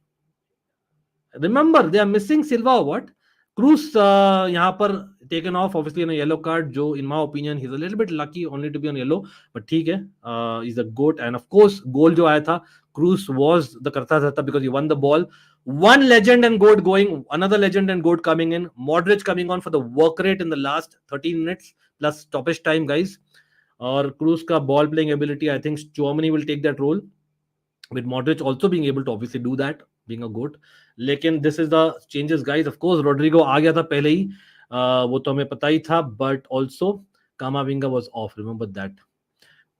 Speaker 1: Remember, they are missing Silva or what? Cruz यहाँ पर taken off, obviously in a yellow card. जो in my opinion, he's a little bit lucky only to be on yellow, but ठीक है. He's a goat, and of course, goal जो आया था, Cruz was the karta dharta because he won the ball. One legend and goat going, another legend and goat coming in. Modric coming on for the work rate in the last 13 minutes plus stoppage time, guys. Or Cruz ka ball playing ability, I think Chouameni will take that role, with Modric also being able to obviously do that, being a goat. लेकिन this is the changes, guys. Of course, Rodrigo आ गया था पहले ही, वो तो हमें पता ही था, but also Kamavinga was off. Remember that.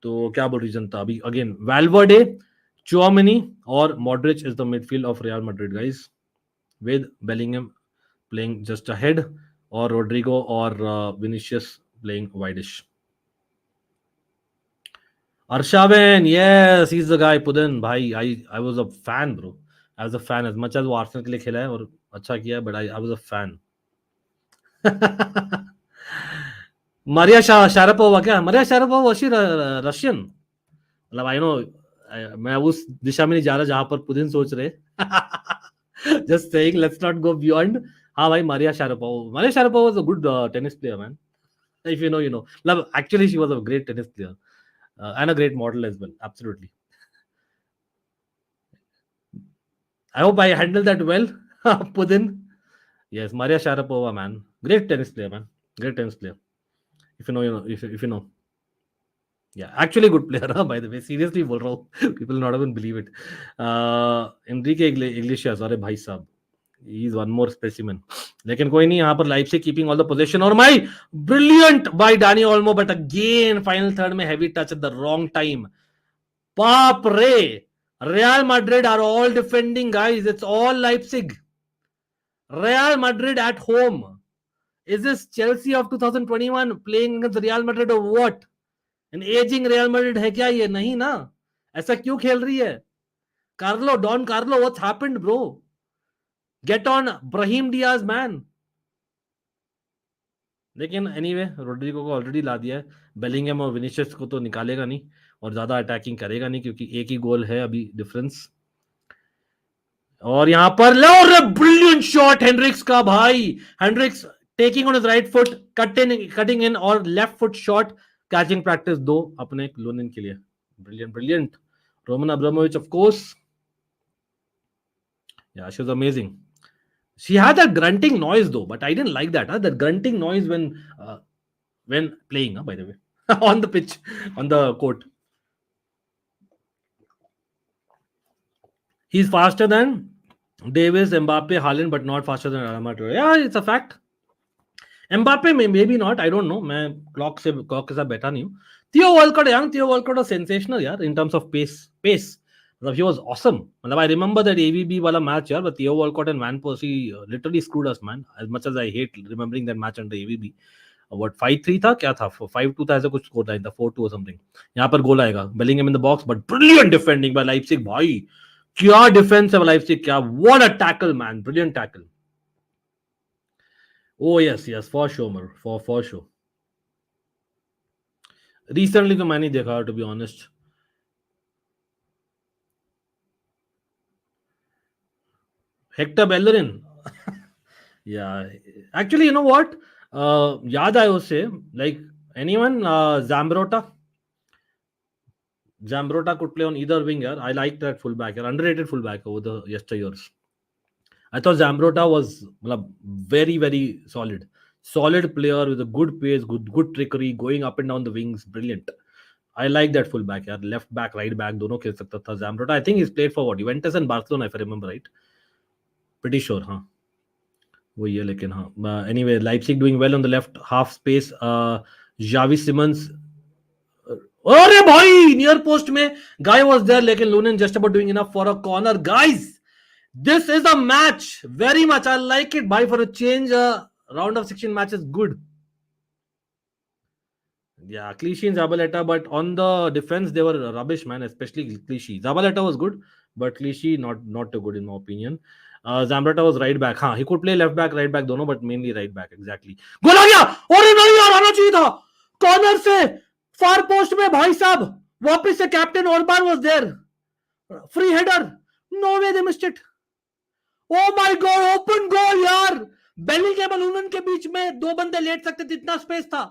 Speaker 1: तो क्या बोल रीजन था अभी? Again, Valverde, Chouameni or Modric is the midfield of Real Madrid, guys, with Bellingham playing just ahead, or Rodrigo or Vinicius playing wideish. Arshavin, yes, he's the guy. Pudan, bhai, I was a fan, bro. I was a fan as much as वो Arsenal के लिए खेला है और अच्छा किया है, but I was a fan. Maria Sharapova क्या? Maria Sharapova was she Russian? मतलब I know मैं उस दिशा में नहीं जा रहा जहां पर पुतिन सोच रहे. Just saying, let's not go beyond. हाँ भाई, Maria Sharapova. Maria Sharapova was a good tennis player, man. If you know, you know. Like, actually, she was a great tennis player and a great model as well. Absolutely. I hope I handled that well, Putin. Yes, Maria Sharapova, man. Great tennis player, man. Great tennis player. If you know, you know. If you know. Yeah, actually good player, by the way. Seriously, bol raha hu. People not even believe it. Enrique Iglesias, अरे भाई साहब, he is one more specimen. लेकिन कोई नहीं, यहाँ पर Leipzig keeping all the possession. और my brilliant by Dani Olmo, but again final third में heavy touch at the wrong time. Baap re, Real Madrid are all defending, guys. It's all Leipzig. Real Madrid at home. Is this Chelsea of 2021 playing against Real Madrid or what? An aging Real Madrid है क्या ये? नहीं ना. ऐसा क्यों खेल रही है? Carlo, Don Carlo, what's happened, bro? Get on Brahim Diaz, man. लेकिन anyway, रोड्रिगो को ऑलरेडी ला दिया है. बेलिंगम और विनिशियस को तो निकालेगा नहीं और ज्यादा अटैकिंग करेगा नहीं क्योंकि एक ही गोल है अभी डिफरेंस. और यहां पर लो ब्रिलियंट शॉट हेनरिक्स का, भाई. Henrichs taking on his right foot, cutting in और left foot shot, catching practice 2 अपने लोनिन के लिए. Brilliant brilliant. Roman Abramovich, of course. Yeah, she was amazing. She had that grunting noise though, but I didn't like that. That grunting noise when playing, by the way, on the pitch, on the court. He's faster than Davis, Mbappe, Haaland, but not faster than Adama. Yeah, it's a fact. Mbappe maybe not. I don't know. मैं clock के साथ बैठा नहीं हूँ. Theo Walcott was sensational, यार, in terms of pace. He was awesome. I remember that AVB wala match, yeah, but Theo Walcott and Van Persie literally screwed us, man. As much as I hate remembering that match under AVB. What 5-3 था क्या था? 5-2 था, ऐसा कुछ score था, 4-2 or something. यहाँ पर गोल आएगा. Bellingham in the box, but brilliant defending by Leipzig, भाई. क्या defense है Leipzig, क्या? What a tackle, man. Brilliant tackle. Oh yes, for sure, for sure. Recently तो मैंने देखा, to be honest. Hector Bellerin. Yeah, actually, you know what? याद आया उससे, like anyone, Zambrota could play on either wing. I like that fullback, underrated fullback over the yesteryears. I thought Zambrota was very, very solid. solid player with a good pace, good trickery, going up and down the wings, brilliant. I like that full back यार, left back, right back दोनों खेल सकता था Zambrota. I think he's played for what, Juventus and Barcelona if I remember right. Pretty sure, हाँ वही है, लेकिन हाँ anyway Leipzig doing well on the left half space. Xavi Simons, अरे भाई नियर पोस्ट में guy was there, लेकिन Lunin just about doing enough for a corner. Guys, this is a match, very much I like it, bhai. For a change, round of 16 match is good. Yeah, Clichy and Zabaleta, but on the defense they were rubbish, man. Especially Clichy. Zabaleta was good, but Clichy not too good in my opinion. Zambrata was right back. हाँ, he could play left back, right back दोनों, but mainly right back. Exactly. गोल आ गया! अरे नहीं यार, आना चाहिए था. Corner से फार पोस्ट में भाई साहब. वापस से captain Orbán was there. Free header. No way they missed it. Oh my god, open goal यार. बेलिंगहम और लूनन के बीच में दो बंदे लेट सकते थे, इतना स्पेस था.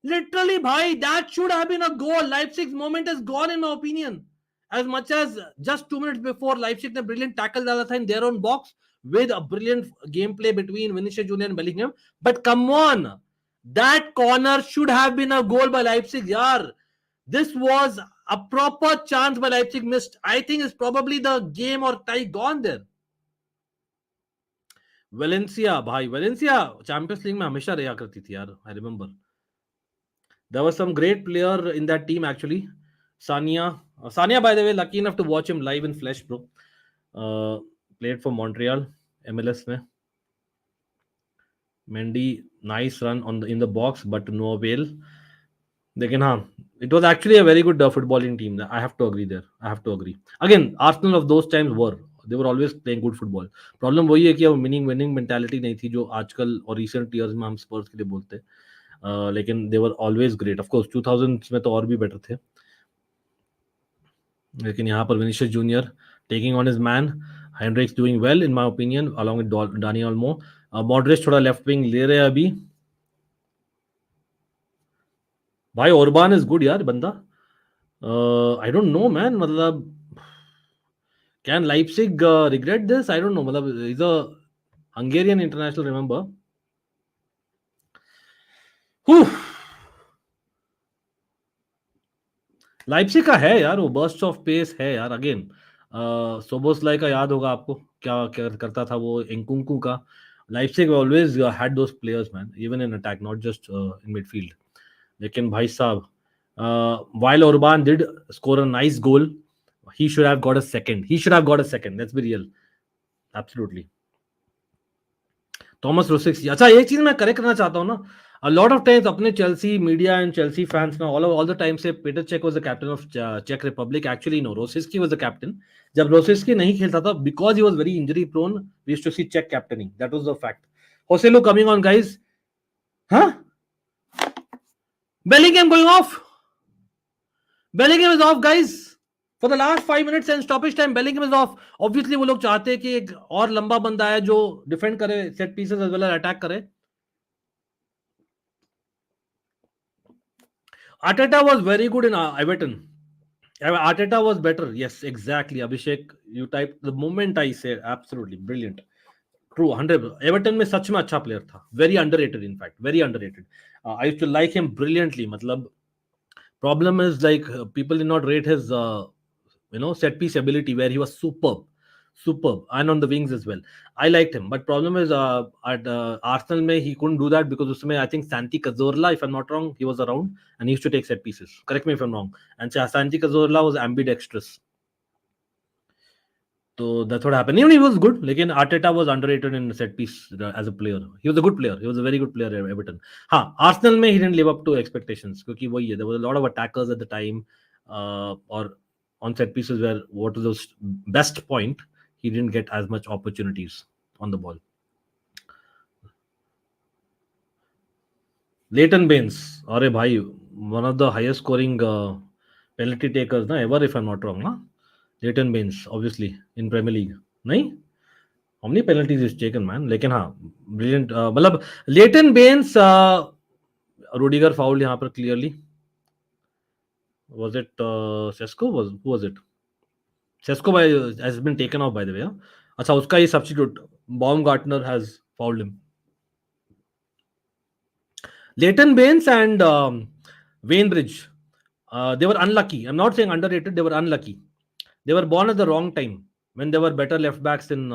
Speaker 1: Literally, bhai, that should have been a goal. Leipzig's moment is gone, in my opinion. As much as just 2 minutes before, Leipzig ने brilliant tackle डाला था in their own box with a brilliant gameplay between Vinicius Junior and Bellingham. But come on, that corner should have been a goal by Leipzig. Yaar, this was a proper chance by Leipzig missed. I think it's probably the game or tie gone there. Valencia, bhai, Valencia Champions League में हमेशा रहा करती थी यार. I remember. There was some great player in that team actually. Sania, by the way, lucky enough to watch him live in flesh, bro. Played for Montreal, MLS में. Mendy, nice run in the box, but no avail. लेकिन हाँ, it was actually a very good footballing team. I have to agree there. I have to agree. Again, Arsenal of those times they were always playing good football. Problem वही है कि अब winning mentality नहीं थी जो आजकल और recent years में हम Spurs के लिए बोलते हैं. लेकिन they were always great. Of course 2000s में तो और भी better थे. लेकिन यहाँ पर Vinicius Junior taking on his man. Hendricks doing well in my opinion along with Dani Olmo. Modric थोड़ा left wing ले रहे हैं अभी. भाई Orban is good यार बंदा. I don't know man, मतलब can Leipzig regret this? I don't know. मतलब he's a Hungarian international, remember. लाइप्सिग का है यार, वो बर्स्ट ऑफ पेस है यार. अगेन सोबोस्लाई का याद होगा आपको, क्या करता था वो इंकुंकू का. Leipzig always had those players man, even in attack, not just in midfield. लेकिन भाई साहब, while Orban did score a nice goal, he should have got a second. Let's be real. Absolutely. Thomas Rosix. अच्छा, एक चीज मैं correct करना चाहता हूँ ना. A lot of times अपने Chelsea media and Chelsea fans ना all the time say Peter Cech was the captain of Czech Republic. Actually no, Rosicki was the captain. जब Rosicki नहीं खेलता था, because he was very injury prone, we used to see Czech captaining. That was the fact. Joselu coming on, guys. Huh? Bellingham going off. Bellingham is off, guys. For the last 5 minutes and stoppage time, Bellingham is off. Obviously वो लोग चाहते हैं कि एक और लंबा बंदा है जो डिफेंड करे, set pieces as well as attack करे. Arteta was very good in Everton. Arteta was better. Yes, exactly. Abhishek, you typed the moment I said. Absolutely brilliant. True, 100. Everton में सच में अच्छा player था. Very underrated, in fact. Very underrated. I used to like him brilliantly. मतलब problem is like people did not rate his set piece ability, where he was superb, and on the wings as well. I liked him, but problem is at Arsenal में he couldn't do that because उसमें I think Santi Cazorla, if I'm not wrong, he was around and he used to take set pieces. Correct me if I'm wrong. And Santi Cazorla was ambidextrous. So that's what happened. Even he was good. Lekin Arteta was underrated in set piece as a player. He was a good player. He was a very good player at Everton. Arsenal में he didn't live up to expectations क्योंकि वही है, there was a lot of attackers at the time, or on set pieces where what was the best point, he didn't get as much opportunities on the ball. Leighton Baines, अरे भाई, one of the highest scoring penalty takers ना ever, if I'm not wrong ना. Leighton Baines, obviously in Premier League. नहीं, how many penalties is taken man? लेकिन हाँ, brilliant. मतलब Leighton Baines, Rudiger fouled यहाँ पर clearly. Was it Sesko? Who was it? Sesko has been taken off, by the way. अच्छा, उसका ही substitute Baumgartner has fouled him. Leighton Baines and Wainbridge, they were unlucky. I'm not saying underrated, they were unlucky. They were born at the wrong time when there were better left backs in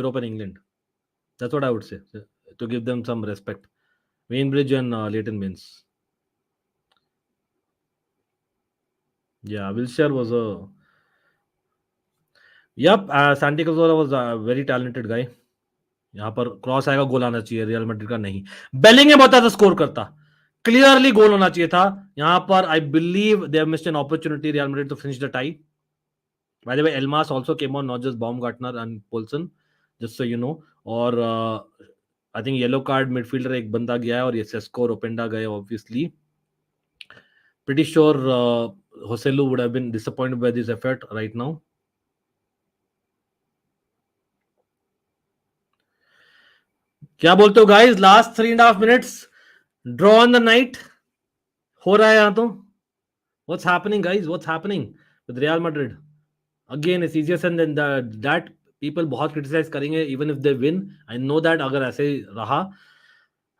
Speaker 1: Europe and England. That's what I would say, to give them some respect. Wainbridge and Leighton Baines. Yeah, Wilshere was a. Yep, Santi Cazorla was a very talented guy. यहाँ पर cross आएगा, गोल आना चाहिए, real Madrid का नहीं. Bellingham होता तो score करता, क्लियरली गोल होना चाहिए था. यहाँ पर I believe they have missed an opportunity, Real Madrid, to finish the tie. By the way, Elmas also came on, not just Baumgartner and Poulsen, just so you know. और I think yellow card midfielder एक बंदा गया है, और ये Sesko और ओपेंडा गए obviously. Pretty sure Joselu would have been disappointed by this effort right now. क्या बोलते हो guys? Last 3.5 minutes, draw on the night. हो रहा है यहाँ तो. What's happening, guys? What's happening with Real Madrid? Again, it's easier said than that. People बहुत criticize करेंगे even if they win. I know that अगर ऐसे रहा.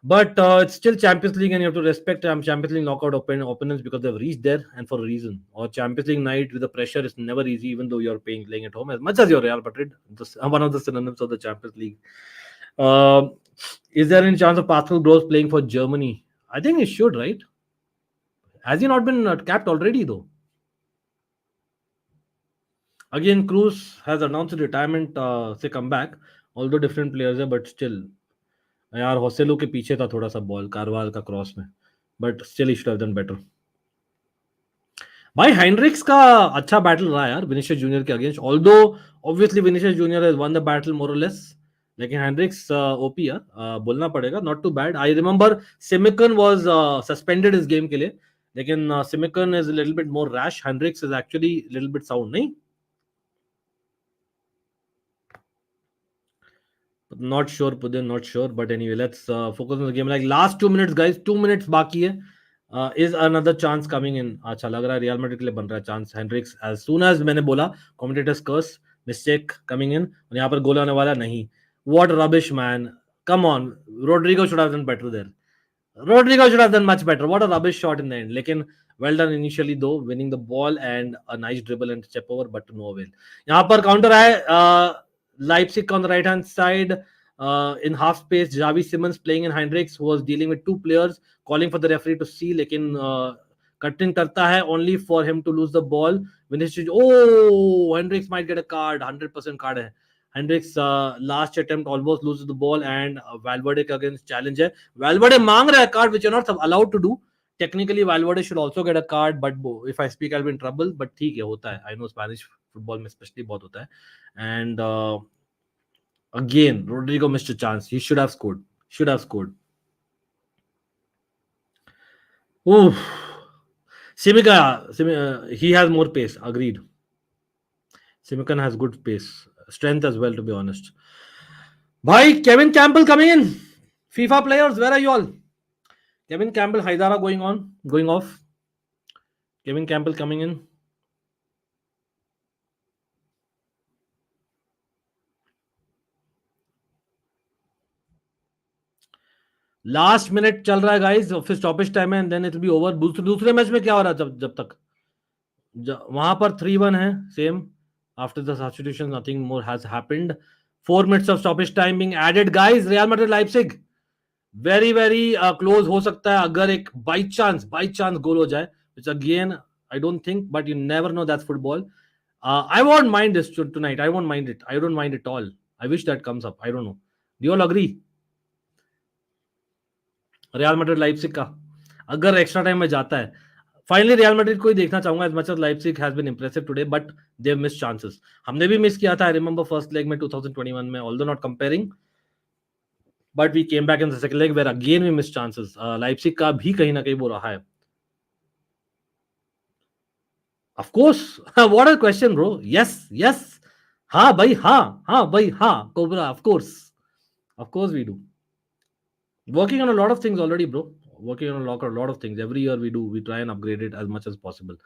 Speaker 1: But it's still Champions League, and you have to respect Champions League knockout opponents because they've reached there and for a reason. Or Champions League night with the pressure is never easy, even though you're playing at home, as much as you're Real Madrid. One of the synonyms of the Champions League. Is there any chance of Pascal Gross playing for Germany? I think he should, right? Has he not been capped already, though? Again, Cruz has announced retirement, say comeback, although different players है, but still. यार होसेलो के पीछे था थोड़ा सा ball Karwal का cross में, but still he should have done better. भाई हाइंड्रिक्स का अच्छा बैटल रहा यार विनिशियस जूनियर के against, although obviously Vinicius Junior has won the battle more or less, लेकिन हाइंड्रिक्स ओपी यार, बोलना पड़ेगा, not too bad. I remember Simakan was suspended इस गेम के लिए, लेकिन Simakan is little bit more rash, Henrichs is actually little bit sound, नहीं? Not sure, Pudin, not sure. But anyway, let's focus on the game. Like last 2 minutes, guys. 2 minutes बाकी है. Is another chance coming in? अच्छा लग रहा है real Madrid के लिए बन रहा है chance. Henriques, as soon as मैंने बोला, commentators curse, mistake coming in. और यहाँ पर गोल आने वाला नहीं. What rubbish, man! Come on, Rodrigo should have done better there. Rodrigo should have done much better. What a rubbish shot in the end. लेकिन well done initially though, winning the ball and a nice dribble and step over, but no avail. यहाँ पर counter आए. Leipzig on the right hand side, in half space, Javi Simmons playing in Heinrichs, who was dealing with two players, calling for the referee to see, लेकिन cutting करता है only for him to lose the ball. Vinicius, oh, Heinrichs might get a card, 100% card है. Heinrichs last attempt almost loses the ball, and Valverde against challenge है. Valverde मांग रहा है card, which you're not allowed to do. Technically, Valverde should also get a card, but if I speak, I'll be in trouble. But ठीक है, होता है. I know Spanish football में especially बहुत होता है. And again, Rodrigo missed a chance. He should have scored. Should have scored. Ooh. Simica, he has more pace. Agreed. Simican has good pace. Strength as well, to be honest. Bhai, Kevin Campbell coming in. FIFA players, where are you all? Kevin Campbell, Haidara going off. Kevin Campbell coming in. Last minute चल रहा है guys, फिर stoppage time है, and then it will be over. दूसरे match में क्या हो रहा है जब तक वहां पर 3-1 है same. After the substitution nothing more has happened. 4 minutes of stoppage time being added guys. Real Madrid Leipzig very very close हो सकता है अगर एक बाय चांस गोल हो जाए, which again I don't think, but you never no, that's football. I won't mind this tonight. I won't mind it. I don't mind it all. I wish that comes up. I don't know. Do you all agree? Real Madrid Leipzig का अगर extra time में जाता है, finally real Madrid को ही देखना चाहूंगा. As much as Leipzig has been impressive today, but they have missed chances. हमने भी मिस किया था, आई रिमेंबर फर्स्ट लेग में 2021 में, although not comparing, but we came back in the second leg where again we missed chances. Leipzig का भी कहीं ना कहीं वो रहा है. Of course, what a question bro. Yes, हाँ भाई, हाँ Cobra, of course we do. Working on a lot of things already, bro. Working on a lot of things. Every year we try and upgrade it as much as possible.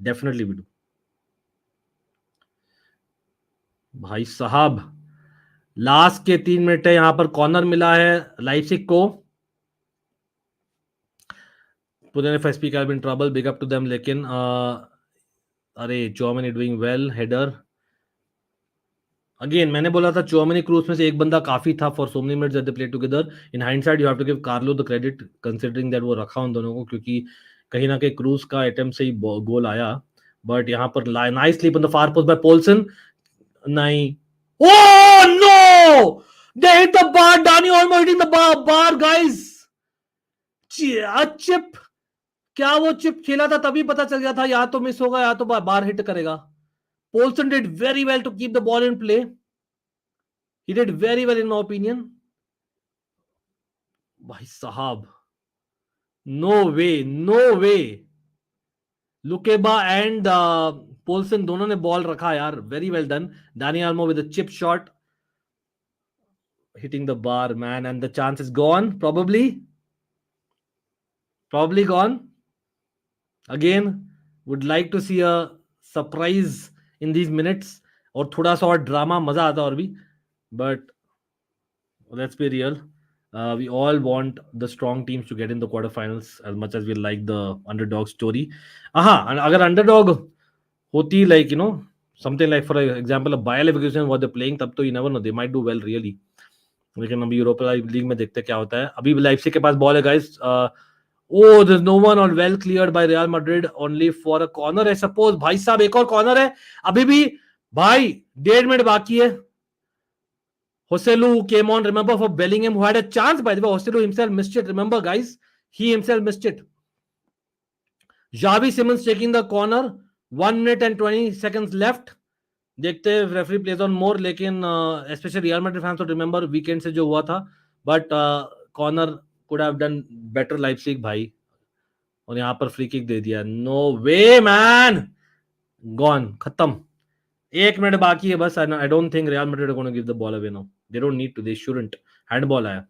Speaker 1: Definitely we do. भाई साहब, last के 3 minute है. यहाँ पर corner मिला है Leipzig को. Pune FSP have been trouble. Big up to them. लेकिन अरे चौमनी डूइंग वेल हेडर अगेन. मैंने बोला था चौमनी क्रूज में से एक बंदा काफी था for so many minutes that they play together. In hindsight you have to give Carlo the credit considering that वो रखा उन दोनों को, क्योंकि कहीं ना कहीं क्रूज का अटेम्प्ट से ही गोल आया. बट यहाँ पर nice slip on the far post by Poulsen. नहीं. Oh no! They hit the bar. Dani Olmo hitting the bar, guys. Chip. क्या वो चिप खेला था तभी पता चल गया था, या तो मिस होगा या तो बार हिट करेगा. Poulsen did very well to keep the ball in play. He did very well in my opinion. भाई साहब, no way. Lukeba and Poulsen दोनों ने बॉल रखा यार. Very well done. Dani Olmo with a chip shot. Hitting the bar, man, and the chance is gone. Probably gone. Again, would like to see a surprise in these minutes. और थोड़ा सा और drama, मजा आता और भी. But let's be real. We all want the strong teams to get in the quarterfinals as much as we like the underdog story. And अगर underdog होती, like, you know, something like for example a Bayern Leverkusen what they're playing, तब तो you never know, they might do well really. लेकिन अभी Europa league में देखते क्या होता है. अभी लाइप्जिग के पास बॉल है guys. there's no one, or well cleared by Real Madrid only for a corner, I suppose. भाई साहब एक और कॉर्नर है अभी भी भाई. 1.5 मिनट बाकी है. Joselu came on, remember, for Bellingham, who had a chance, by the way. Joselu himself missed it, remember guys, he himself missed it. Xavi Simons taking the corner. 1 minute and 20 seconds left. देखते हैं referee pledge on more. लेकिन specially Real Madrid fans तो remember weekend से जो हुआ था. But corner could have done better Leipzig भाई. और यहाँ पर फ्री किक दे दिया. नो वे मैन, गॉन, खत्म. 1 मिनट बाकी है बस. I don't think Real Madrid are gonna give the ball away now. They don't need to, they shouldn't. Handball आया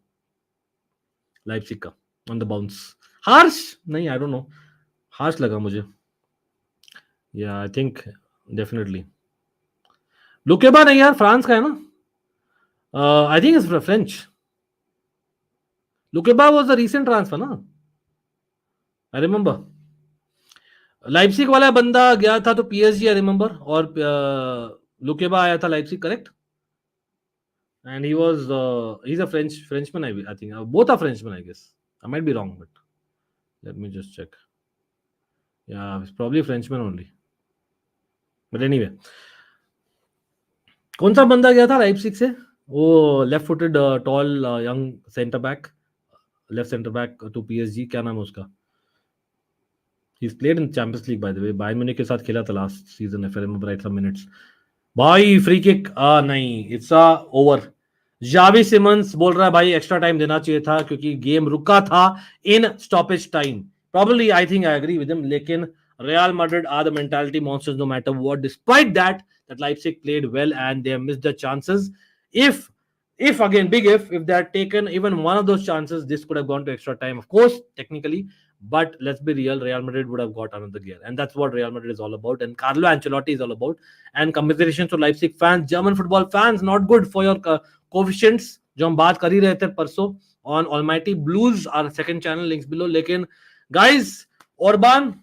Speaker 1: लाइप्जिग का ऑन द बाउंस. हार्श नहीं, I don't no, harsh लगा मुझे. या आई थिंक डेफिनेटली लुकेबा नहीं यार, France का है ना. I think it's French. Lukeba was the recent transfer ना, आई रिमेंबर. लाइप्जिग वाला बंदा गया था तो पीएसजी, आई रिमेंबर. और लुकेबा आया था Leipzig, correct. And he was he is a Frenchman, I think both are Frenchman, I guess. I might be wrong but let me just check. या it's probably Frenchman only. But anyway, कौन सा बंदा गया था Leipzig से? वो left footed tall young centre back, left centre back to PSG. क्या नाम है उसका? He's played in Champions League, by the way. Bayern Munich के साथ खेला था last season, if I remember right, some minutes. भाई फ्री किक नहीं, इट्स ओवर. जावी सिमंस बोल रहा है भाई एक्स्ट्रा टाइम देना चाहिए था क्योंकि गेम रुका था in stoppage time. Probably, I think I agree with him. लेकिन Real Madrid are the mentality monsters no matter what. Despite that Leipzig played well and they have missed the chances. If again, big if they had taken even one of those chances, this could have gone to extra time, of course, technically. But let's be real, Real Madrid would have got another gear. And that's what Real Madrid is all about. And Carlo Ancelotti is all about. And commiserations to Leipzig fans, German football fans, not good for your coefficients. जो हम बात कर ही रहे थे परसों on Almighty Blues, our second channel, links below. लेकिन guys, Orban,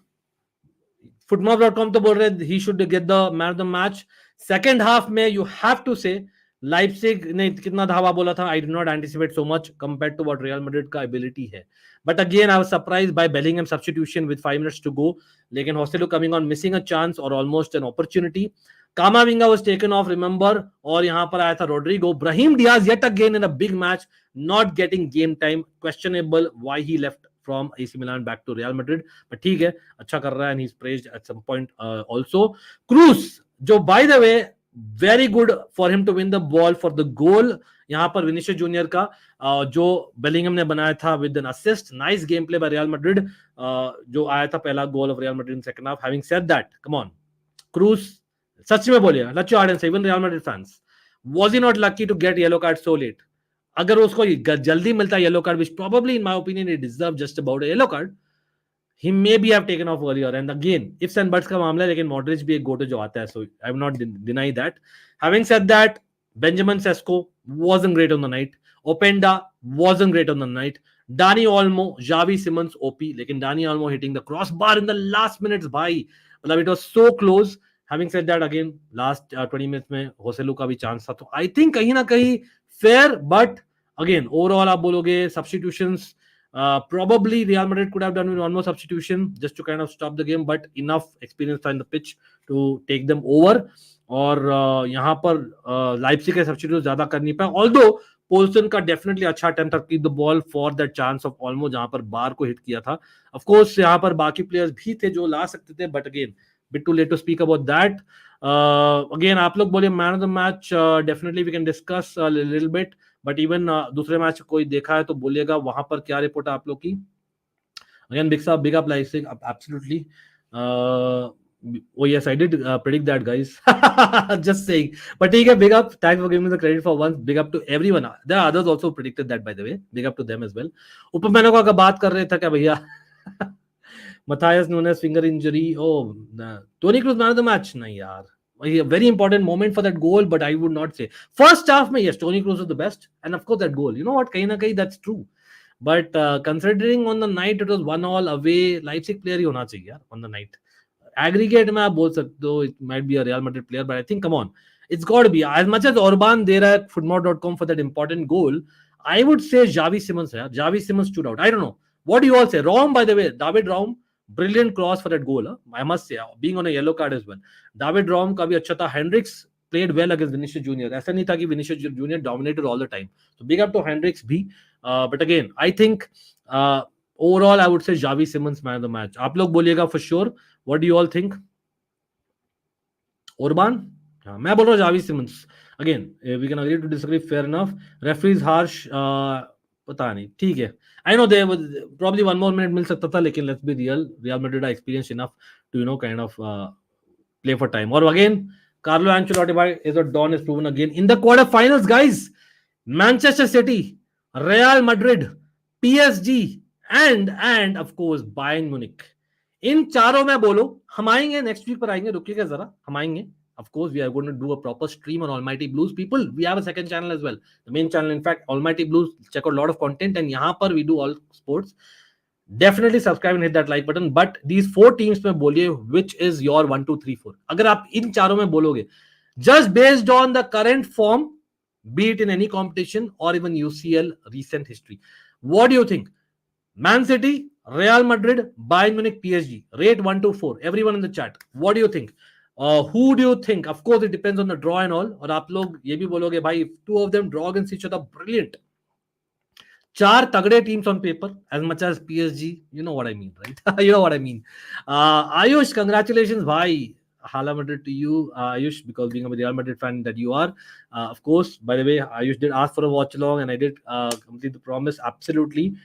Speaker 1: footmob.com तो बोल रहे he should get the man of the match. Second half में you have to say Leipzig ने कितना धावा बोला था, I did not anticipate so much compared to what Real Madrid का ability है. But again, I was surprised by Bellingham substitution with 5 minutes to go. लेकिन Joselu coming on, missing a chance or almost an opportunity. Kamavinga was taken off, remember. और यहाँ पर आया था Rodrigo. Brahim Diaz yet again in a big match, not getting game time. Questionable why he left from AC Milan back to Real Madrid. But ठीक है, अच्छा कर रहा है and he's praised at some point also. Cruz, जो by the way, very good for him to win the ball for the goal. यहाँ पर Vinicius junior का जो बेलिंगम ने बनाया था with an assist. Nice game play by Real Madrid, जो आया था पहला goal of Real Madrid in second half. Having said that, come on Kroos, सच में बोलिए, let's you audience, even Real Madrid fans, was he not lucky to get yellow card so late? अगर उसको जल्दी मिलता yellow card, which probably in my opinion he deserve just about a yellow card, he maybe have taken off earlier. And again, ifs and buts का मामला है, लेकिन Modric भी एक गोटो जो आता है, so I will not deny that. Having said that, Benjamin Sesko wasn't great on the night. Openda wasn't great on the night. Dani Olmo, Xavi Simons, OP. लेकिन Dani Olmo hitting the crossbar in the last minutes, भाई. मतलब it was so close. Having said that, again, last 20 minutes में Joselu का भी chance था. तो I think कहीं ना कहीं fair, but again, overall आप बोलोगे substitutions. Probably Real Madrid could have done with one more substitution just to kind of stop the game, but enough experience था in the pitch to take them over. और यहाँ पर Leipzig के substitute ज्यादा कर नहीं पाए. ऑल्दो पोल्सन का डेफिनेटली अच्छा अटेम्प्ट था keep the ball for that chance of ऑलमो जहां पर बार को हिट किया था. ऑफ कोर्स यहाँ पर बाकी प्लेयर्स भी थे जो ला सकते थे, but again bit too late to speak about that. Again आप लोग बोले man of the match, definitely we can discuss little bit, but even दूसरे मैच कोई देखा है तो बोलिएगा वहां पर क्या रिपोर्ट है आप लोग की. Again big up Leipzig, absolutely. Oh yes, I did predict that, guys. Just saying. But ठीक है, big up. Thanks for giving me the credit for once. Big up to everyone. There are others also predicted that, by the way. Big up to them as well. उपमैनो का अगर बात कर रहे थे क्या भैया? Matthias Nunes finger injury. Oh, Toni Kroos man of the match. नहीं यार. A very important moment for that goal, but I would not say. First half में yes, Toni Kroos was the best, and of course that goal. You know what? कहीं ना कहीं that's true. But considering on the night it was 1-1 away, Leipzig player ही होना चाहिए यार on the night. Aggregate में आप बोल सकते हो it might be a Real Madrid player, but I think come on, it's got to be as much as Orban दे रहा है football.com for that important goal. I would say Xavi Simons है यार. Xavi Simons stood out. I don't know what do you all say. Raum, by the way, David Raum, brilliant cross for that goal. I must say, being on a yellow card as well. David Raum का भी अच्छा था. Hendricks played well against Vinicius Junior. ऐसा नहीं था कि Vinicius Junior dominated all the time. So big up to Hendricks भी. But again, I think overall I would say Xavi Simons man of the match. आप लोग बोलिएगा for sure. What do you all think? Orban? हाँ, मैं बोल रहा हूँ Xavi Simons. Again, we can agree to disagree. Fair enough. Referees harsh. पता नहीं. ठीक है. I know there was probably one more minute मिल सकता था, लेकिन let's be real. Real Madrid are experienced enough to kind of play for time. और again, Carlo Ancelotti by is a dawn is proven again in the quarterfinals, guys. Manchester City, Real Madrid, PSG, and of course Bayern Munich. इन चारों में बोलो हम आएंगे next week पर आएंगे, रुकिएगा जरा, हम आएंगे. Of course, we are going to do a proper stream on Almighty Blues. People, we have a second channel as well. The main channel, in fact, Almighty Blues. Check out a lot of content, and यहाँ पर we do all sports. Definitely subscribe and hit that like button. But these 4 teams में बोलिए which is your 1, 2, 3, 4. अगर आप इन चारों में बोलोगे, just based on the current form, be it in any competition or even UCL recent history, what do you think? Man City, Real Madrid, Bayern Munich, PSG. Rate 1 to 4. Everyone in the chat. What do you think? Who do you think? Of course, it depends on the draw and all. और आप लोग ये भी बोलोगे भाई, if 2 of them draw against each other, brilliant. 4 तगड़े teams on paper, as much as PSG. You know what I mean, right? You know what I mean. Ayush, congratulations, bhai. Hala Madrid to you, Ayush, because being a Real Madrid fan that you are. Of course, by the way, Ayush did ask for a watch along, and I did complete the promise. Absolutely.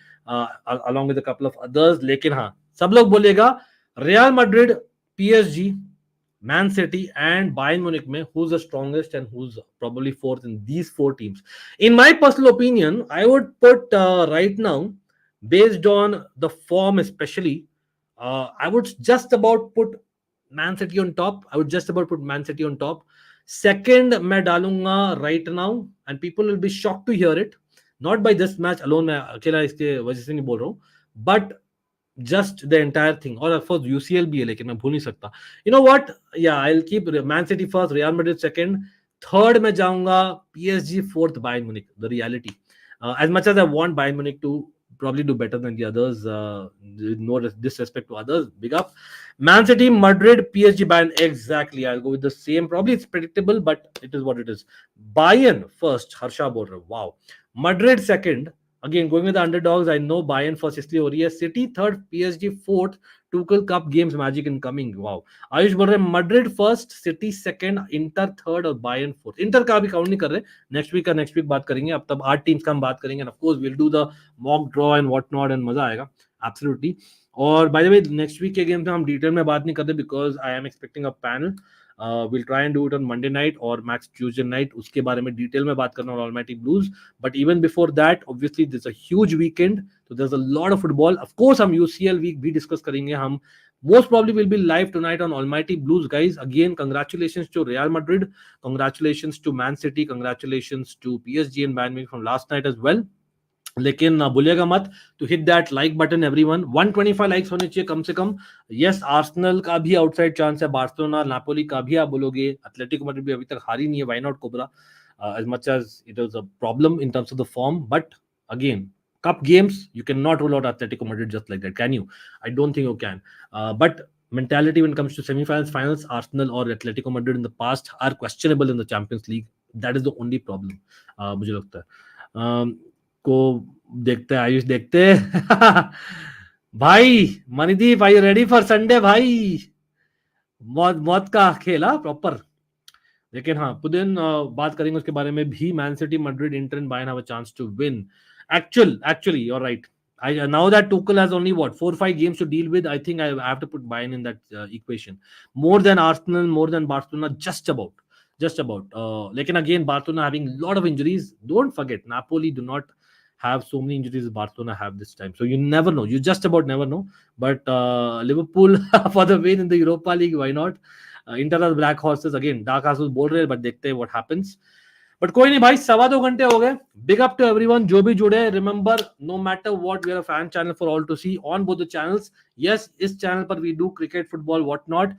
Speaker 1: Along with a couple of others. लेकिन हाँ, सब लोग बोलेगा Real Madrid, PSG, Man City and Bayern Munich में who's the strongest and who's probably fourth in these 4 teams. In my personal opinion, I would put right now, based on the form especially, I would just about put Man City on top. I would just about put Man City on top. Second मैं डालूंगा right now, and people will be shocked to hear it. Not by this match alone, मैं अकेला इसके वजह से नहीं बोल रहा हूँ, but just the entire thing. और of course UCL भी है, लेकिन मैं भूल नहीं सकता. You know what? Yeah, I'll keep Man City first, Real Madrid second, third मैं जाऊंगा PSG, fourth Bayern Munich. The reality. As much as I want Bayern Munich to probably do better than the others, no disrespect to others, big up. Man City, Madrid, PSG, Bayern. Exactly, I'll go with the same. Probably it's predictable, but it is what it is. Bayern first, Harsha बोल रहा है. Wow. Madrid second, again going with the underdogs. I know Bayern first इसलिए हो रही है. City third, PSG fourth. Tuchel Cup games magic incoming. Wow. Ayush बोल रहे हैं Madrid first, City second, Inter third और Bayern fourth. Inter का भी काउंट नहीं कर रहे. नेक्स्ट वीक बात करेंगे. अब तब 8 टीम्स का हम बात करेंगे. And of course we'll do the mock draw and what not, and मजा आएगा. Absolutely. और by the way, next week के गेम्स में हम डिटेल में बात नहीं करते because I am expecting a panel. we'll try and do it on Monday night or max Tuesday night. उसके बारे में डिटेल में बात करना on Almighty Blues. But even before that, obviously there's a huge weekend, so there's a lot of football. Of course, हम UCL week भी discuss करेंगे. हम most probably will be live tonight on Almighty Blues, guys. Again, congratulations to Real Madrid, congratulations to Man City, congratulations to PSG and Bayern Munich from last night as well. लेकिन भूलिएगा मत to hit that like button everyone. 125 likes होने चाहिए कम से कम. Yes, Arsenal का भी आउटसाइड चांस है, बार्सिलोना, नापोली का भी आप बोलोगे, एटलेटिको मैड्रिड भी अभी तक हारी नहीं है. Why not cobra? As much as it was a problem in terms of the form, but again, cup games you cannot rule out Atletico Madrid just like that, can you? I don't think you can. But mentality when it comes to semi-finals, finals, Arsenal or Atletico Madrid in the past are questionable in the Champions League. That is the only problem. मुझे लगता है को देखते हैं, आयुष देखते भाई. Manideep, are you ready for Sunday भाई? मौत का खेला प्रॉपर. लेकिन हाँ, पुदिन बात करेंगे उसके बारे में भी. Man City, Madrid, Inter and Bayern have a chance to win. Actually, you're right. Now that Tuchel has only 4-5 games to deal with, I think I have to put Bayern in that equation. More than Arsenal, more than Barcelona, just about. Lekin again, Barcelona having a lot of injuries. Don't forget, Napoli do not have so many injuries as Barcelona have this time. So you never know. You just about never know. But Liverpool for the win in the Europa League, why not? Inter are black horses. Again, dark horses बोल रहे हैं, but देखते हैं what happens. But कोई नहीं भाई, 2.25 घंटे हो गए. बिग अप टू एवरीवन जो भी जुड़े. Remember, no matter what, we are a fan channel for all to see on both the channels. Yes, इस चैनल पर we do cricket, football, what not.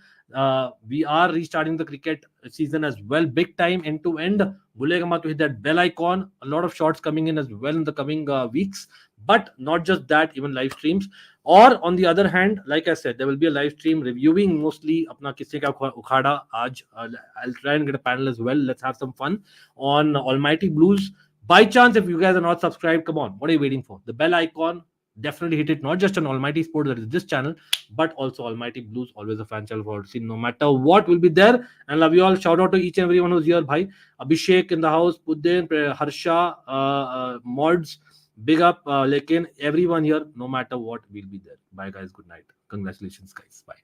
Speaker 1: We are restarting the cricket season as well, big time, end to end. भूलेगा मत to hit that bell icon. A lot of shots coming in as well in the coming weeks. But not just that, even live streams. Or on the other hand, like I said, there will be a live stream reviewing mostly अपना किसने क्या उखाड़ा आज. I'll try and get a panel as well. Let's have some fun on Almighty Blues. By chance, if you guys are not subscribed, come on, what are you waiting for? The bell icon, definitely hit it. Not just on Almighty Sports, that is this channel, but also Almighty Blues, always a fan channel for all to see. No matter what, will be there. And love you all. Shout out to each and everyone who's here. Bhai Abhishek in the house, Puddin, Harsha, Mods. Big up, lekin everyone here, no matter what, we'll be there. Bye guys, good night. Congratulations guys, bye.